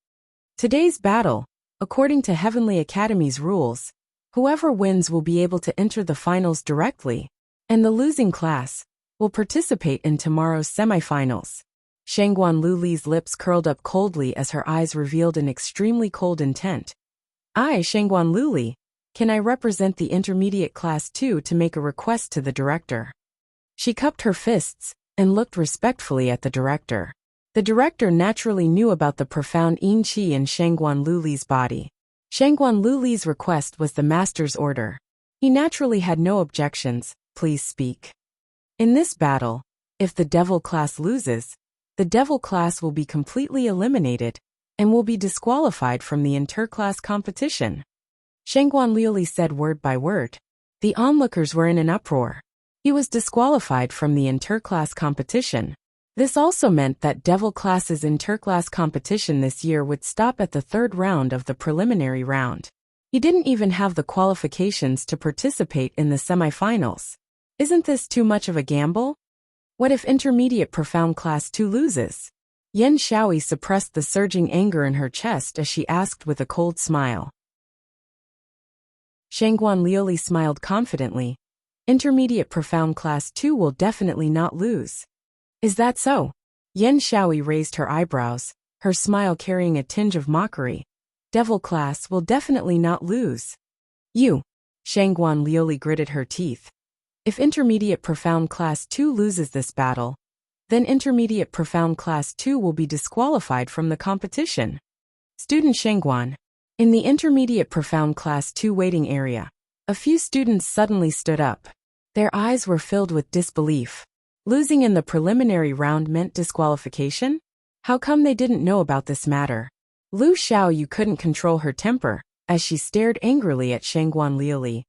Today's battle, according to Heavenly Academy's rules, whoever wins will be able to enter the finals directly, and the losing class will participate in tomorrow's semifinals. Shangguan Luli's lips curled up coldly as her eyes revealed an extremely cold intent. I, Shangguan Luli, can I represent the Intermediate Class 2 to make a request to the director? She cupped her fists and looked respectfully at the director. The director naturally knew about the profound yin qi in Shangguan Luli's body. Shangguan Luli's request was the master's order. He naturally had no objections. Please speak. In this battle, if the Devil class loses, the Devil class will be completely eliminated and will be disqualified from the interclass competition. Shangguan Liuli said word by word. The onlookers were in an uproar. He was disqualified from the interclass competition. This also meant that Devil class's interclass competition this year would stop at the 3rd round of the preliminary round. He didn't even have the qualifications to participate in the semifinals. Isn't this too much of a gamble? What if Intermediate Profound Class 2 loses? Yen Shaoi suppressed the surging anger in her chest as she asked with a cold smile. Shangguan Liuli smiled confidently. Intermediate Profound Class 2 will definitely not lose. Is that so? Yen Shaoi raised her eyebrows, her smile carrying a tinge of mockery. Devil class will definitely not lose. You. Shangguan Liuli gritted her teeth. If Intermediate Profound Class 2 loses this battle, then Intermediate Profound Class 2 will be disqualified from the competition. Student Shangguan. In the Intermediate Profound Class 2 waiting area, a few students suddenly stood up. Their eyes were filled with disbelief. Losing in the preliminary round meant disqualification? How come they didn't know about this matter? Lu Xiaoyu couldn't control her temper as she stared angrily at Shangguan Liuli.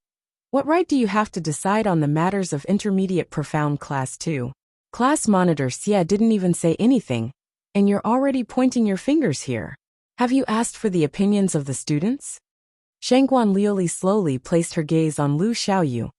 What right do you have to decide on the matters of Intermediate Profound Class 2? Class Monitor Xia didn't even say anything, and you're already pointing your fingers here. Have you asked for the opinions of the students? Shangguan Liuli slowly placed her gaze on Lu Xiaoyu.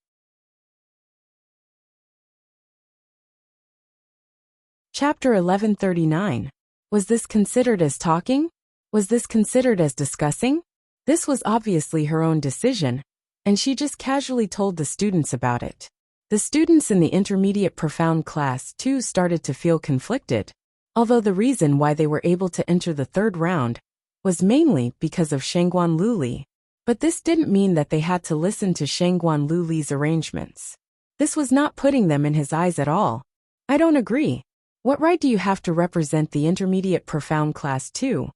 Chapter 1139. Was this considered as talking? Was this considered as discussing? This was obviously her own decision, and she just casually told the students about it. The students in the intermediate profound class too started to feel conflicted, although the reason why they were able to enter the third round was mainly because of Shangguan Luli. But this didn't mean that they had to listen to Shangguan Luli's arrangements. This was not putting them in his eyes at all. I don't agree. What right do you have to represent the intermediate profound class 2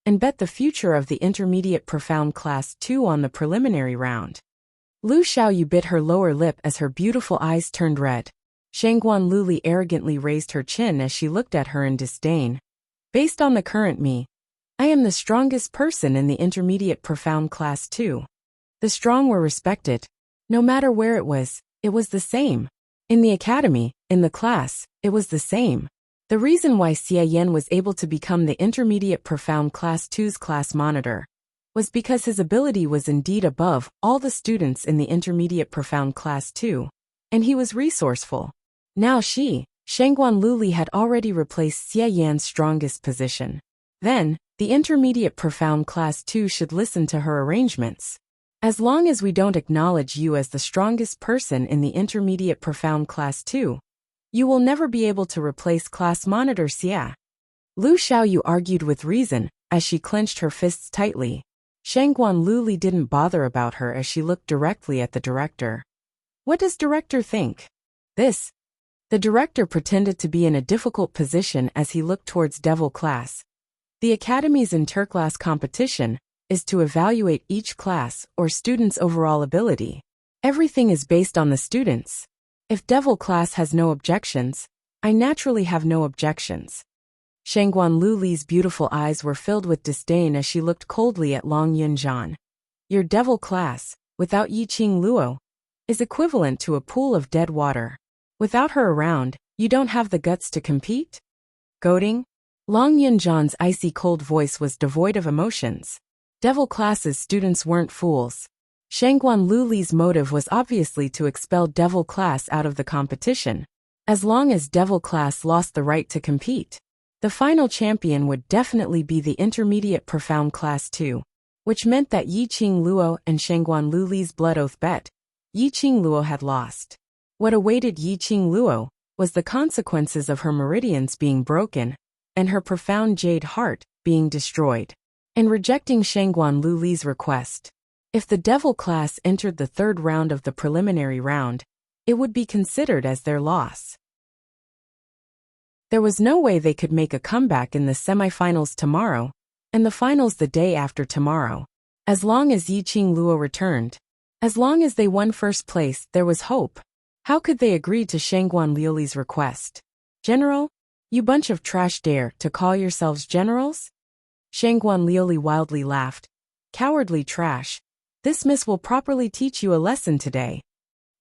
and bet the future of the intermediate profound class 2 on the preliminary round? Lu Xiaoyu bit her lower lip as her beautiful eyes turned red. Shangguan Luli arrogantly raised her chin as she looked at her in disdain. Based on the current me, I am the strongest person in the intermediate profound class 2. The strong were respected. No matter where it was the same. In the academy, in the class, it was the same. The reason why Xie Yan was able to become the intermediate profound class 2's class monitor was because his ability was indeed above all the students in the intermediate profound class 2, and he was resourceful. Now Shangguan Luli had already replaced Xie Yan's strongest position. Then, the intermediate profound class 2 should listen to her arrangements. As long as we don't acknowledge you as the strongest person in the intermediate profound class 2, you will never be able to replace class monitor Xia. Lu Xiaoyu argued with reason, as she clenched her fists tightly. Shangguan Luli didn't bother about her as she looked directly at the director. What does director think? This. The director pretended to be in a difficult position as he looked towards Devil class. The academy's interclass competition is to evaluate each class or student's overall ability. Everything is based on the students. If Devil class has no objections, I naturally have no objections. Shangguan Luli's beautiful eyes were filled with disdain as she looked coldly at Long Yunzhan. Your Devil class, without Yiqing Luo, is equivalent to a pool of dead water. Without her around, you don't have the guts to compete? Goading? Long Yunzhan's icy cold voice was devoid of emotions. Devil class's students weren't fools. Shangguan Luli's motive was obviously to expel Devil class out of the competition. As long as Devil class lost the right to compete, the final champion would definitely be the intermediate profound class 2, which meant that Yiqing Luo and Shangguan Luli's blood oath bet, Yiqing Luo had lost. What awaited Yiqing Luo was the consequences of her meridians being broken and her profound jade heart being destroyed. In rejecting Shangguan Luli's request, if the Devil class entered the third round of the preliminary round, it would be considered as their loss. There was no way they could make a comeback in the semifinals tomorrow, and the finals the day after tomorrow. As long as Yiqing Luo returned, as long as they won first place, there was hope. How could they agree to Shangguan Luli's request? General? You bunch of trash dare to call yourselves generals? Shangguan Liuli wildly laughed. Cowardly trash. This miss will properly teach you a lesson today.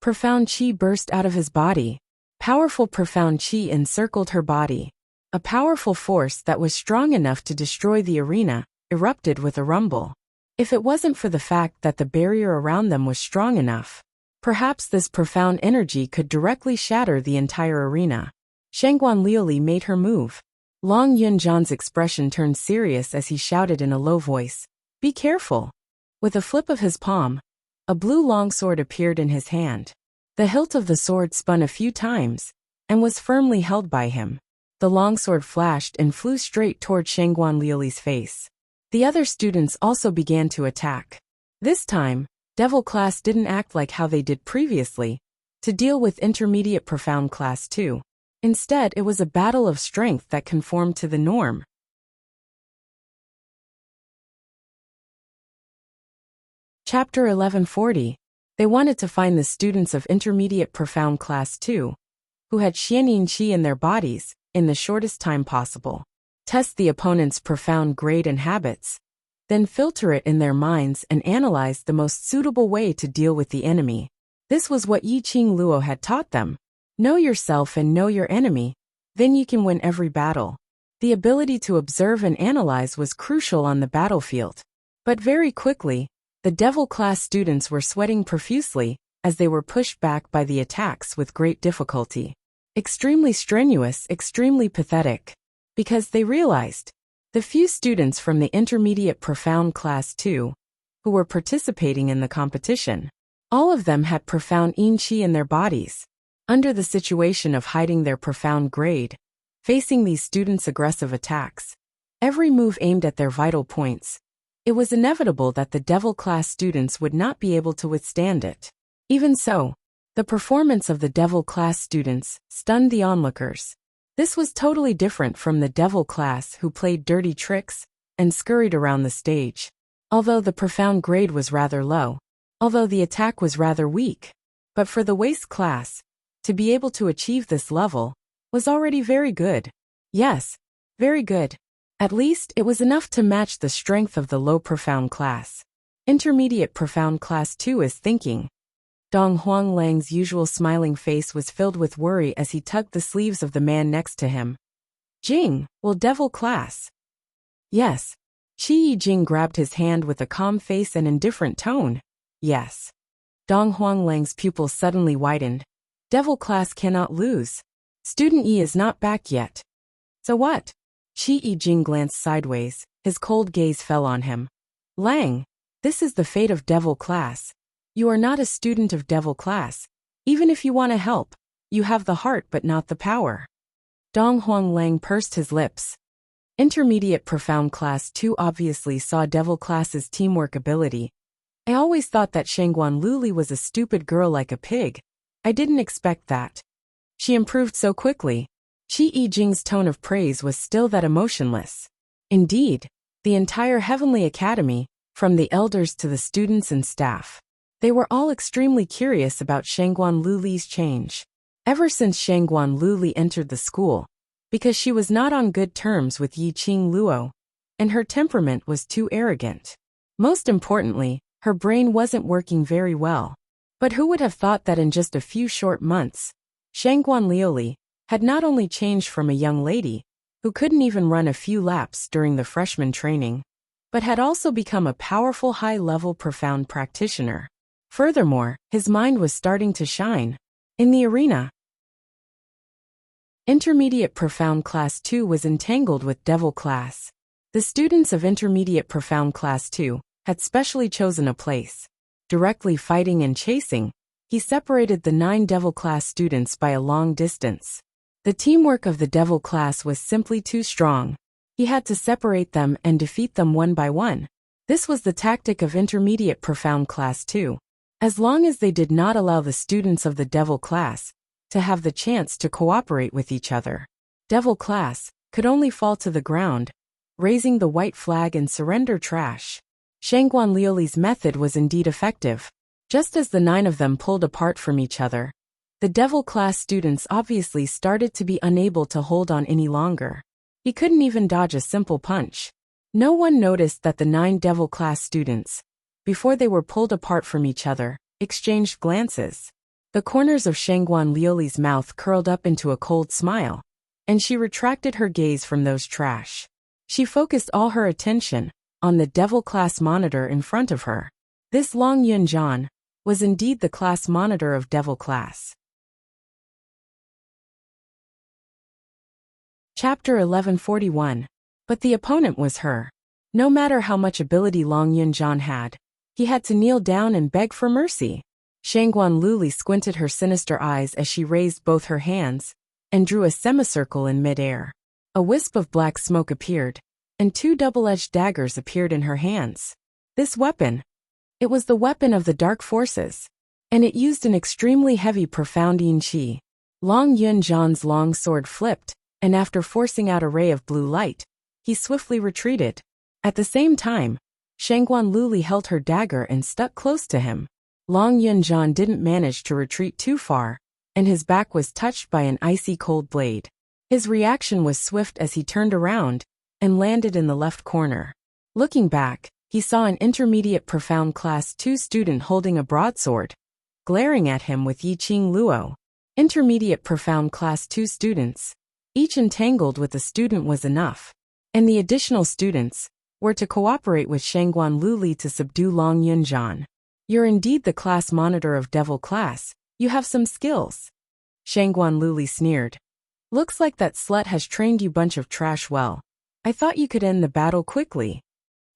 Profound qi burst out of his body. Powerful profound qi encircled her body. A powerful force that was strong enough to destroy the arena erupted with a rumble. If it wasn't for the fact that the barrier around them was strong enough, perhaps this profound energy could directly shatter the entire arena. Shangguan Liuli made her move. Long Yunzhan's expression turned serious as he shouted in a low voice, "Be careful." With a flip of his palm, a blue longsword appeared in his hand. The hilt of the sword spun a few times and was firmly held by him. The longsword flashed and flew straight toward Shangguan Liuli's face. The other students also began to attack. This time, Devil class didn't act like how they did previously, to deal with intermediate profound class 2. Instead, it was a battle of strength that conformed to the norm. Chapter 1140. They wanted to find the students of intermediate profound class 2, who had Xianyin Qi in their bodies, in the shortest time possible. Test the opponent's profound grade and habits, then filter it in their minds and analyze the most suitable way to deal with the enemy. This was what Yiqing Luo had taught them. Know yourself and know your enemy, then you can win every battle. The ability to observe and analyze was crucial on the battlefield. But very quickly, the Devil class students were sweating profusely as they were pushed back by the attacks with great difficulty. Extremely strenuous, extremely pathetic. because they realized the few students from the Intermediate Profound Class 2 who were participating in the competition, all of them had profound enrich in their bodies, under the situation of hiding their profound grade, facing these students' aggressive attacks. Every move aimed at their vital points. It was inevitable that the Devil Class students would not be able to withstand it. Even so, the performance of the Devil Class students stunned the onlookers. This was totally different from the Devil Class who played dirty tricks and scurried around the stage. Although the profound grade was rather low, although the attack was rather weak, but for the Waste Class, to be able to achieve this level was already very good. Yes, very good. At least it was enough to match the strength of the low Profound Class. Intermediate Profound Class 2 is thinking. Dong Huang Lang's usual smiling face was filled with worry as he tugged the sleeves of the man next to him. Jing, will Devil Class? Yes. Qi Yijing grabbed his hand with a calm face and indifferent tone. Yes. Dong Huang Lang's pupils suddenly widened. Devil Class cannot lose. Student Yi is not back yet. So what? Qi Yijing glanced sideways, his cold gaze fell on him. Lang, this is the fate of Devil Class. You are not a student of Devil Class. Even if you want to help, you have the heart but not the power. Dong Huang Lang pursed his lips. Intermediate Profound Class 2 obviously saw Devil Class's teamwork ability. I always thought that Shangguan Luli was a stupid girl like a pig. I didn't expect that. She improved so quickly. Qi Yijing's tone of praise was still that emotionless. Indeed, the entire Heavenly Academy, from the elders to the students and staff, they were all extremely curious about Shangguan Luli's change. Ever since Shangguan Luli entered the school, because she was not on good terms with Yiqing Luo, and her temperament was too arrogant. Most importantly, her brain wasn't working very well. But who would have thought that in just a few short months, Shangguan Liuli had not only changed from a young lady, who couldn't even run a few laps during the freshman training, but had also become a powerful high-level profound practitioner. Furthermore, his mind was starting to shine. In the arena, Intermediate Profound Class 2 was entangled with Devil Class. The students of Intermediate Profound Class 2 had specially chosen a place. Directly fighting and chasing, he separated the 9 Devil Class students by a long distance. The teamwork of the Devil Class was simply too strong. He had to separate them and defeat them one by one. This was the tactic of Intermediate Profound Class 2. As long as they did not allow the students of the Devil Class to have the chance to cooperate with each other, Devil Class could only fall to the ground, raising the white flag and surrender trash. Shangguan Liuli's method was indeed effective. Just as the 9 of them pulled apart from each other, the Devil Class students obviously started to be unable to hold on any longer. He couldn't even dodge a simple punch. No one noticed that the 9 Devil Class students, before they were pulled apart from each other, exchanged glances. The corners of Shangguan Liuli's mouth curled up into a cold smile, and she retracted her gaze from those trash. She focused all her attention on the Devil Class monitor in front of her. This Long Yunjian was indeed the class monitor of Devil Class. Chapter 1141. But the opponent was her. No matter how much ability Long Yunjian had to kneel down and beg for mercy. Shangguan Luli squinted her sinister eyes as she raised both her hands and drew a semicircle in mid-air. A wisp of black smoke appeared, and 2 double-edged daggers appeared in her hands. This weapon, it was the weapon of the dark forces, and it used an extremely heavy profound yin qi. Long Yunjian's long sword flipped, and after forcing out a ray of blue light, he swiftly retreated. At the same time, Shangguan Luli held her dagger and stuck close to him. Long Yunjian didn't manage to retreat too far, and his back was touched by an icy cold blade. His reaction was swift as he turned around and landed in the left corner. Looking back, he saw an Intermediate Profound Class 2 student holding a broadsword, glaring at him with Yiqing Luo. Intermediate Profound Class 2 students, each entangled with a student was enough, and the additional students were to cooperate with Shangguan Luli to subdue Long Yunjian. You're indeed the class monitor of Devil Class. You have some skills. Shangguan Luli sneered. Looks like that slut has trained you bunch of trash well. I thought you could end the battle quickly.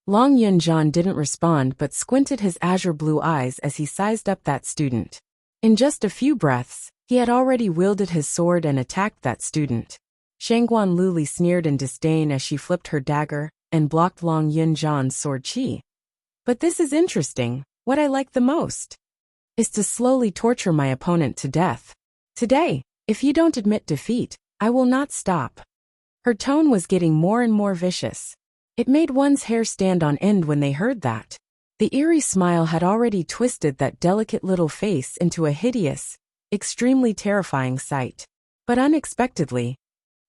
Long Yunjan didn't respond but squinted his azure blue eyes as he sized up that student. In just a few breaths, he had already wielded his sword and attacked that student. Shangguan Luli sneered in disdain as she flipped her dagger and blocked Long Yunjan's sword chi. But this is interesting. What I like the most is to slowly torture my opponent to death. Today, if you don't admit defeat, I will not stop. Her tone was getting more and more vicious. It made one's hair stand on end when they heard that. The eerie smile had already twisted that delicate little face into a hideous, extremely terrifying sight. But unexpectedly,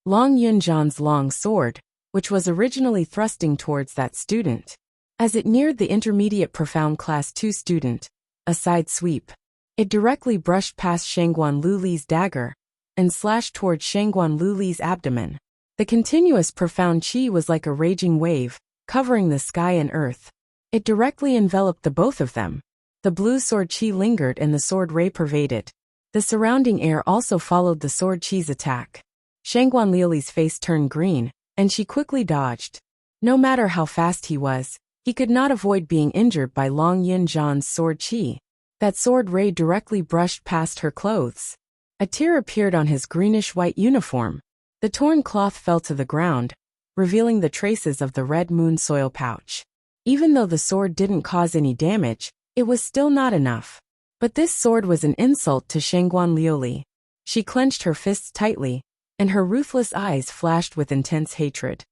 Long Yunjan's long sword, which was originally thrusting towards that student, as it neared the intermediate profound class 2 student, a side sweep, it directly brushed past Shangguan Luli's dagger and slashed towards Shangguan Luli's abdomen. The continuous profound chi was like a raging wave, covering the sky and earth. It directly enveloped the both of them. The blue sword chi lingered and the sword ray pervaded. The surrounding air also followed the sword chi's attack. Shangguan Liuli's face turned green, and she quickly dodged. No matter how fast he was, he could not avoid being injured by Long Yunjan's sword chi. That sword ray directly brushed past her clothes. A tear appeared on his greenish-white uniform. The torn cloth fell to the ground, revealing the traces of the red moon soil pouch. Even though the sword didn't cause any damage, it was still not enough. But this sword was an insult to Shangguan Liuli. She clenched her fists tightly, and her ruthless eyes flashed with intense hatred.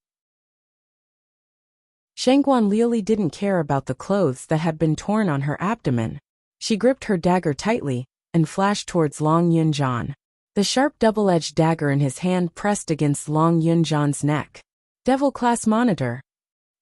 Shangguan Liuli didn't care about the clothes that had been torn on her abdomen. She gripped her dagger tightly and flashed towards Long Yunjan. The sharp double-edged dagger in his hand pressed against Long Yunjan's neck. Devil class monitor.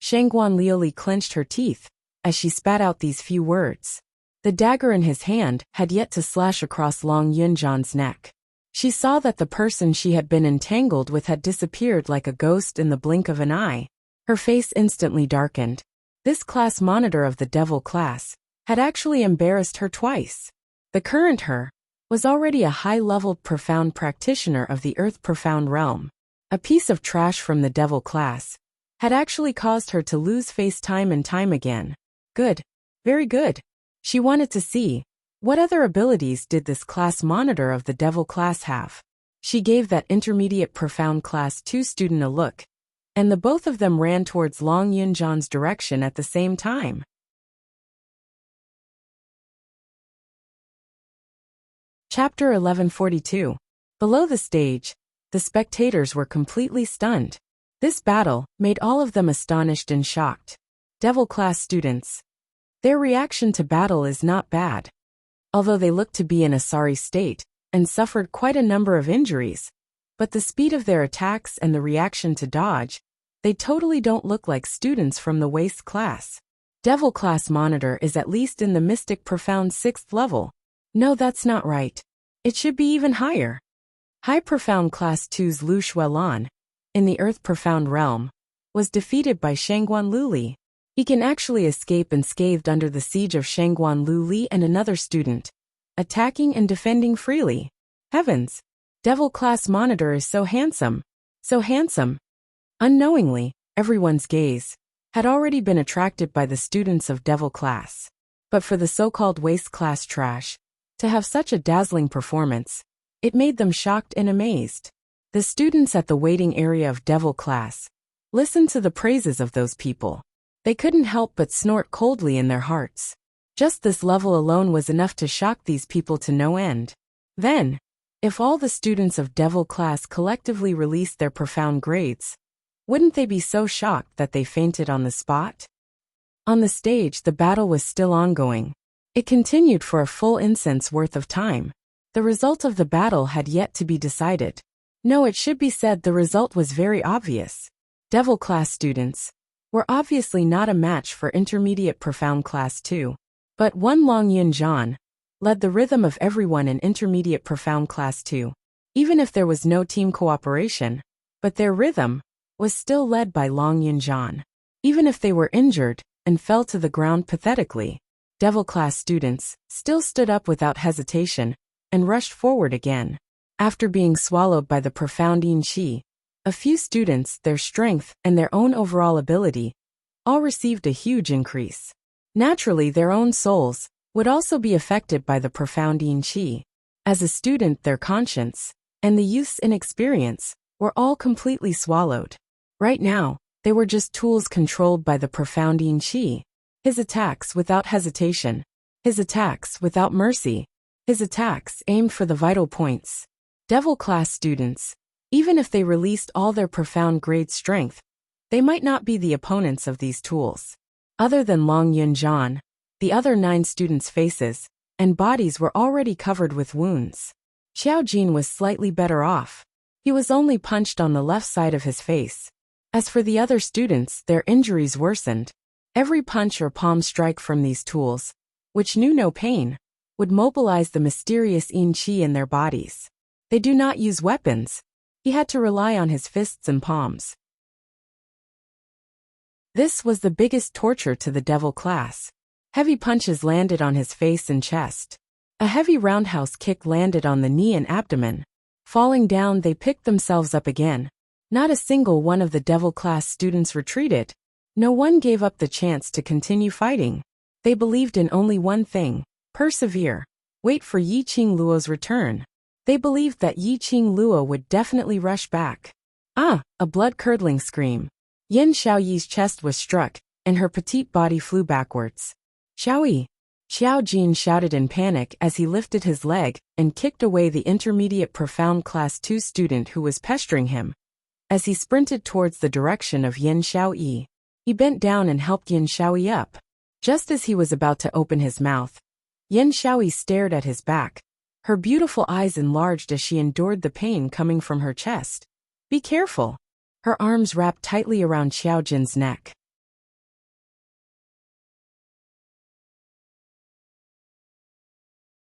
Shangguan Liuli clenched her teeth as she spat out these few words. The dagger in his hand had yet to slash across Long Yunjan's neck. She saw that the person she had been entangled with had disappeared like a ghost in the blink of an eye. Her face instantly darkened. This class monitor of the devil class had actually embarrassed her twice. The current her was already a high-leveled profound practitioner of the earth profound realm. A piece of trash from the devil class had actually caused her to lose face time and time again. Good. Very good. She wanted to see, what other abilities did this class monitor of the devil class have? She gave that intermediate profound class 2 student a look, and the both of them ran towards Long Yunjan's direction at the same time. Chapter 1142. Below the stage, the spectators were completely stunned. This battle made all of them astonished and shocked. Devil class students. Their reaction to battle is not bad. Although they looked to be in a sorry state and suffered quite a number of injuries, but the speed of their attacks and the reaction to dodge, they totally don't look like students from the waste class. Devil class monitor is at least in the mystic profound 6th level. No, that's not right. It should be even higher. High profound class 2's Lu Shuelan, in the earth profound realm, was defeated by Shangguan Luli. He can actually escape unscathed under the siege of Shangguan Luli and another student, attacking and defending freely. Heavens! Devil class monitor is so handsome. So handsome. Unknowingly, everyone's gaze had already been attracted by the students of devil class. But for the so-called waste class trash to have such a dazzling performance, it made them shocked and amazed. The students at the waiting area of devil class listened to the praises of those people. They couldn't help but snort coldly in their hearts. Just this level alone was enough to shock these people to no end. Then, if all the students of devil class collectively released their profound grades, wouldn't they be so shocked that they fainted on the spot? On the stage, the battle was still ongoing. It continued for a full incense worth of time. The result of the battle had yet to be decided. No, it should be said the result was very obvious. Devil class students were obviously not a match for intermediate profound class 2. But one Long Yunjan led the rhythm of everyone in intermediate profound class 2. Even if there was no team cooperation, but their rhythm was still led by Long Yunjan. Even if they were injured and fell to the ground pathetically, devil class students still stood up without hesitation and rushed forward again. After being swallowed by the profound yin qi, a few students, their strength, and their own overall ability, all received a huge increase. Naturally, their own souls would also be affected by the profound yin qi. As a student, their conscience and the youth's inexperience were all completely swallowed. Right now, they were just tools controlled by the profound yin qi. His attacks without hesitation. His attacks without mercy. His attacks aimed for the vital points. Devil class students, even if they released all their profound grade strength, they might not be the opponents of these tools. Other than Long Yunjian, the other 9 students' faces and bodies were already covered with wounds. Xiao Jin was slightly better off. He was only punched on the left side of his face. As for the other students, their injuries worsened. Every punch or palm strike from these tools, which knew no pain, would mobilize the mysterious yin qi in their bodies. They do not use weapons. He had to rely on his fists and palms. This was the biggest torture to the devil class. Heavy punches landed on his face and chest. A heavy roundhouse kick landed on the knee and abdomen. Falling down, they picked themselves up again. Not a single one of the devil class students retreated. No one gave up the chance to continue fighting. They believed in only one thing: persevere. Wait for Yi Qing Luo's return. They believed that Yi Qing Luo would definitely rush back. Ah! A blood-curdling scream. Yin Xiaoyi's chest was struck, and her petite body flew backwards. Xiaoyi! Xiao Jin shouted in panic as he lifted his leg and kicked away the intermediate profound class 2 student who was pestering him. As he sprinted towards the direction of Yin Xiaoyi, he bent down and helped Yin Xiaoyi up. Just as he was about to open his mouth, Yin Xiaoyi stared at his back. Her beautiful eyes enlarged as she endured the pain coming from her chest. Be careful. Her arms wrapped tightly around Xiao Jin's neck.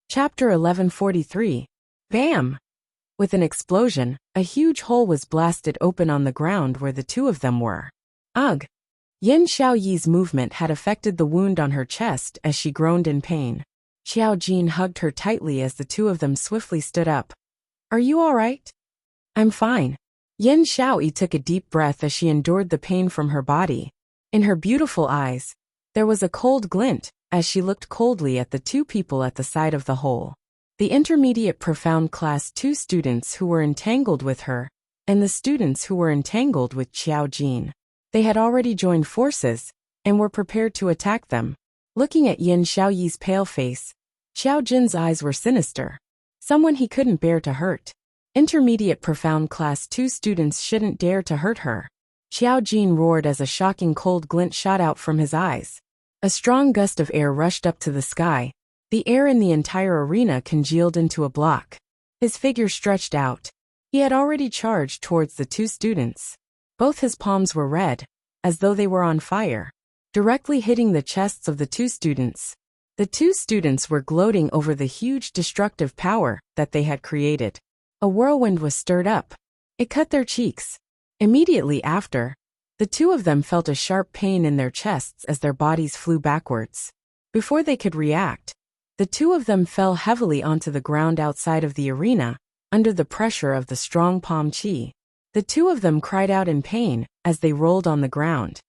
Chapter 1143. Bam! With an explosion, a huge hole was blasted open on the ground where the 2 of them were. Ugh! Yin Xiaoyi's movement had affected the wound on her chest as she groaned in pain. Xiao Jin hugged her tightly as the 2 of them swiftly stood up. Are you all right? I'm fine. Yin Xiaoyi took a deep breath as she endured the pain from her body. In her beautiful eyes, there was a cold glint as she looked coldly at the 2 people at the side of the hole. The intermediate profound class 2 students who were entangled with her, and the students who were entangled with Xiao Jin. They had already joined forces and were prepared to attack them. Looking at Yin Xiaoyi's pale face, Xiao Jin's eyes were sinister. Someone he couldn't bear to hurt. Intermediate profound class 2 students shouldn't dare to hurt her. Xiao Jin roared as a shocking cold glint shot out from his eyes. A strong gust of air rushed up to the sky. The air in the entire arena congealed into a block. His figure stretched out. He had already charged towards the 2 students. Both his palms were red, as though they were on fire, directly hitting the chests of the 2 students. The 2 students were gloating over the huge destructive power that they had created. A whirlwind was stirred up. It cut their cheeks. Immediately after, the 2 of them felt a sharp pain in their chests as their bodies flew backwards. Before they could react, the 2 of them fell heavily onto the ground outside of the arena, under the pressure of the strong palm qi. The 2 of them cried out in pain as they rolled on the ground.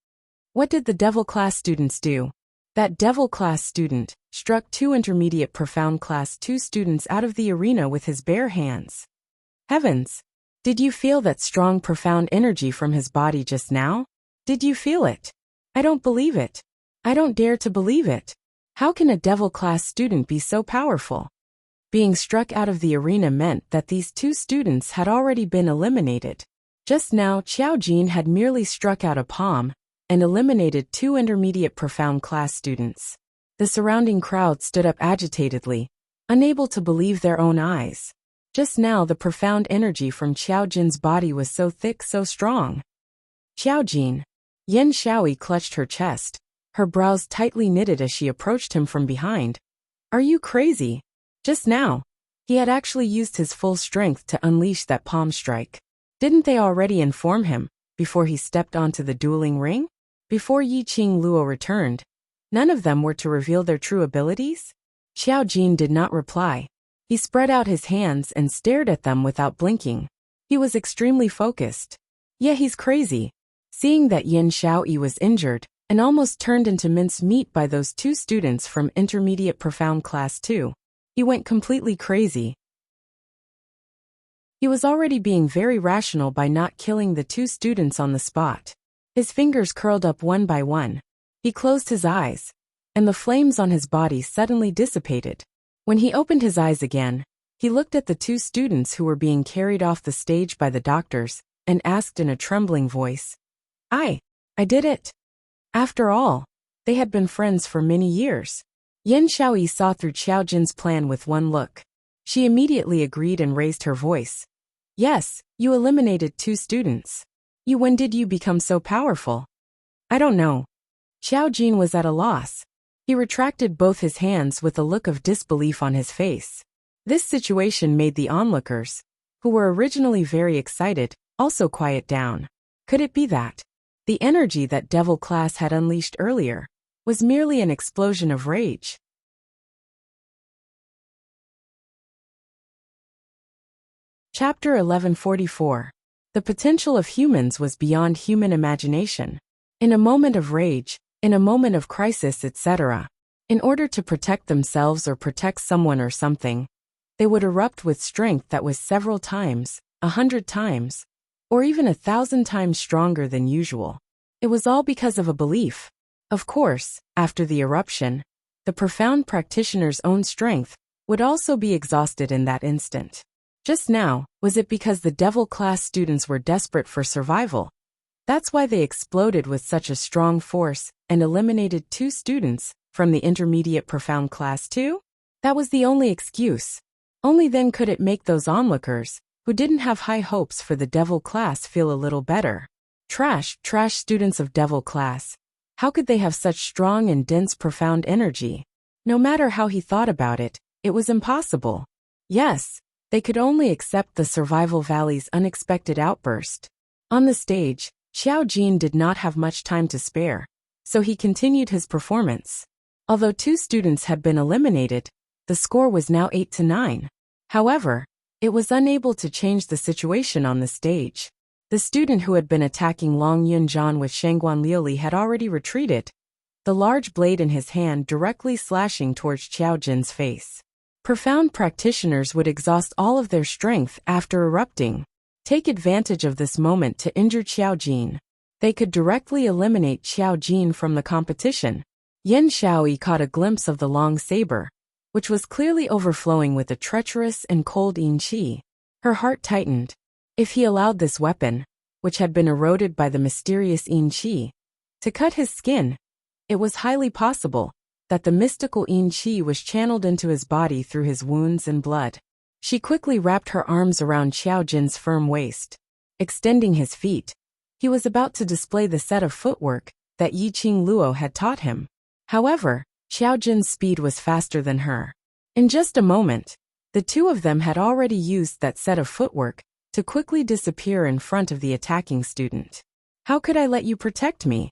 What did the devil class students do? That devil class student struck 2 intermediate profound class 2 students out of the arena with his bare hands. Heavens! Did you feel that strong profound energy from his body just now? Did you feel it? I don't believe it. I don't dare to believe it. How can a devil class student be so powerful? Being struck out of the arena meant that these 2 students had already been eliminated. Just now, Xiao Jin had merely struck out a palm and eliminated 2 intermediate profound class students. The surrounding crowd stood up agitatedly, unable to believe their own eyes. Just now the profound energy from Xiao Jin's body was so thick, so strong. Xiao Jin. Yin Xiaoyi clutched her chest, her brows tightly knitted as she approached him from behind. Are you crazy? Just now, he had actually used his full strength to unleash that palm strike. Didn't they already inform him, before he stepped onto the dueling ring? Before Yi Qing Luo returned, none of them were to reveal their true abilities? Xiao Jin did not reply. He spread out his hands and stared at them without blinking. He was extremely focused. Yeah, he's crazy. Seeing that Yin Xiaoyi was injured and almost turned into mince meat by those two students from Intermediate Profound Class 2, he went completely crazy. He was already being very rational by not killing the two students on the spot. His fingers curled up one by one. He closed his eyes, and the flames on his body suddenly dissipated. When he opened his eyes again, he looked at the two students who were being carried off the stage by the doctors and asked in a trembling voice, I did it. After all, they had been friends for many years. Yin Xiaoyi saw through Qiao Jin's plan with one look. She immediately agreed and raised her voice. Yes, you eliminated two students. When did you become so powerful? I don't know. Qiao Jin was at a loss. He retracted both his hands with a look of disbelief on his face. This situation made the onlookers, who were originally very excited, also quiet down. Could it be that the energy that devil class had unleashed earlier was merely an explosion of rage? Chapter 1144. The potential of humans was beyond human imagination. In a moment of rage, in a moment of crisis, etc., in order to protect themselves or protect someone or something, they would erupt with strength that was several times, 100 times, or even 1,000 times stronger than usual. It was all because of a belief. Of course, after the eruption, the profound practitioner's own strength would also be exhausted in that instant. Just now, was it because the devil class students were desperate for survival? That's why they exploded with such a strong force and eliminated two students from the Intermediate Profound Class 2? That was the only excuse. Only then could it make those onlookers, who didn't have high hopes for the devil class, feel a little better. Trash students of devil class. How could they have such strong and dense profound energy? No matter how he thought about it, it was impossible. Yes, they could only accept the Survival Valley's unexpected outburst. On the stage, Qiao Jin did not have much time to spare, so he continued his performance. Although two students had been eliminated, the score was now 8-9. However, it was unable to change the situation on the stage. The student who had been attacking Long Yunjian with Shangguan Liuli had already retreated, the large blade in his hand directly slashing towards Qiao Jin's face. Profound practitioners would exhaust all of their strength after erupting. Take advantage of this moment to injure Qiao Jin. They could directly eliminate Qiao Jin from the competition. Yin Xiaoyi caught a glimpse of the long saber, which was clearly overflowing with a treacherous and cold yin qi. Her heart tightened. If he allowed this weapon, which had been eroded by the mysterious yin qi, to cut his skin, it was highly possible that the mystical yin qi was channeled into his body through his wounds and blood. She quickly wrapped her arms around Qiao Jin's firm waist. Extending his feet, he was about to display the set of footwork that Yi Qing Luo had taught him. However, Qiao Jin's speed was faster than her. In just a moment, the two of them had already used that set of footwork to quickly disappear in front of the attacking student. How could I let you protect me?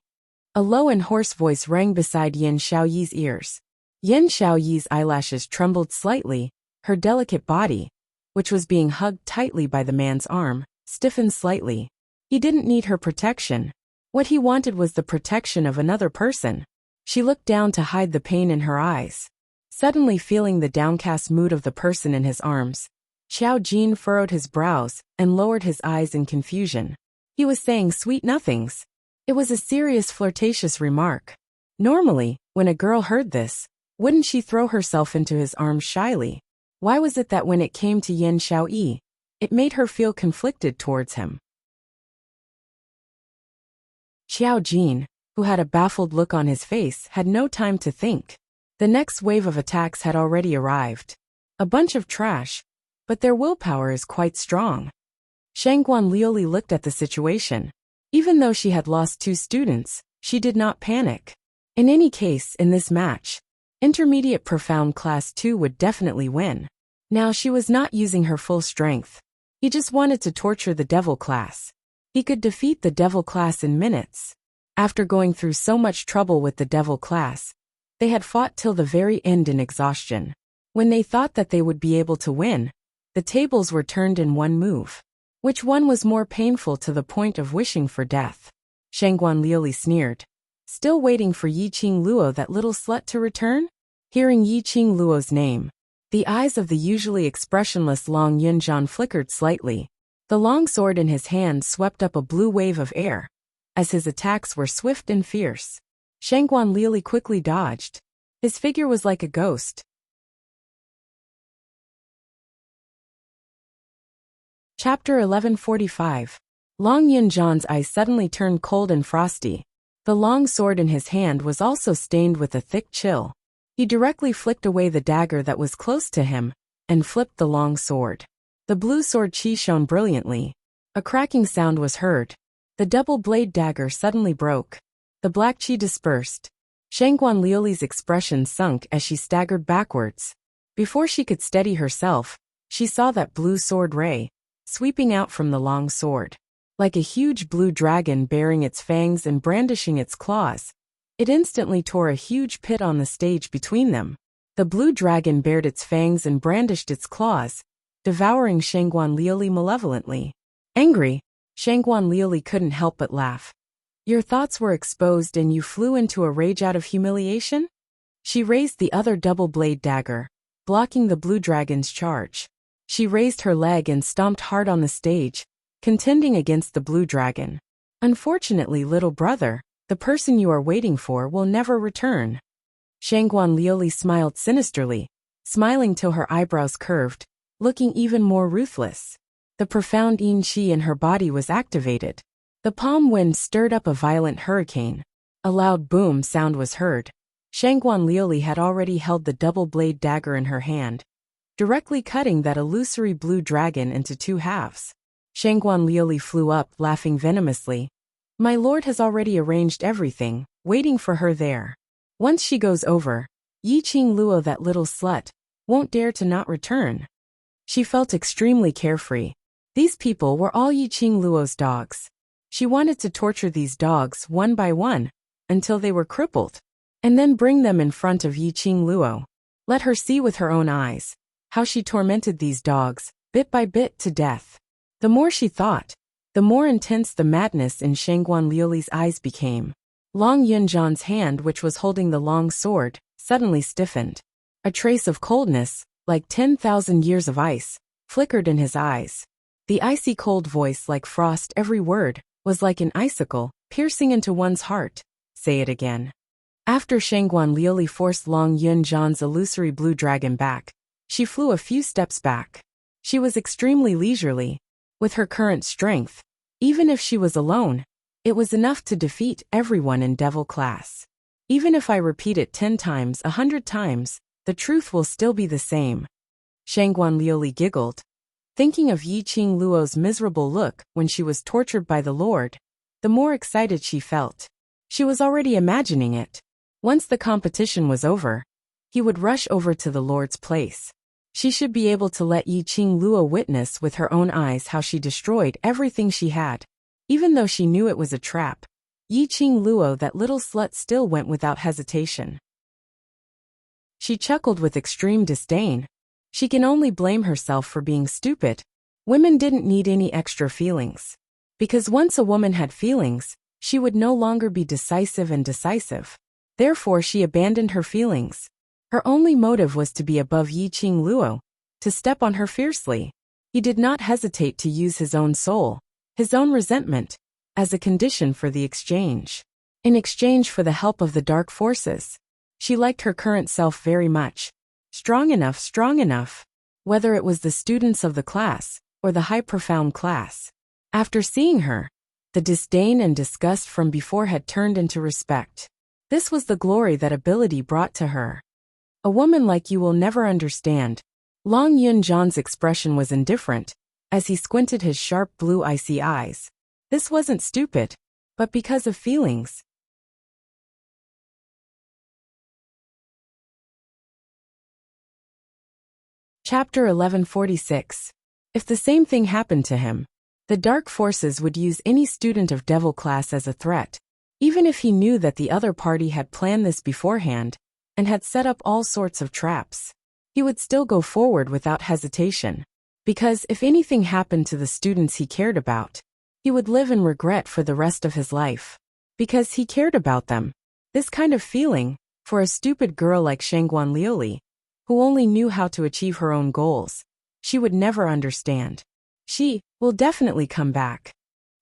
A low and hoarse voice rang beside Yin Xiaoyi's ears. Yin Xiaoyi's eyelashes trembled slightly, her delicate body, which was being hugged tightly by the man's arm, stiffened slightly. He didn't need her protection. What he wanted was the protection of another person. She looked down to hide the pain in her eyes. Suddenly feeling the downcast mood of the person in his arms, Qiao Jin furrowed his brows and lowered his eyes in confusion. He was saying sweet nothings. It was a serious flirtatious remark. Normally, when a girl heard this, wouldn't she throw herself into his arms shyly? Why was it that when it came to Yin Xiaoyi, it made her feel conflicted towards him? Qiao Jin, who had a baffled look on his face, had no time to think. The next wave of attacks had already arrived. A bunch of trash, but their willpower is quite strong. Shangguan Liuli looked at the situation. Even though she had lost two students, she did not panic. In any case, in this match, Intermediate Profound Class 2 would definitely win. Now she was not using her full strength. He just wanted to torture the devil class. He could defeat the devil class in minutes. After going through so much trouble with the devil class, they had fought till the very end in exhaustion. When they thought that they would be able to win, the tables were turned in one move. Which one was more painful to the point of wishing for death? Shangguan Liuli sneered. Still waiting for Yiqing Luo, that little slut, to return? Hearing Yiqing Luo's name, the eyes of the usually expressionless Long Yunjian flickered slightly. The long sword in his hand swept up a blue wave of air, as his attacks were swift and fierce. Shangguan Liuli quickly dodged. His figure was like a ghost. Chapter 1145. Long Yunjian's eyes suddenly turned cold and frosty. The long sword in his hand was also stained with a thick chill. He directly flicked away the dagger that was close to him, and flipped the long sword. The blue sword chi shone brilliantly. A cracking sound was heard. The double-blade dagger suddenly broke. The black chi dispersed. Shangguan Liuli's expression sunk as she staggered backwards. Before she could steady herself, she saw that blue sword ray, sweeping out from the long sword. Like a huge blue dragon baring its fangs and brandishing its claws, it instantly tore a huge pit on the stage between them. The blue dragon bared its fangs and brandished its claws, devouring Shangguan Liuli malevolently. Angry, Shangguan Liuli couldn't help but laugh. Your thoughts were exposed and you flew into a rage out of humiliation? She raised the other double-blade dagger, blocking the blue dragon's charge. She raised her leg and stomped hard on the stage, contending against the blue dragon. Unfortunately, little brother, the person you are waiting for will never return. Shangguan Liuli smiled sinisterly, smiling till her eyebrows curved, looking even more ruthless. The profound yin qi in her body was activated. The palm wind stirred up a violent hurricane. A loud boom sound was heard. Shangguan Liuli had already held the double-blade dagger in her hand, directly cutting that illusory blue dragon into two halves. Shangguan Liuli flew up, laughing venomously. My lord has already arranged everything, waiting for her there. Once she goes over, Yiqing Luo, that little slut, won't dare to not return. She felt extremely carefree. These people were all Yiqing Luo's dogs. She wanted to torture these dogs one by one, until they were crippled, and then bring them in front of Yiqing Luo. Let her see with her own eyes how she tormented these dogs, bit by bit, to death. The more she thought, the more intense the madness in Shangguan Liuli's eyes became. Long Yunjian's hand, which was holding the long sword, suddenly stiffened. A trace of coldness, like 10,000 years of ice, flickered in his eyes. The icy cold voice, like frost, every word, was like an icicle, piercing into one's heart. Say it again. After Shangguan Liuli forced Long Yunjian's illusory blue dragon back, she flew a few steps back. She was extremely leisurely. With her current strength, even if she was alone, it was enough to defeat everyone in Devil class. Even if I repeat it 10 times, 100 times, the truth will still be the same. Shangguan Liuli giggled. Thinking of Yiqing Luo's miserable look when she was tortured by the Lord, the more excited she felt. She was already imagining it. Once the competition was over, he would rush over to the Lord's place. She should be able to let Yiqing Luo witness with her own eyes how she destroyed everything she had. Even though she knew it was a trap, Yiqing Luo, that little slut, still went without hesitation. She chuckled with extreme disdain. She can only blame herself for being stupid. Women didn't need any extra feelings. Because once a woman had feelings, she would no longer be decisive and decisive. Therefore she abandoned her feelings. Her only motive was to be above Yiqing Luo, to step on her fiercely. He did not hesitate to use his own soul, his own resentment, as a condition for the exchange. In exchange for the help of the dark forces. She liked her current self very much. Strong enough. Whether it was the students of the class, or the high profound class. After seeing her, the disdain and disgust from before had turned into respect. This was the glory that ability brought to her. A woman like you will never understand. Long Yunjian's expression was indifferent, as he squinted his sharp blue icy eyes. This wasn't stupid, but because of feelings. Chapter 1146. If the same thing happened to him, the dark forces would use any student of devil class as a threat, even if he knew that the other party had planned this beforehand, and had set up all sorts of traps. he would still go forward without hesitation. Because if anything happened to the students he cared about, he would live in regret for the rest of his life. Because he cared about them. This kind of feeling, for a stupid girl like Shangguan Liuli, who only knew how to achieve her own goals, she would never understand. She will definitely come back.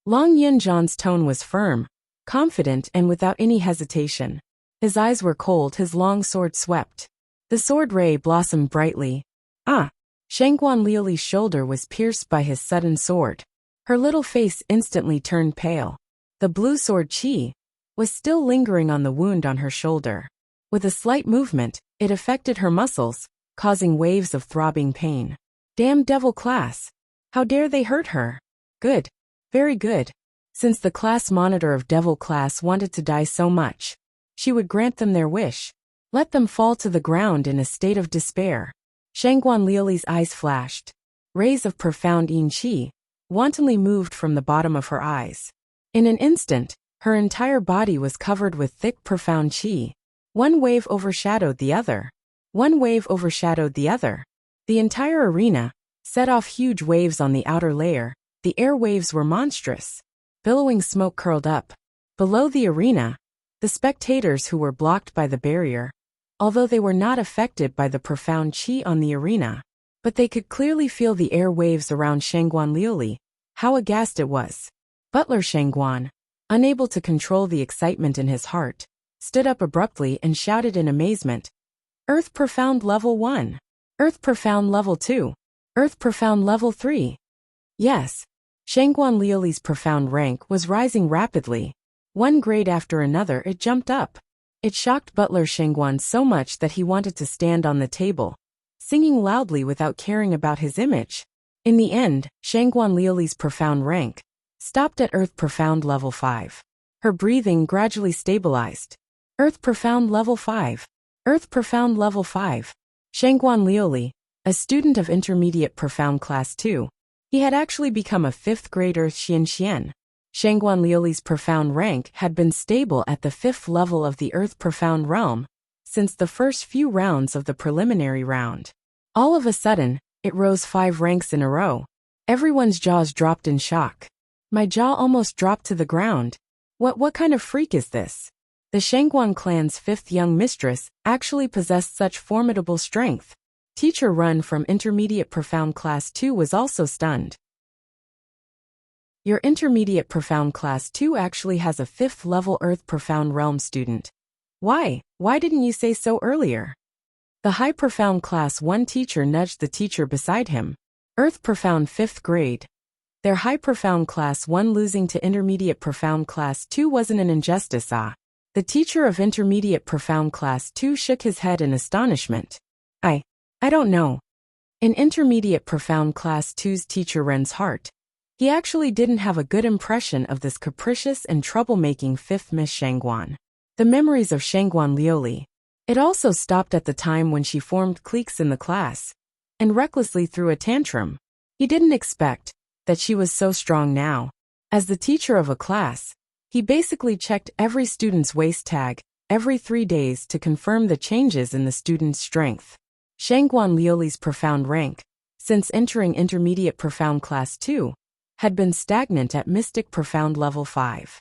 Long Yunzhan's tone was firm, confident and without any hesitation. His eyes were cold, his long sword swept. The sword ray blossomed brightly. Ah! Shangguan Liuli's shoulder was pierced by his sudden sword. Her little face instantly turned pale. The blue sword qi was still lingering on the wound on her shoulder. With a slight movement, it affected her muscles, causing waves of throbbing pain. Damn devil class! How dare they hurt her? Good. Very good. Since the class monitor of devil class wanted to die so much, she would grant them their wish. Let them fall to the ground in a state of despair. Shangguan Liuli's eyes flashed. Rays of profound yin qi wantonly moved from the bottom of her eyes. In an instant, her entire body was covered with thick profound qi. One wave overshadowed the other. One wave overshadowed the other. The entire arena set off huge waves on the outer layer. The air waves were monstrous. Billowing smoke curled up. Below the arena, the spectators who were blocked by the barrier, although they were not affected by the profound qi on the arena, but they could clearly feel the air waves around Shangguan Liuli. How aghast it was. Butler Shangguan, unable to control the excitement in his heart, stood up abruptly and shouted in amazement. Earth Profound Level 1. Earth Profound Level 2. Earth Profound Level 3. Yes. Shangguan Liuli's profound rank was rising rapidly. One grade after another it jumped up. It shocked Butler Shangguan so much that he wanted to stand on the table, singing loudly without caring about his image. In the end, Shangguan Liuli's profound rank stopped at Earth Profound Level 5. Her breathing gradually stabilized. Earth Profound Level 5. Earth Profound Level 5. Shangguan Liuli, a student of Intermediate Profound Class 2. He had actually become a 5th grade Earth Xian. Shangguan Liuli's profound rank had been stable at the 5th level of the Earth Profound Realm since the first few rounds of the preliminary round. All of a sudden, it rose 5 ranks in a row. Everyone's jaws dropped in shock. My jaw almost dropped to the ground. What kind of freak is this? The Shangguan clan's 5th young mistress actually possessed such formidable strength. Teacher Run from Intermediate Profound Class 2 was also stunned. Your Intermediate Profound Class 2 actually has a 5th level Earth Profound Realm student. Why didn't you say so earlier? The High Profound Class 1 teacher nudged the teacher beside him. Earth Profound 5th grade. Their High Profound Class 1 losing to Intermediate Profound Class 2 wasn't an injustice, ah. The teacher of Intermediate Profound Class 2 shook his head in astonishment. I don't know. In Intermediate Profound Class 2's teacher Ren's heart, he actually didn't have a good impression of this capricious and troublemaking 5th Miss Shangguan. The memories of Shangguan Liuli. It also stopped at the time when she formed cliques in the class and recklessly threw a tantrum. He didn't expect that she was so strong now. As the teacher of a class, he basically checked every student's waist tag every 3 days to confirm the changes in the student's strength. Shangguan Liuli's profound rank, since entering Intermediate Profound Class 2, had been stagnant at Mystic Profound Level 5.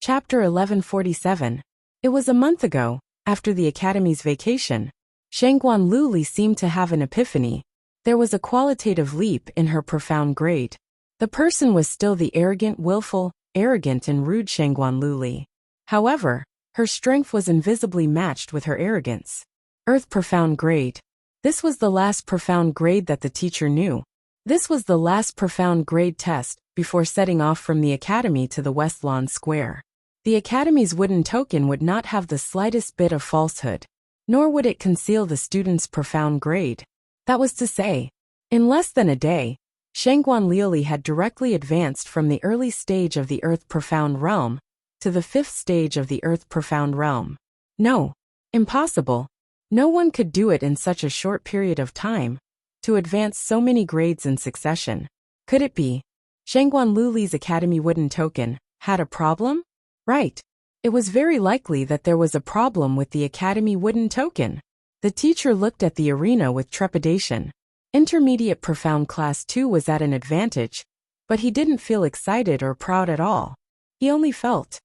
Chapter 1147. It was a month ago, after the Academy's vacation. Shangguan Liuli seemed to have an epiphany. There was a qualitative leap in her profound grade. The person was still the arrogant, willful, arrogant and rude Shangguan Liuli. However, her strength was invisibly matched with her arrogance. Earth Profound Grade. This was the last profound grade that the teacher knew. This was the last profound grade test before setting off from the academy to the West Lawn Square. The academy's wooden token would not have the slightest bit of falsehood, nor would it conceal the student's profound grade. That was to say, in less than a day, Shangguan Liuli had directly advanced from the early stage of the Earth Profound Realm to the 5th stage of the Earth Profound Realm. No. Impossible. No one could do it in such a short period of time, to advance so many grades in succession. Could it be? Shangguan Liuli's academy wooden token had a problem? Right. It was very likely that there was a problem with the Academy wooden token. The teacher looked at the arena with trepidation. Intermediate Profound Class 2 was at an advantage, but he didn't feel excited or proud at all. He only felt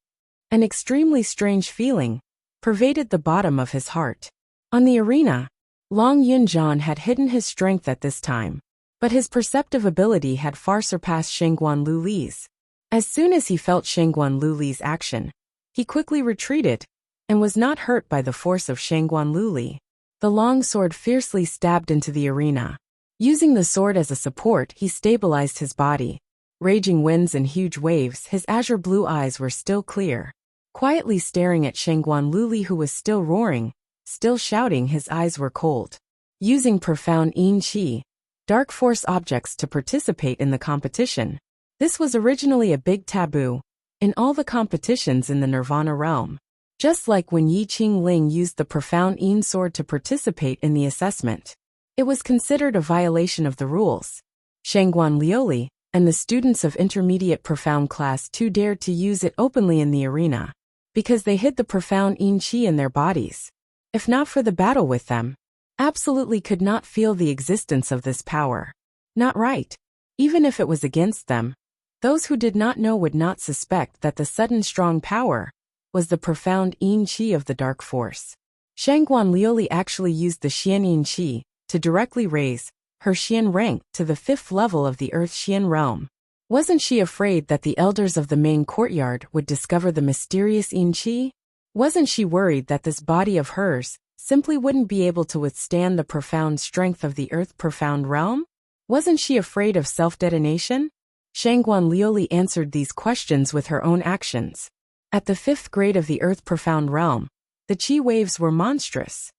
an extremely strange feeling pervaded the bottom of his heart. On the arena, Long Yunjian had hidden his strength at this time, but his perceptive ability had far surpassed Shengguan Luli's. As soon as he felt Shengguan Luli's action, he quickly retreated and was not hurt by the force of Shengguan Luli. The long sword fiercely stabbed into the arena. Using the sword as a support, he stabilized his body. Raging winds and huge waves, his azure blue eyes were still clear. Quietly staring at Shengguan Luli, who was still roaring, still shouting, his eyes were cold. Using profound Yin Qi, dark force objects to participate in the competition. This was originally a big taboo in all the competitions in the Nirvana realm. Just like when Yi Qingling used the profound Yin sword to participate in the assessment. It was considered a violation of the rules. Shengguan Lioli and the students of Intermediate Profound Class 2 dared to use it openly in the arena, because they hid the profound Yin Qi in their bodies. If not for the battle with them, absolutely could not feel the existence of this power. Not right. Even if it was against them, those who did not know would not suspect that the sudden strong power was the profound Yin Qi of the dark force. Shengguan Lioli actually used the Xian Yin Qi to directly raise her Xian rank to the 5th level of the Earth Xian realm. Wasn't she afraid that the elders of the main courtyard would discover the mysterious Yin Qi? Wasn't she worried that this body of hers simply wouldn't be able to withstand the profound strength of the Earth Profound realm? Wasn't she afraid of self-detonation? Shengguan Lioli answered these questions with her own actions. At the 5th grade of the Earth Profound realm, the Qi waves were monstrous.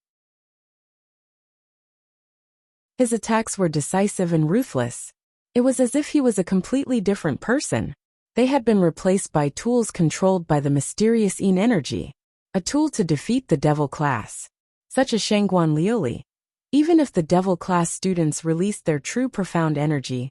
His attacks were decisive and ruthless. It was as if he was a completely different person. They had been replaced by tools controlled by the mysterious Yin energy, a tool to defeat the devil class, such as Shengguan Lioli. Even if the devil class students released their true profound energy,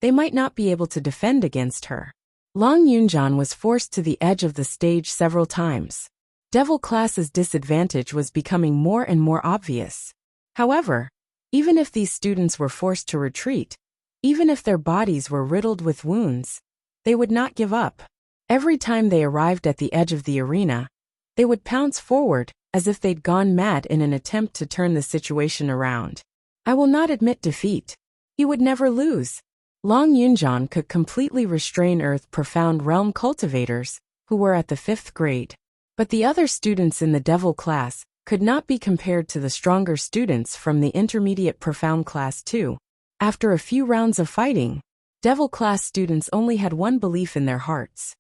they might not be able to defend against her. Long Yunjian was forced to the edge of the stage several times. Devil class's disadvantage was becoming more and more obvious. However, even if these students were forced to retreat, even if their bodies were riddled with wounds, they would not give up. Every time they arrived at the edge of the arena, they would pounce forward, as if they'd gone mad in an attempt to turn the situation around. I will not admit defeat. He would never lose. Long Yunjian could completely restrain Earth Profound Realm cultivators, who were at the 5th grade. But the other students in the Devil class could not be compared to the stronger students from the Intermediate Profound Class 2. After a few rounds of fighting, Devil class students only had one belief in their hearts.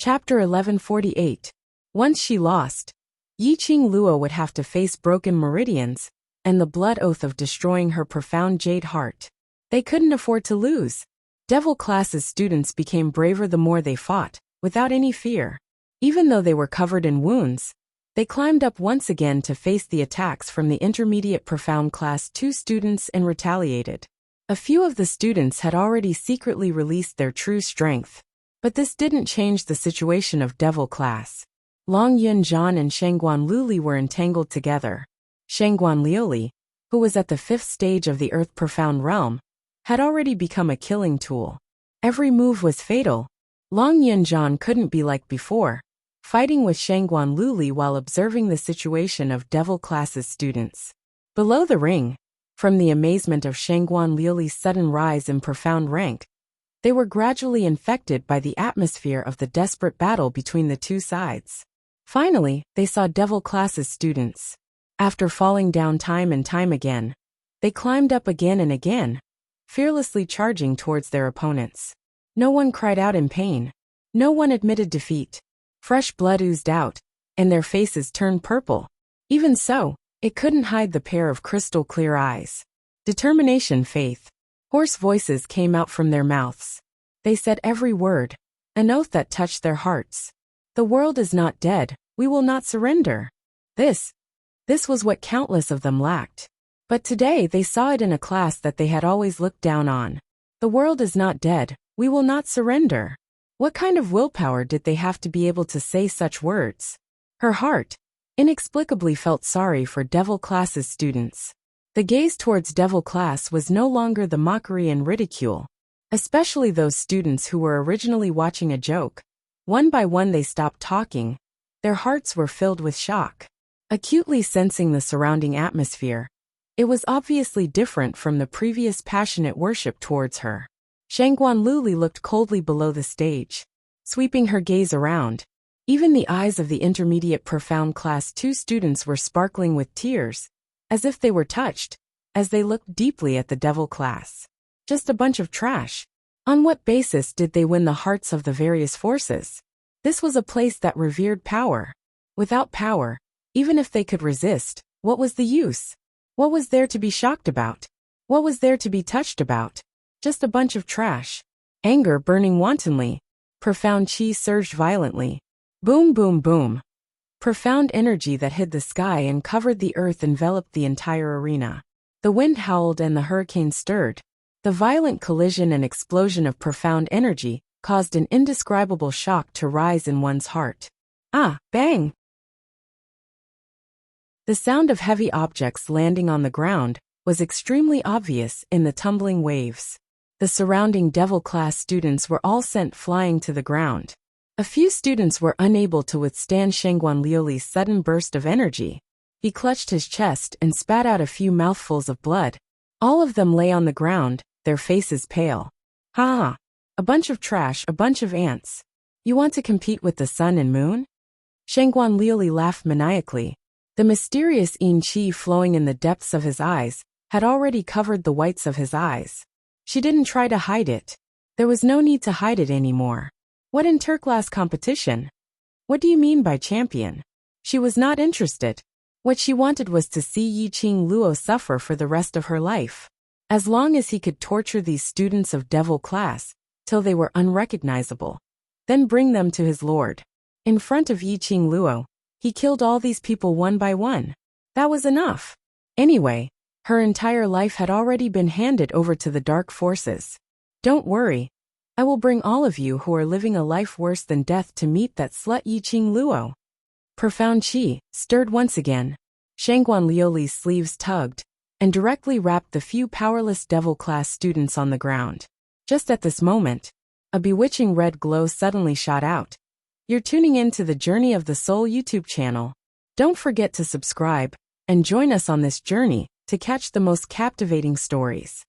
Chapter 1148. Once she lost, Yiqing Luo would have to face broken meridians and the blood oath of destroying her profound jade heart. They couldn't afford to lose. Devil class's students became braver the more they fought, without any fear. Even though they were covered in wounds, they climbed up once again to face the attacks from the Intermediate Profound Class 2 students and retaliated. A few of the students had already secretly released their true strength, but this didn't change the situation of Devil class. Long Yunjian and Shengguan Luli were entangled together. Shengguan Lioli, who was at the 5th stage of the Earth Profound Realm, had already become a killing tool. Every move was fatal. Long Yunjian couldn't be like before, fighting with Shengguan Luli while observing the situation of Devil class's students. Below the ring, from the amazement of Shengguan Lioli's sudden rise in profound rank, they were gradually infected by the atmosphere of the desperate battle between the two sides. Finally, they saw Devil class's students. After falling down time and time again, they climbed up again and again, fearlessly charging towards their opponents. No one cried out in pain. No one admitted defeat. Fresh blood oozed out, and their faces turned purple. Even so, it couldn't hide the pair of crystal-clear eyes. Determination, faith. Hoarse voices came out from their mouths. They said every word, an oath that touched their hearts. The world is not dead, we will not surrender. This was what countless of them lacked. But today they saw it in a class that they had always looked down on. The world is not dead, we will not surrender. What kind of willpower did they have to be able to say such words? Her heart inexplicably felt sorry for Devil Class's students. The gaze towards Devil Class was no longer the mockery and ridicule, especially those students who were originally watching a joke. One by one they stopped talking. Their hearts were filled with shock. Acutely sensing the surrounding atmosphere, it was obviously different from the previous passionate worship towards her. Shangguan Luli looked coldly below the stage, sweeping her gaze around. Even the eyes of the intermediate profound class 2 students were sparkling with tears, as if they were touched, as they looked deeply at the Devil Class. Just a bunch of trash. On what basis did they win the hearts of the various forces? This was a place that revered power. Without power, even if they could resist, what was the use? What was there to be shocked about? What was there to be touched about? Just a bunch of trash. Anger burning wantonly. Profound chi surged violently. Boom, boom, boom. Profound energy that hid the sky and covered the earth enveloped the entire arena. The wind howled and the hurricane stirred. The violent collision and explosion of profound energy caused an indescribable shock to rise in one's heart. Ah, bang! The sound of heavy objects landing on the ground was extremely obvious in the tumbling waves. The surrounding Devil Class students were all sent flying to the ground. A few students were unable to withstand Shangguan Liuli's sudden burst of energy. He clutched his chest and spat out a few mouthfuls of blood. All of them lay on the ground, their faces pale. Ha ha! A bunch of trash, a bunch of ants. You want to compete with the sun and moon? Shangguan Liuli laughed maniacally. The mysterious yin qi flowing in the depths of his eyes had already covered the whites of his eyes. She didn't try to hide it. There was no need to hide it anymore. What interclass competition? What do you mean by champion? She was not interested. What she wanted was to see Yiqing Luo suffer for the rest of her life. As long as he could torture these students of Devil Class till they were unrecognizable, then bring them to his lord. In front of Yiqing Luo, he killed all these people one by one. That was enough. Anyway, her entire life had already been handed over to the dark forces. Don't worry. I will bring all of you who are living a life worse than death to meet that slut Yiqing Luo. Profound chi stirred once again. Shangguan Liuli's sleeves tugged and directly wrapped the few powerless Devil Class students on the ground. Just at this moment, a bewitching red glow suddenly shot out. You're tuning in to the Journey of the Soul YouTube channel. Don't forget to subscribe and join us on this journey to catch the most captivating stories.